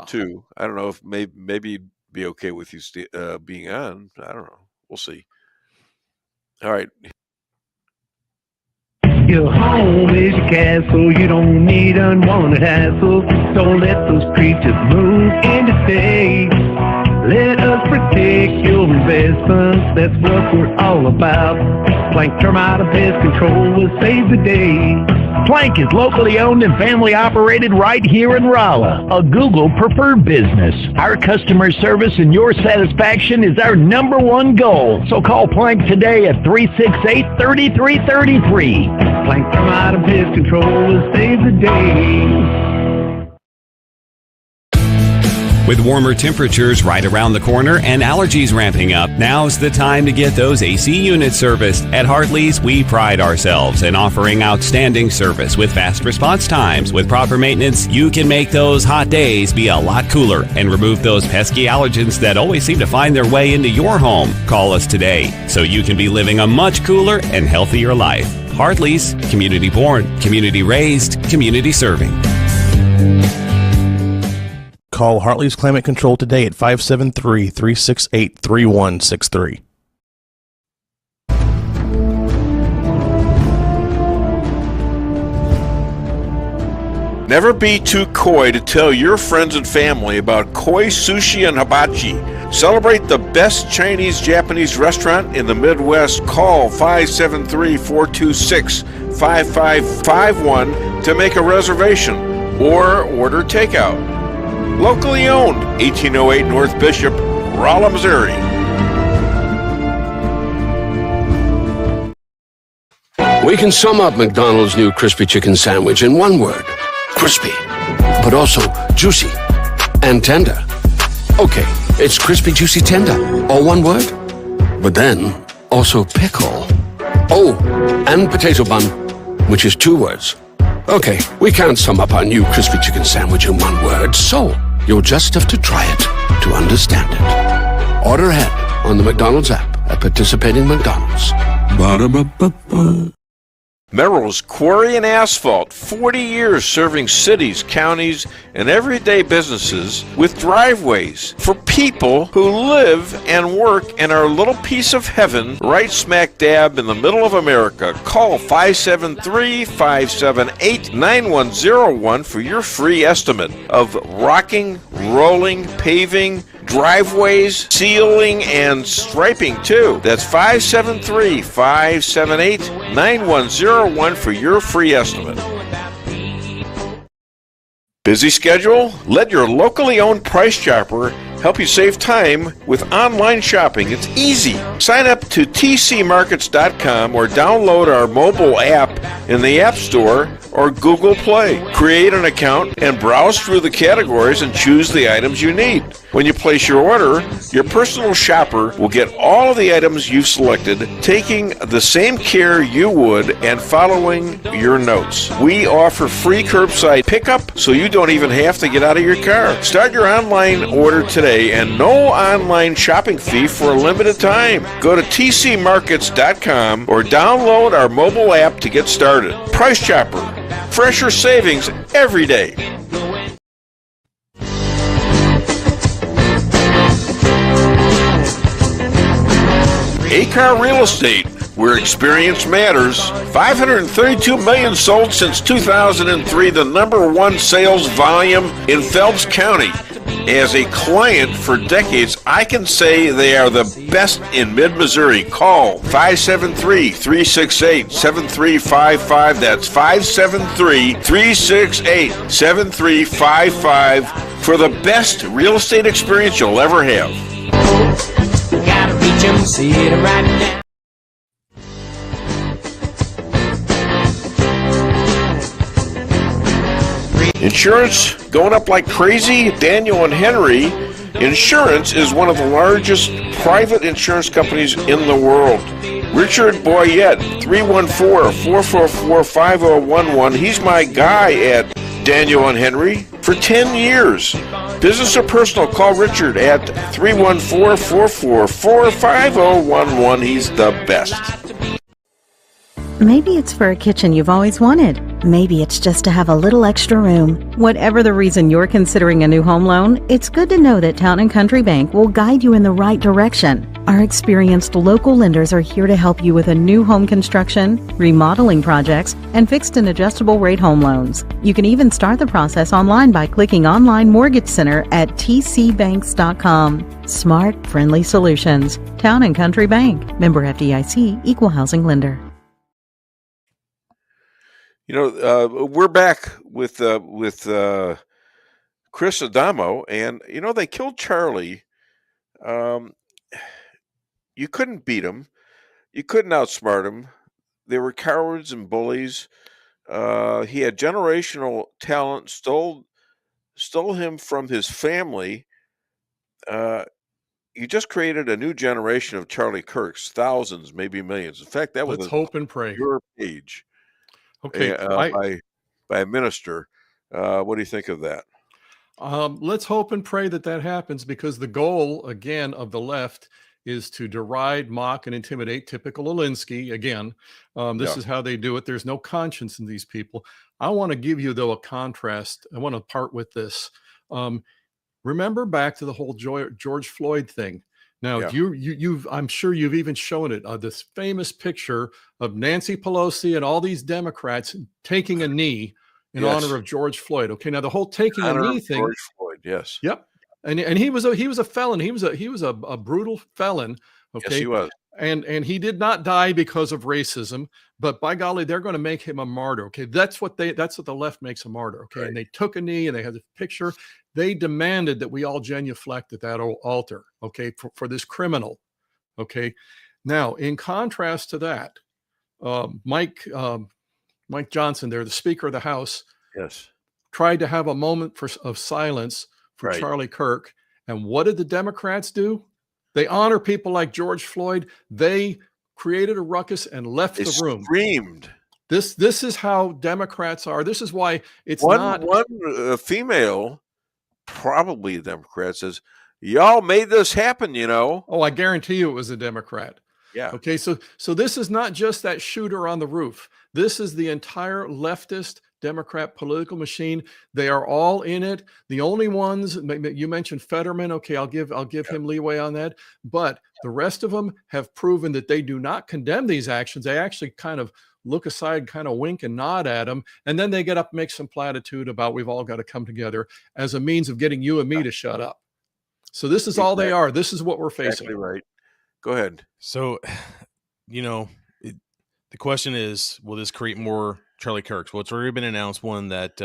too. I don't know if maybe it'd be okay with you being on. I don't know. We'll see. All right. Your home is your castle. You don't need unwanted hassle. Don't let those creatures move in to stay. Let us protect your investments. That's what we're all about. Plank Termite and Pest Control will save the day. Plank is locally owned and family operated right here in Rolla, a Google preferred business. Our customer service and your satisfaction is our #1 goal. So call Plank today at 368-3333. Plank Termite and Pest Control will save the day. With warmer temperatures right around the corner and allergies ramping up, now's the time to get those AC units serviced. At Hartley's, we pride ourselves in offering outstanding service with fast response times. With proper maintenance, you can make those hot days be a lot cooler and remove those pesky allergens that always seem to find their way into your home. Call us today so you can be living a much cooler and healthier life. Hartley's, community born, community raised, community serving. Call Hartley's Climate Control today at 573-368-3163. Never be too coy to tell your friends and family about koi sushi and hibachi. Celebrate the best Chinese Japanese restaurant in the Midwest. Call 573-426-5551 to make a reservation or order takeout. Locally owned, 1808 North Bishop, Rolla, Missouri. We can sum up McDonald's new crispy chicken sandwich in one word. Crispy, but also juicy and tender. Okay, it's crispy, juicy, tender, all one word. But then, also pickle. Oh, and potato bun, which is two words. Okay, we can't sum up our new crispy chicken sandwich in one word, so you'll just have to try it to understand it. Order ahead on the McDonald's app at participating McDonald's. Ba-da-ba-ba-ba. Merrill's Quarry and Asphalt, 40 years serving cities, counties, and everyday businesses with driveways for people who live and work in our little piece of heaven right smack dab in the middle of America. Call 573-578-9101 for your free estimate of rocking, rolling, paving, driveways, sealing, and striping too. That's 573-578-9101 for your free estimate. Busy schedule? Let your locally owned Price Chopper help you save time with online shopping. It's easy. Sign up to tcmarkets.com or download our mobile app in the App Store or Google Play. Create an account and browse through the categories and choose the items you need. When you place your order, your personal shopper will get all of the items you've selected, taking the same care you would and following your notes. We offer free curbside pickup, so you don't even have to get out of your car. Start your online order today and no online shopping fee for a limited time. Go to tcmarkets.com or download our mobile app to get started. Price Chopper. Fresher savings every day. ACAR Real Estate, where experience matters. 532 million sold since 2003, the #1 sales volume in Phelps County. As a client for decades, I can say they are the best in mid-Missouri. Call 573-368-7355. That's 573-368-7355 for the best real estate experience you'll ever have. Gotta reach 'em, see it right now. Insurance going up like crazy? Daniel and Henry Insurance is one of the largest private insurance companies in the world. Richard Boyette, 314-444-5011. He's my guy at Daniel and Henry for 10 years. Business or personal, call Richard at 314-444-5011. He's the best. Maybe it's for a kitchen you've always wanted. Maybe it's just to have a little extra room. Whatever the reason you're considering a new home loan, it's good to know that Town & Country Bank will guide you in the right direction. Our experienced local lenders are here to help you with a new home construction, remodeling projects, and fixed and adjustable rate home loans. You can even start the process online by clicking Online Mortgage Center at tcbanks.com. Smart, friendly solutions. Town & Country Bank. Member FDIC, Equal Housing Lender. You know, we're back with Chris Adamo, and you know they killed Charlie. You couldn't beat him, you couldn't outsmart him. They were cowards and bullies. He had generational talent. Stole him from his family. You just created a new generation of Charlie Kirks, thousands, maybe millions. In fact, that was Let's hope and pray. Your page. Okay, by a minister. What do you think of that? Let's hope and pray that happens, because the goal, again, of the left is to deride, mock, and intimidate. Typical Alinsky. Again, this is how they do it. There's no conscience in these people. I want to give you, though, a contrast. I want to part with this. Remember back to the whole George Floyd thing. Now, I'm sure you've even shown it, this famous picture of Nancy Pelosi and all these Democrats taking a knee in Yes. honor of George Floyd. Okay, now the whole taking a Honor knee of thing. George Floyd, yes. Yep, and he was a felon. He was a brutal felon. Okay, Yes, he was. and he did not die because of racism, but by golly, they're going to make him a martyr. Okay, that's what the left makes a martyr. Okay, and they took a knee and they had a picture. They demanded that we all genuflect at that altar. Okay, for this criminal. Okay, now in contrast to that, Mike Johnson, there, the Speaker of the House, yes, tried to have a moment of silence for Charlie Kirk. And what did the Democrats do? They honor people like George Floyd. They created a ruckus and left the room. Screamed. This is how Democrats are. This is why it's one female, probably a Democrat, says, "Y'all made this happen, you know." Oh, I guarantee you it was a Democrat. Yeah. Okay, so this is not just that shooter on the roof. This is the entire leftist Democrat political machine. They are all in it. The only ones you mentioned, Fetterman. Okay, I'll give him leeway on that. But the rest of them have proven that they do not condemn these actions. They actually kind of look aside, kind of wink and nod at them, and then they get up and make some platitude about we've all got to come together as a means of getting you and me to shut up. So this is all they are. This is what we're facing. Exactly right. Go ahead. So, the question is, will this create more Charlie Kirks? Well, it's already been announced one that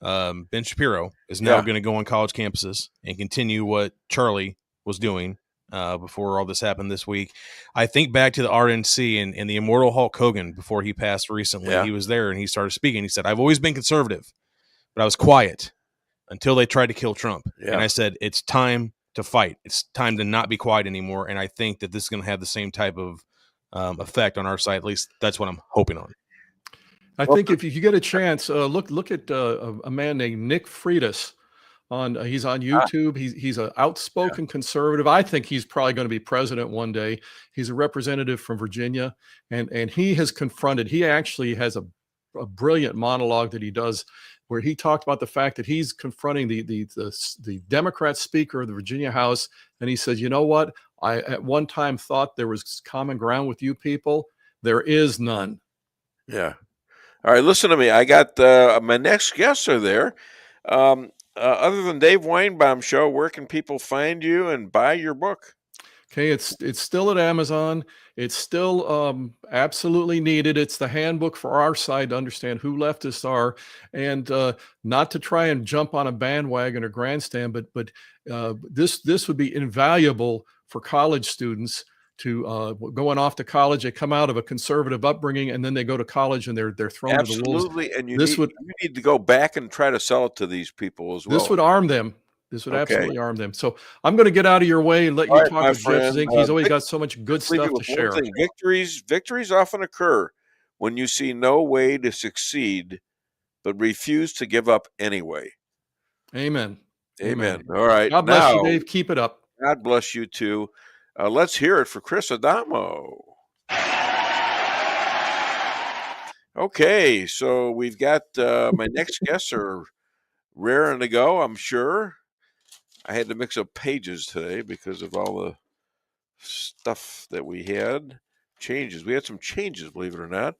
Ben Shapiro is now going to go on college campuses and continue what Charlie was doing before all this happened this week. I think back to the RNC and the immortal Hulk Hogan before he passed recently. Yeah. He was there and he started speaking. He said, "I've always been conservative, but I was quiet until they tried to kill Trump." Yeah. And I said, it's time to fight. It's time to not be quiet anymore. And I think that this is going to have the same type of effect on our side. At least that's what I'm hoping on. I think if you get a chance, look at a man named Nick Freitas. He's on YouTube. He's an outspoken conservative. I think he's probably going to be president one day. He's a representative from Virginia, and he has confronted. He actually has a brilliant monologue that he does, where he talked about the fact that he's confronting the Democrat Speaker of the Virginia House, and he says, "You know what? I at one time thought there was common ground with you people. There is none." Yeah. All right, listen to me. I got my next guests are there. Other than Dave Weinbaum Show, where can people find you and buy your book? Okay, it's still at Amazon. It's still absolutely needed. It's the handbook for our side to understand who leftists are, and not to try and jump on a bandwagon or grandstand, but this would be invaluable for college students to going off to college. They come out of a conservative upbringing, and then they go to college and they're thrown to the wolves. Absolutely, and you need to go back and try to sell it to these people as well. This would arm them. This would absolutely arm them. So I'm going to get out of your way and let you talk to Jeff Zink. He's always got so much good stuff to share. Victories often occur when you see no way to succeed, but refuse to give up anyway. Amen. Amen. All right. God bless you, Dave. Keep it up. God bless you too. Let's hear it for Chris Adamo. Okay, so we've got my next guests are raring to go, I'm sure. I had to mix up pages today because of all the stuff that we had. Changes. We had some changes, believe it or not.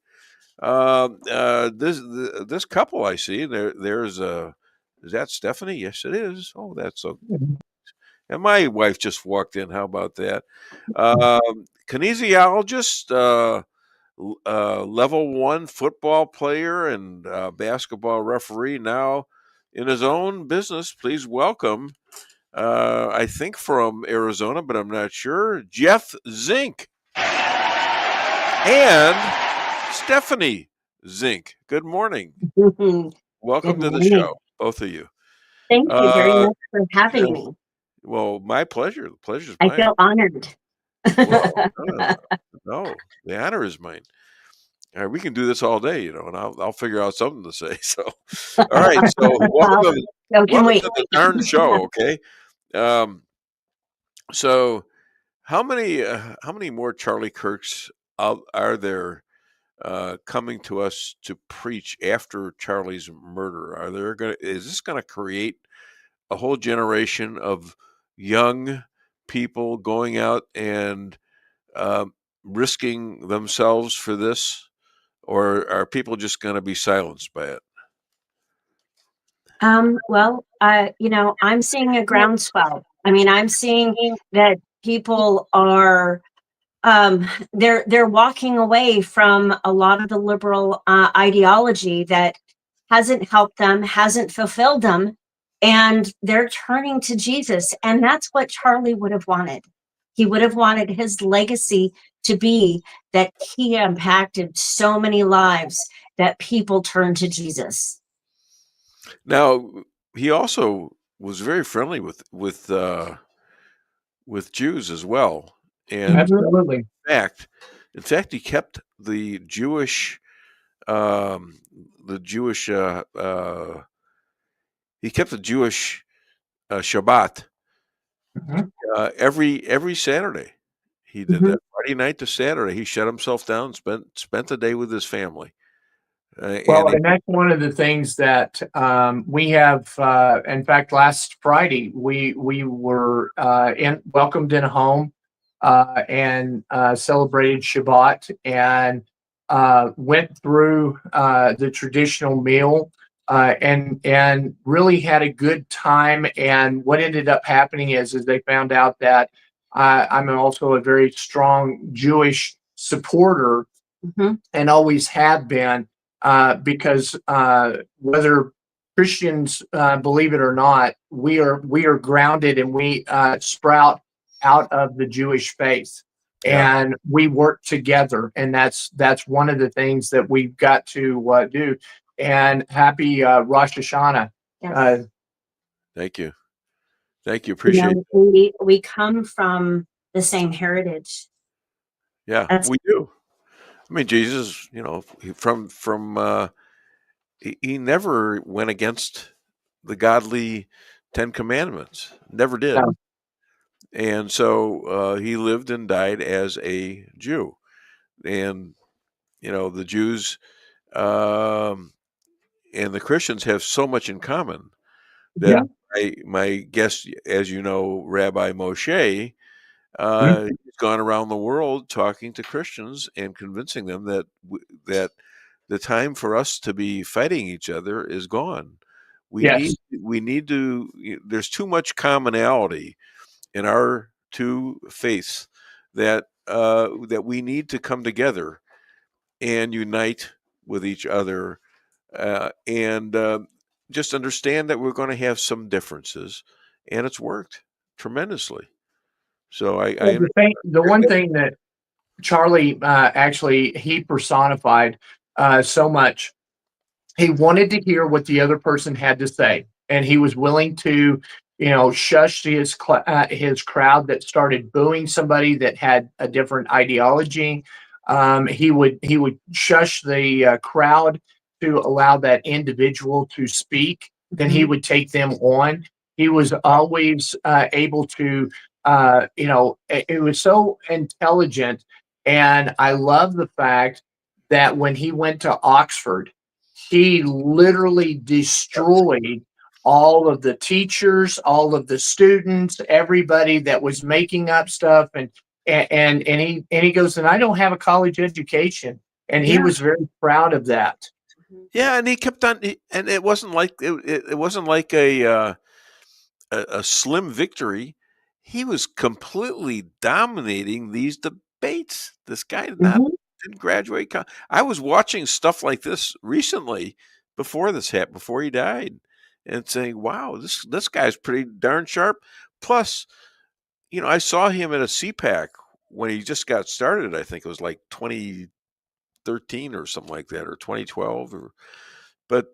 This couple I see, there's is that Stephanie? Yes, it is. Oh, that's so. And my wife just walked in. How about that? Kinesiologist, level 1 football player and basketball referee, now in his own business. Please welcome, I think from Arizona, but I'm not sure, Jeff Zink and Stephanie Zink. Good morning. Welcome to the show, both of you. Thank you very much for having me. Well, my pleasure. The pleasure's mine. I feel honored. No, the honor is mine. All right, we can do this all day, and I'll figure out something to say. So, all right. So, welcome to the darn show. Okay. So, how many more Charlie Kirks are there coming to us to preach after Charlie's murder? Is this going to create a whole generation of young people going out and risking themselves for this, or are people just going to be silenced by it? Well, I'm seeing a groundswell. I mean, I'm seeing that people are they're walking away from a lot of the liberal ideology that hasn't helped them, hasn't fulfilled them, and they're turning to Jesus. And that's what Charlie would have wanted. He would have wanted his legacy to be that he impacted so many lives that people turned to Jesus. Now, he also was very friendly with Jews as well, and Absolutely. in fact, he kept the Jewish he kept the Jewish Shabbat every Saturday. He did that Friday night to Saturday. He shut himself down, spent the day with his family. Well, and that's one of the things that we have. In fact, last Friday we were welcomed in a home and celebrated Shabbat and went through the traditional meal and really had a good time. And what ended up happening is they found out that I'm also a very strong Jewish supporter and always have been. Because whether Christians believe it or not, we are grounded and we sprout out of the Jewish faith, and we work together, and that's one of the things that we've got to do. And happy Rosh Hashanah. Yes. Thank you, appreciate it. We come from the same heritage. Yeah, we do. I mean, Jesus, he never went against the godly 10 Commandments. Never did. No. And so he lived and died as a Jew. And, the Jews and the Christians have so much in common that my guest, as you know, Rabbi Moshe, he's gone around the world talking to Christians and convincing them that the time for us to be fighting each other is gone. We need to. There's too much commonality in our two faiths that we need to come together and unite with each other and just understand that we're going to have some differences, and it's worked tremendously. So the one thing that Charlie actually he personified so much. He wanted to hear what the other person had to say, and he was willing to, shush his crowd that started booing somebody that had a different ideology. He would shush the crowd to allow that individual to speak. Then he would take them on. He was always able to. It was so intelligent, and I love the fact that when he went to Oxford, he literally destroyed all of the teachers, all of the students, everybody that was making up stuff, and he goes, and I don't have a college education, and he was very proud of that. Yeah, and he kept on, and it wasn't like it wasn't like a slim victory. He was completely dominating these debates. This guy didn't graduate. I was watching stuff like this recently before this happened, before he died, and saying, "Wow, this guy's pretty darn sharp." Plus, I saw him at a CPAC when he just got started. I think it was like 2013 or something like that, or 2012. But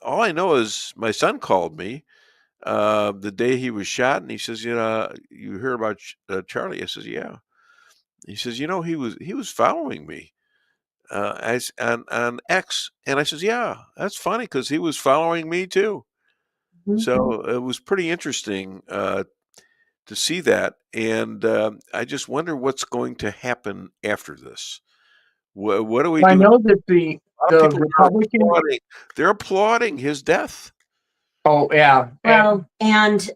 all I know is my son called me the day he was shot, and he says, "You hear about Charlie?" I says, "Yeah." He says, he was following me as on X, and I says, "Yeah, that's funny because he was following me too." So it was pretty interesting to see that, and I just wonder what's going to happen after this. What do we do? I know that the Republican they're applauding his death. Oh yeah. Well, and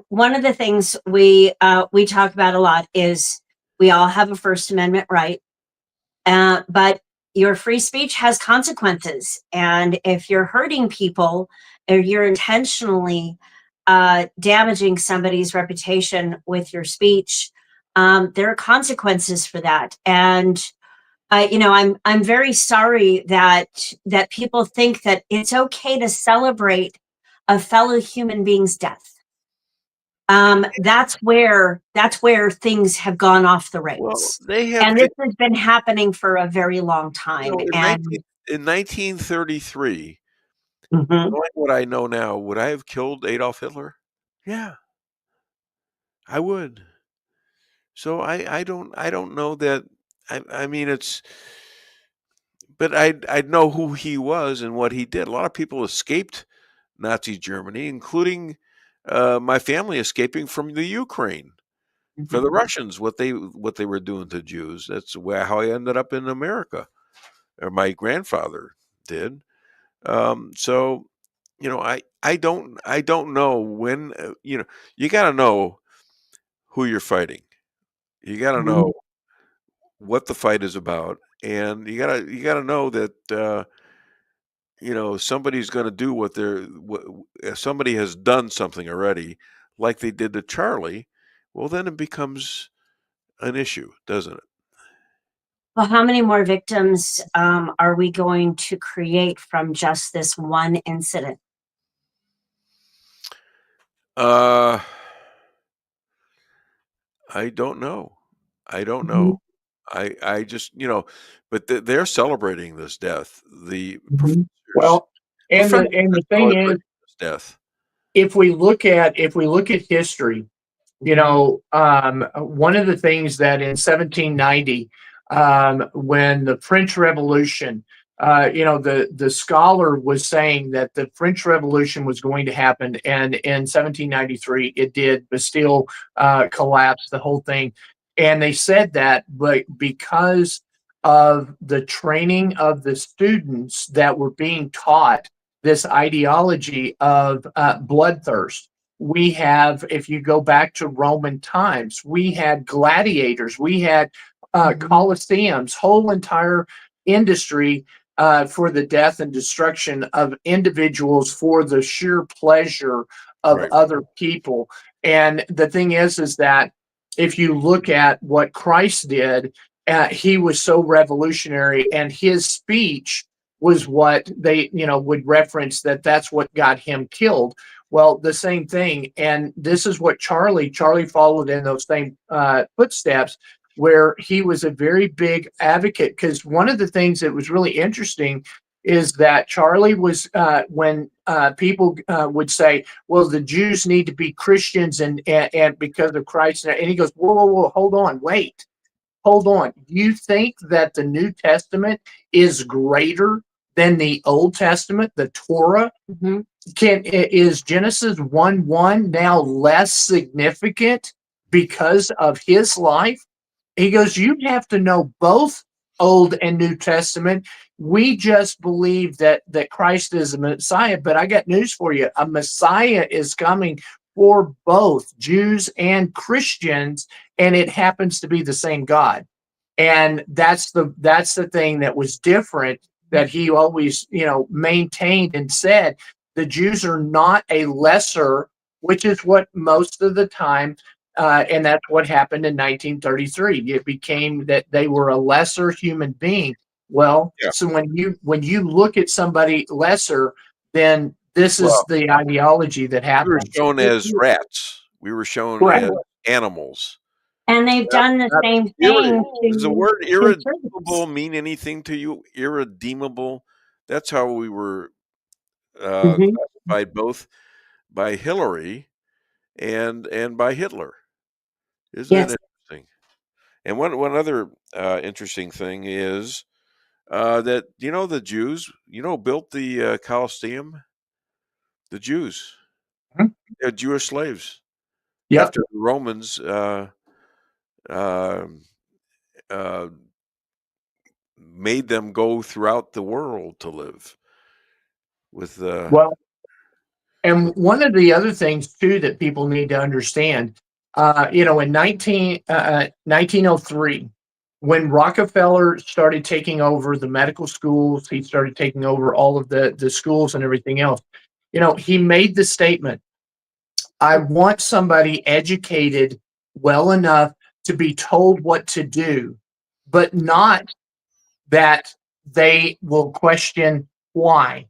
one of the things we talk about a lot is we all have a First Amendment right, but your free speech has consequences. And if you're hurting people, or you're intentionally damaging somebody's reputation with your speech, there are consequences for that. And I'm very sorry that people think that it's okay to celebrate a fellow human being's death. That's where things have gone off the rails. And this has been happening for a very long time. In 1933, knowing what I know now, would I have killed Adolf Hitler? Yeah, I would. So I don't know that. I mean, but I'd know who he was and what he did. A lot of people escaped Nazi Germany, including my family escaping from the Ukraine for the Russians. What they were doing to Jews. That's how I ended up in America, or my grandfather did. So, I don't know when. You got to know who you're fighting. You got to know what the fight is about, and you gotta know that somebody's going to do if somebody has done something already, like they did to Charlie. Well, then it becomes an issue, doesn't it? Well, how many more victims are we going to create from just this one incident? I don't know. I don't know. I just, but they're celebrating this death. The professors, Well, and the thing is, celebrating this death. if we look at history, one of the things that in 1790, when the French Revolution, the scholar was saying that the French Revolution was going to happen, and in 1793 it did. Bastille collapsed, the whole thing, and they said that, but because of the training of the students that were being taught this ideology of bloodthirst. We have, if you go back to Roman times, we had gladiators, we had colosseums, whole entire industry for the death and destruction of individuals for the sheer pleasure of other people. And the thing is that if you look at what Christ did, he was so revolutionary, and his speech was what they, would reference that's what got him killed. Well, the same thing. And this is what Charlie followed in those same footsteps, where he was a very big advocate. Because one of the things that was really interesting is that Charlie was, when people would say, well, the Jews need to be Christians and because of Christ. And he goes, whoa, hold on, wait. Hold on. You think that the New Testament is greater than the Old Testament, the Torah? Is Genesis 1:1 now less significant because of his life? He goes, you have to know both Old and New Testament. We just believe that Christ is a Messiah, but I got news for you. A Messiah is coming for both Jews and Christians, and it happens to be the same God. And that's the thing that was different, that he always, maintained and said. The Jews are not a lesser, which is what most of the time, and that's what happened in 1933. It became that they were a lesser human being. Well, so when you look at somebody lesser, then this is the ideology that happens. We were shown as rats. We were shown as animals. And they've done the same thing. Does the word irredeemable mean anything to you? Irredeemable? That's how we were classified both by Hillary and by Hitler. Isn't that interesting? And one other interesting thing is that the Jews built the Colosseum. The Jews, they're Jewish slaves. After the Romans made them go throughout the world to live with and one of the other things too that people need to understand, in 1903, when Rockefeller started taking over the medical schools, he started taking over all of the schools and everything else. He made the statement, I want somebody educated well enough to be told what to do, but not that they will question why.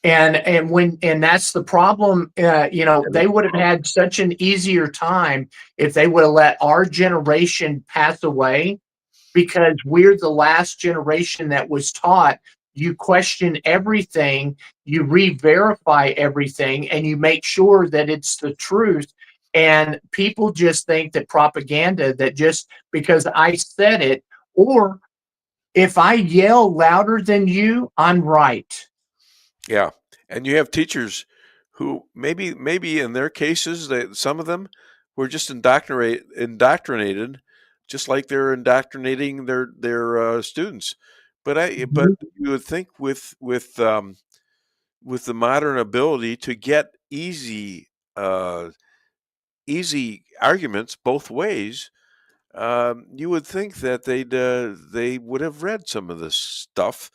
And that's the problem. They would have had such an easier time if they would have let our generation pass away, because we're the last generation that was taught you question everything, you re-verify everything, and you make sure that it's the truth. And people just think that propaganda, that just because I said it, or if I yell louder than you, I'm right. Yeah, and you have teachers who maybe in their cases, some of them were just indoctrinated, just like they're indoctrinating their students. But you would think with the modern ability to get easy arguments both ways, you would think that they would have read some of this stuff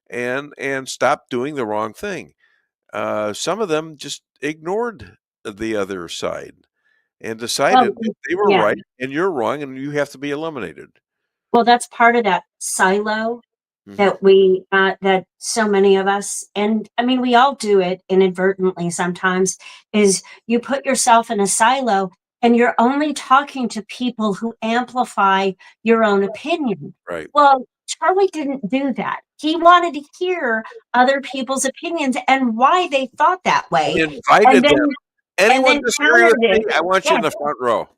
and stopped doing the wrong thing. Some of them just ignored the other side and decided that they were right and you're wrong and you have to be eliminated. Well, that's part of that silo that that so many of us, and I mean, we all do it inadvertently sometimes, is you put yourself in a silo and you're only talking to people who amplify your own opinion. Right. Well, Charlie didn't do that. He wanted to hear other people's opinions and why they thought that way. He invited them. Anyone disagree with me? countered it. I want you in the Yes. front row.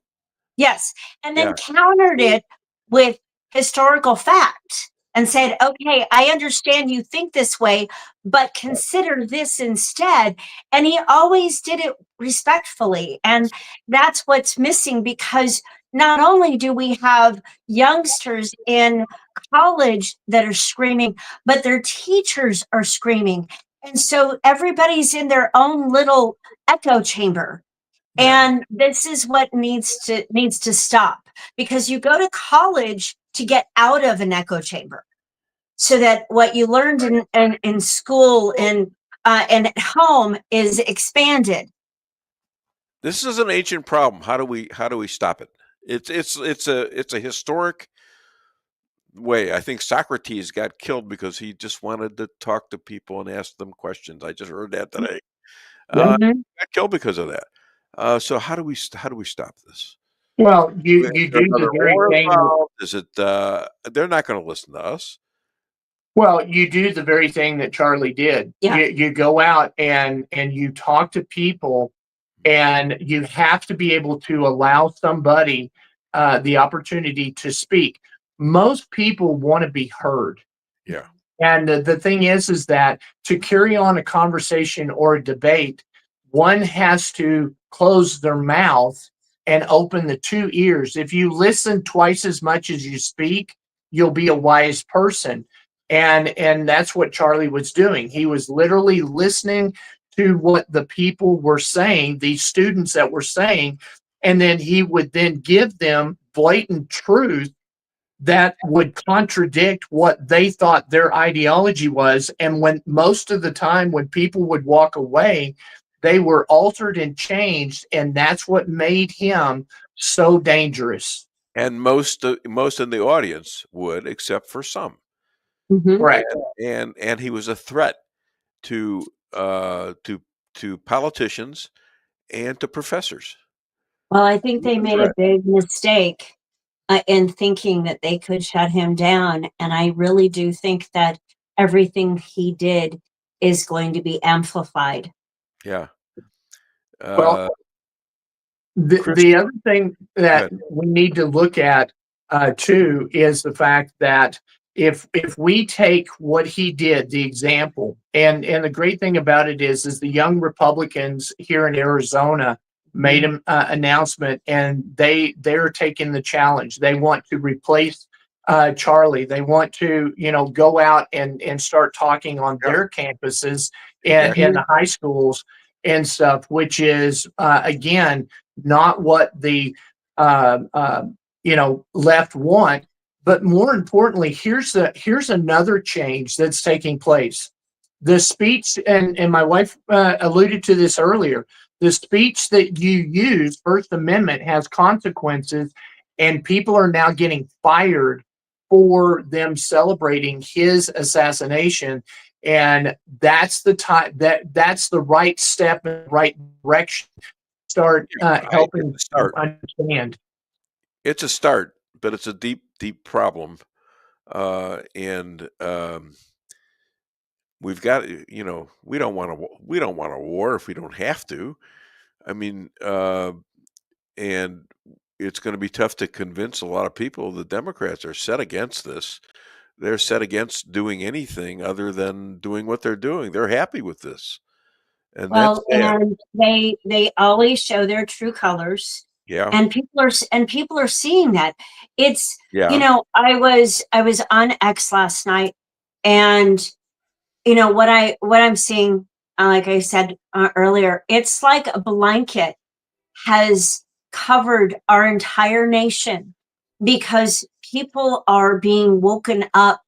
Yes. And then Yeah. countered it with historical fact and said, okay, I understand you think this way, but consider this instead. And he always did it respectfully. And that's what's missing, because not only do we have youngsters in college that are screaming, but their teachers are screaming. And so everybody's in their own little echo chamber. And this is what needs to stop, because you go to college to get out of an echo chamber, so that what you learned in school and at home is expanded. This is an ancient problem. How do we stop it? It's a historic way. I think Socrates got killed because he just wanted to talk to people and ask them questions. I just heard that today. Got killed because of that. So how do we stop this? Well, you do the very thing. Is it? They're not going to listen to us. Well, you do the very thing that Charlie did. Yeah. You go out and you talk to people, and you have to be able to allow somebody the opportunity to speak. Most people want to be heard. Yeah. And the thing is that to carry on a conversation or a debate, one has to close their mouth and open the two ears. If you listen twice as much as you speak, you'll be a wise person. And that's what Charlie was doing. He was literally listening to what the people were saying, these students that were saying, and then he would then give them blatant truth that would contradict what they thought their ideology was. And when most of the time when people would walk away, they were altered and changed, and that's what made him so dangerous. And most in the audience would, except for some. Right. And he was a threat to politicians and to professors. Well, I think they made a big mistake in thinking that they could shut him down. And I really do think that everything he did is going to be amplified. Yeah. Well, the other thing that we need to look at too is the fact that if we take what he did, the example, and the great thing about it is the young Republicans here in Arizona made an announcement, and they're taking the challenge. They want to replace Charlie. They want to go out and start talking on their campuses and in the high schools and stuff, which is again not what the left want. But more importantly, here's another change that's taking place. The speech, and my wife alluded to this earlier, the speech that you use, First Amendment, has consequences, and people are now getting fired for them celebrating his assassination. And that's the time that's the right step in the right direction. Start helping understand. It's a start, but it's a deep, deep problem. And we've got, we don't want a war if we don't have to. I mean, and it's going to be tough to convince a lot of people. The Democrats are set against this. They're set against doing anything other than doing what they're doing. They're happy with this. And Well, that's sad. and they always show their true colors. Yeah. And people are seeing that. It's Yeah. I was on X last night, and what I'm seeing, like I said earlier, it's like a blanket has covered our entire nation, because people are being woken up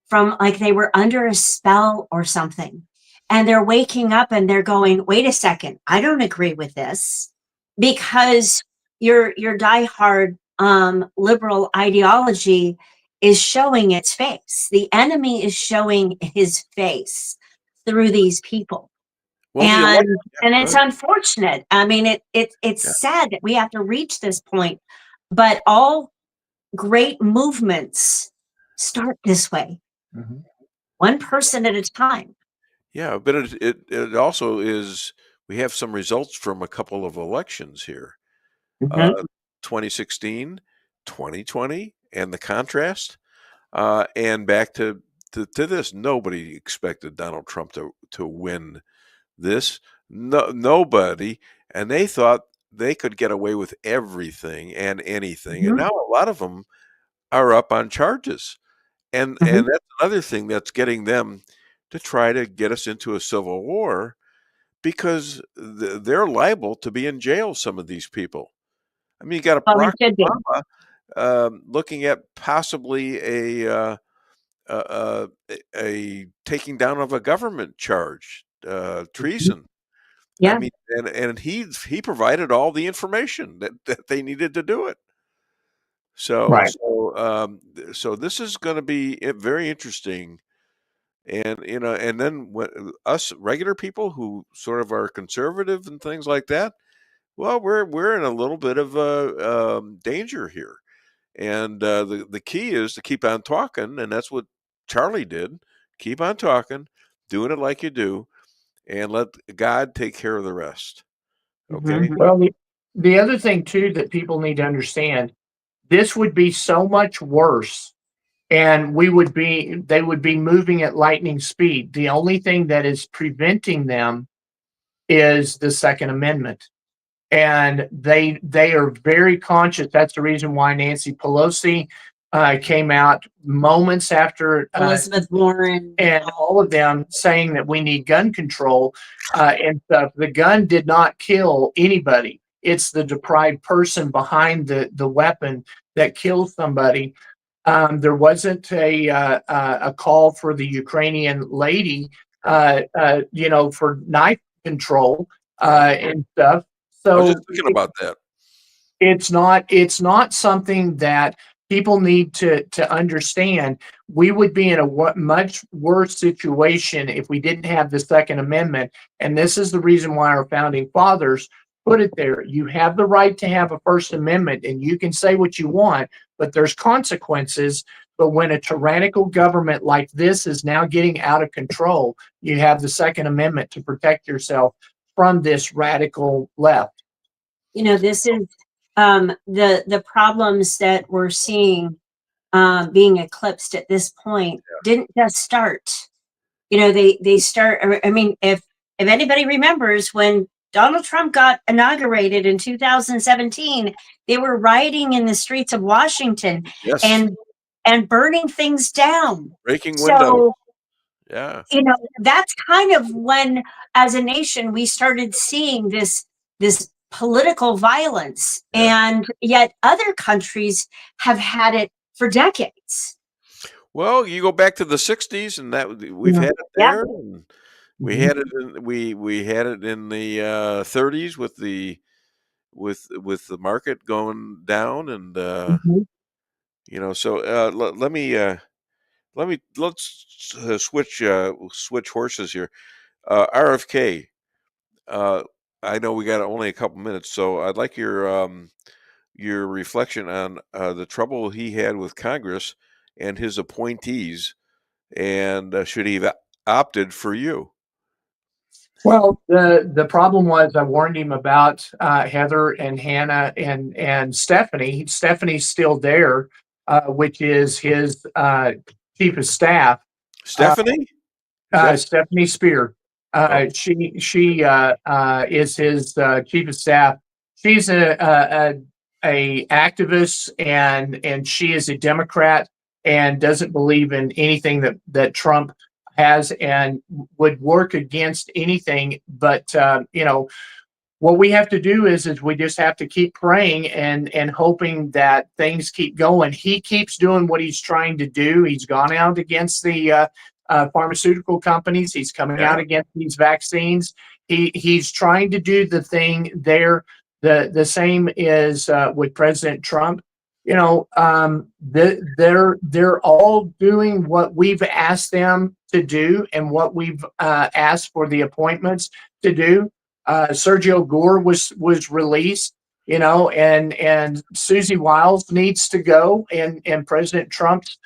from, like, they were under a spell or something, and they're waking up and they're going, wait a second, I don't agree with this, because your diehard liberal ideology is showing its face. The enemy is showing his face through these people. Well, And it's unfortunate. I mean, it's sad that we have to reach this point, but all great movements start this way, one person at a time. Yeah, but it also is. We have some results from a couple of elections here, 2016, 2020, and the contrast. And back to this, nobody expected Donald Trump to win this. Nobody, and they thought they could get away with everything and anything. And now a lot of them are up on charges, and that's another thing that's getting them to try to get us into a civil war, because they're liable to be in jail, some of these people. I mean, you got a Barack Obama looking at possibly a taking down of a government charge, treason. Yeah. I mean, and he provided all the information that they needed to do it. So Right. so this is going to be very interesting. And and then us regular people who sort of are conservative and things like that, well, we're in a little bit of danger here. And the key is to keep on talking, and that's what Charlie did. Keep on talking, doing it like you do, and let God take care of the rest. Okay. Well, the other thing too that people need to understand, this would be so much worse, and they would be moving at lightning speed. The only thing that is preventing them is the Second Amendment. And they are very conscious. That's the reason why Nancy Pelosi came out moments after Elizabeth Warren and all of them saying that we need gun control and stuff. The gun did not kill anybody. It's the deprived person behind the weapon that kills somebody. There wasn't a call for the Ukrainian lady, for knife control and stuff. I was So just thinking about that. it's not something that people need to understand. We would be in a much worse situation if we didn't have the Second Amendment. And this is the reason why our founding fathers put it there. You have the right to have a First Amendment, and you can say what you want, but there's consequences. But when a tyrannical government like this is now getting out of control, you have the Second Amendment to protect yourself from this radical left. This is the problems that we're seeing being eclipsed at this point didn't just start. They start. I mean, if anybody remembers when Donald Trump got inaugurated in 2017, they were rioting in the streets of Washington and burning things down, breaking windows. So, Yeah. that's kind of when, as a nation, we started seeing this political violence, and yet other countries have had it for decades. Well, you go back to the '60s, and that we've had it Yeah. there. And we had it in we had it in the '30s with the market going down, and so let's switch horses here. RFK. I know we got only a couple minutes, so I'd like your reflection on the trouble he had with Congress and his appointees, and should he have opted for you? Well, the problem was I warned him about Heather and Hannah and Stephanie. Stephanie's still there, which is his chief of staff. Stephanie? Stephanie Spear. She is his chief of staff. She's a activist, and she is a Democrat and doesn't believe in anything that Trump has, and would work against anything. But what we have to do is we just have to keep praying and hoping that things keep going. He keeps doing what he's trying to do. He's gone out against the pharmaceutical companies. He's coming out against these vaccines. He's trying to do the thing there. The same is with President Trump. They're all doing what we've asked them to do and what we've asked for the appointments to do. Sergio Gore was released, and Susie Wiles needs to go, and President Trump's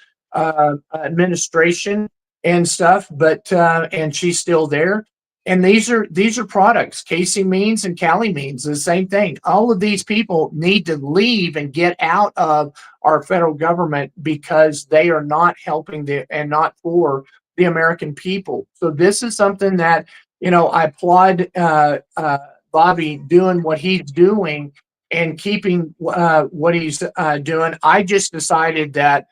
administration and stuff, but and she's still there. And these are products. Casey Means and Callie Means, the same thing. All of these people need to leave and get out of our federal government because they are not helping and not for the American people. So this is something that, I applaud Bobby doing what he's doing and keeping what he's doing. I just decided that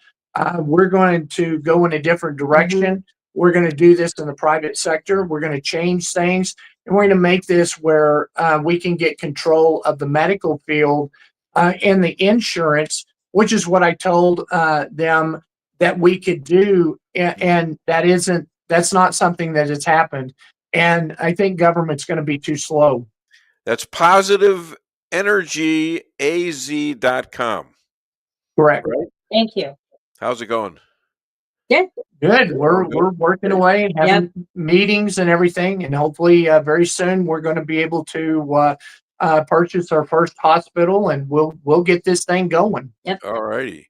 we're going to go in a different direction. We're going to do this in the private sector. We're going to change things, and we're going to make this where we can get control of the medical field and the insurance, which is what I told them that we could do. And that's not something that has happened. And I think government's going to be too slow. That's positiveenergyaz.com. Correct. Right? Thank you. How's it going? Good. We're working away and having meetings and everything, and hopefully very soon we're going to be able to purchase our first hospital, and we'll get this thing going. All righty.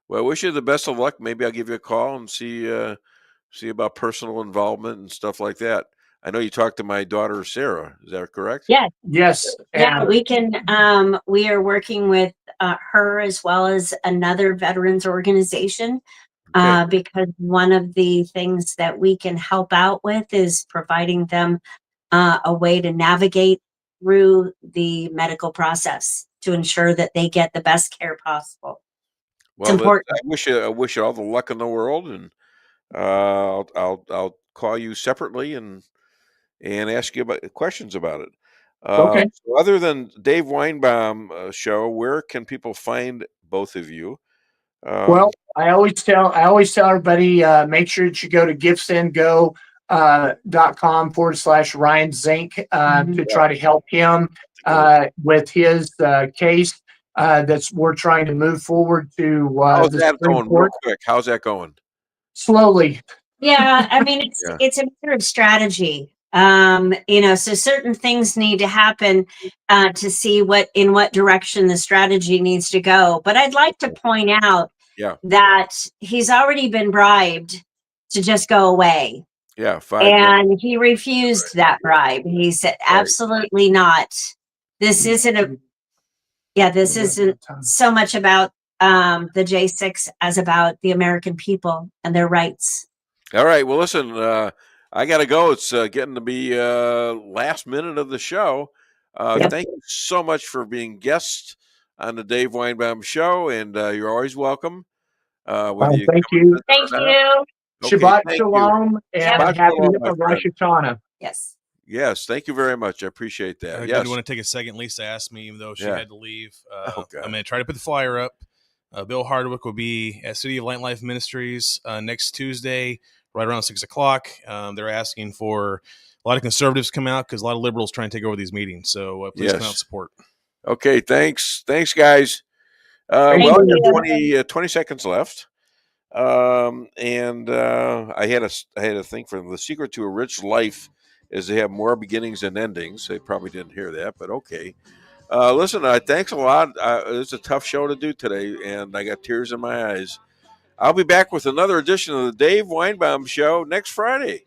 Well, I wish you the best of luck. Maybe I'll give you a call and see about personal involvement and stuff like that. I know you talked to my daughter Sarah. Is that correct? Yes. Yes. Yeah, we can. We are working with her as well as another veterans organization. Because one of the things that we can help out with is providing them a way to navigate through the medical process to ensure that they get the best care possible. Well, it's important. I wish you all the luck in the world, and I'll call you separately and ask you about questions about it. Okay. So other than Dave Weinbaum Show, where can people find both of you? Well, I always tell everybody, make sure that you go to giftsendgo.com/Ryan Zink to try to help him with his case we're trying to move forward to how's the that Supreme going? Court. Real quick, how's that going? Slowly. Yeah, I mean it's a matter of strategy. So certain things need to happen to see in what direction the strategy needs to go. But I'd like to point out that he's already been bribed to just go away. Yeah, and he refused that bribe. He said, absolutely not. This isn't so much about the J6 as about the American people and their rights. All right. Well, listen, I got to go. It's getting to be last minute of the show. Thank you so much for being guests on the Dave Weinbaum Show, and you're always welcome. Thank you. Thank you. Okay, Shabbat thank Shalom you. and Shabbat happy Shalom, my Rosh friend. Hashanah. Yes. Yes, thank you very much. I appreciate that. I Yes. did want to take a second. Lisa asked me, even though she had to leave. God. I'm going to try to put the flyer up. Bill Hardwick will be at City of Light Life Ministries next Tuesday, right around 6 o'clock. They're asking for a lot of conservatives to come out because a lot of liberals trying to take over these meetings. So please come out and support. Okay, thanks, guys. Thank Well, I you. got 20 seconds left. I had a thing for them. The secret to a rich life is they have more beginnings than endings. They probably didn't hear that, but okay. Listen, thanks a lot. It was a tough show to do today, and I got tears in my eyes. I'll be back with another edition of the Dave Weinbaum Show next Friday.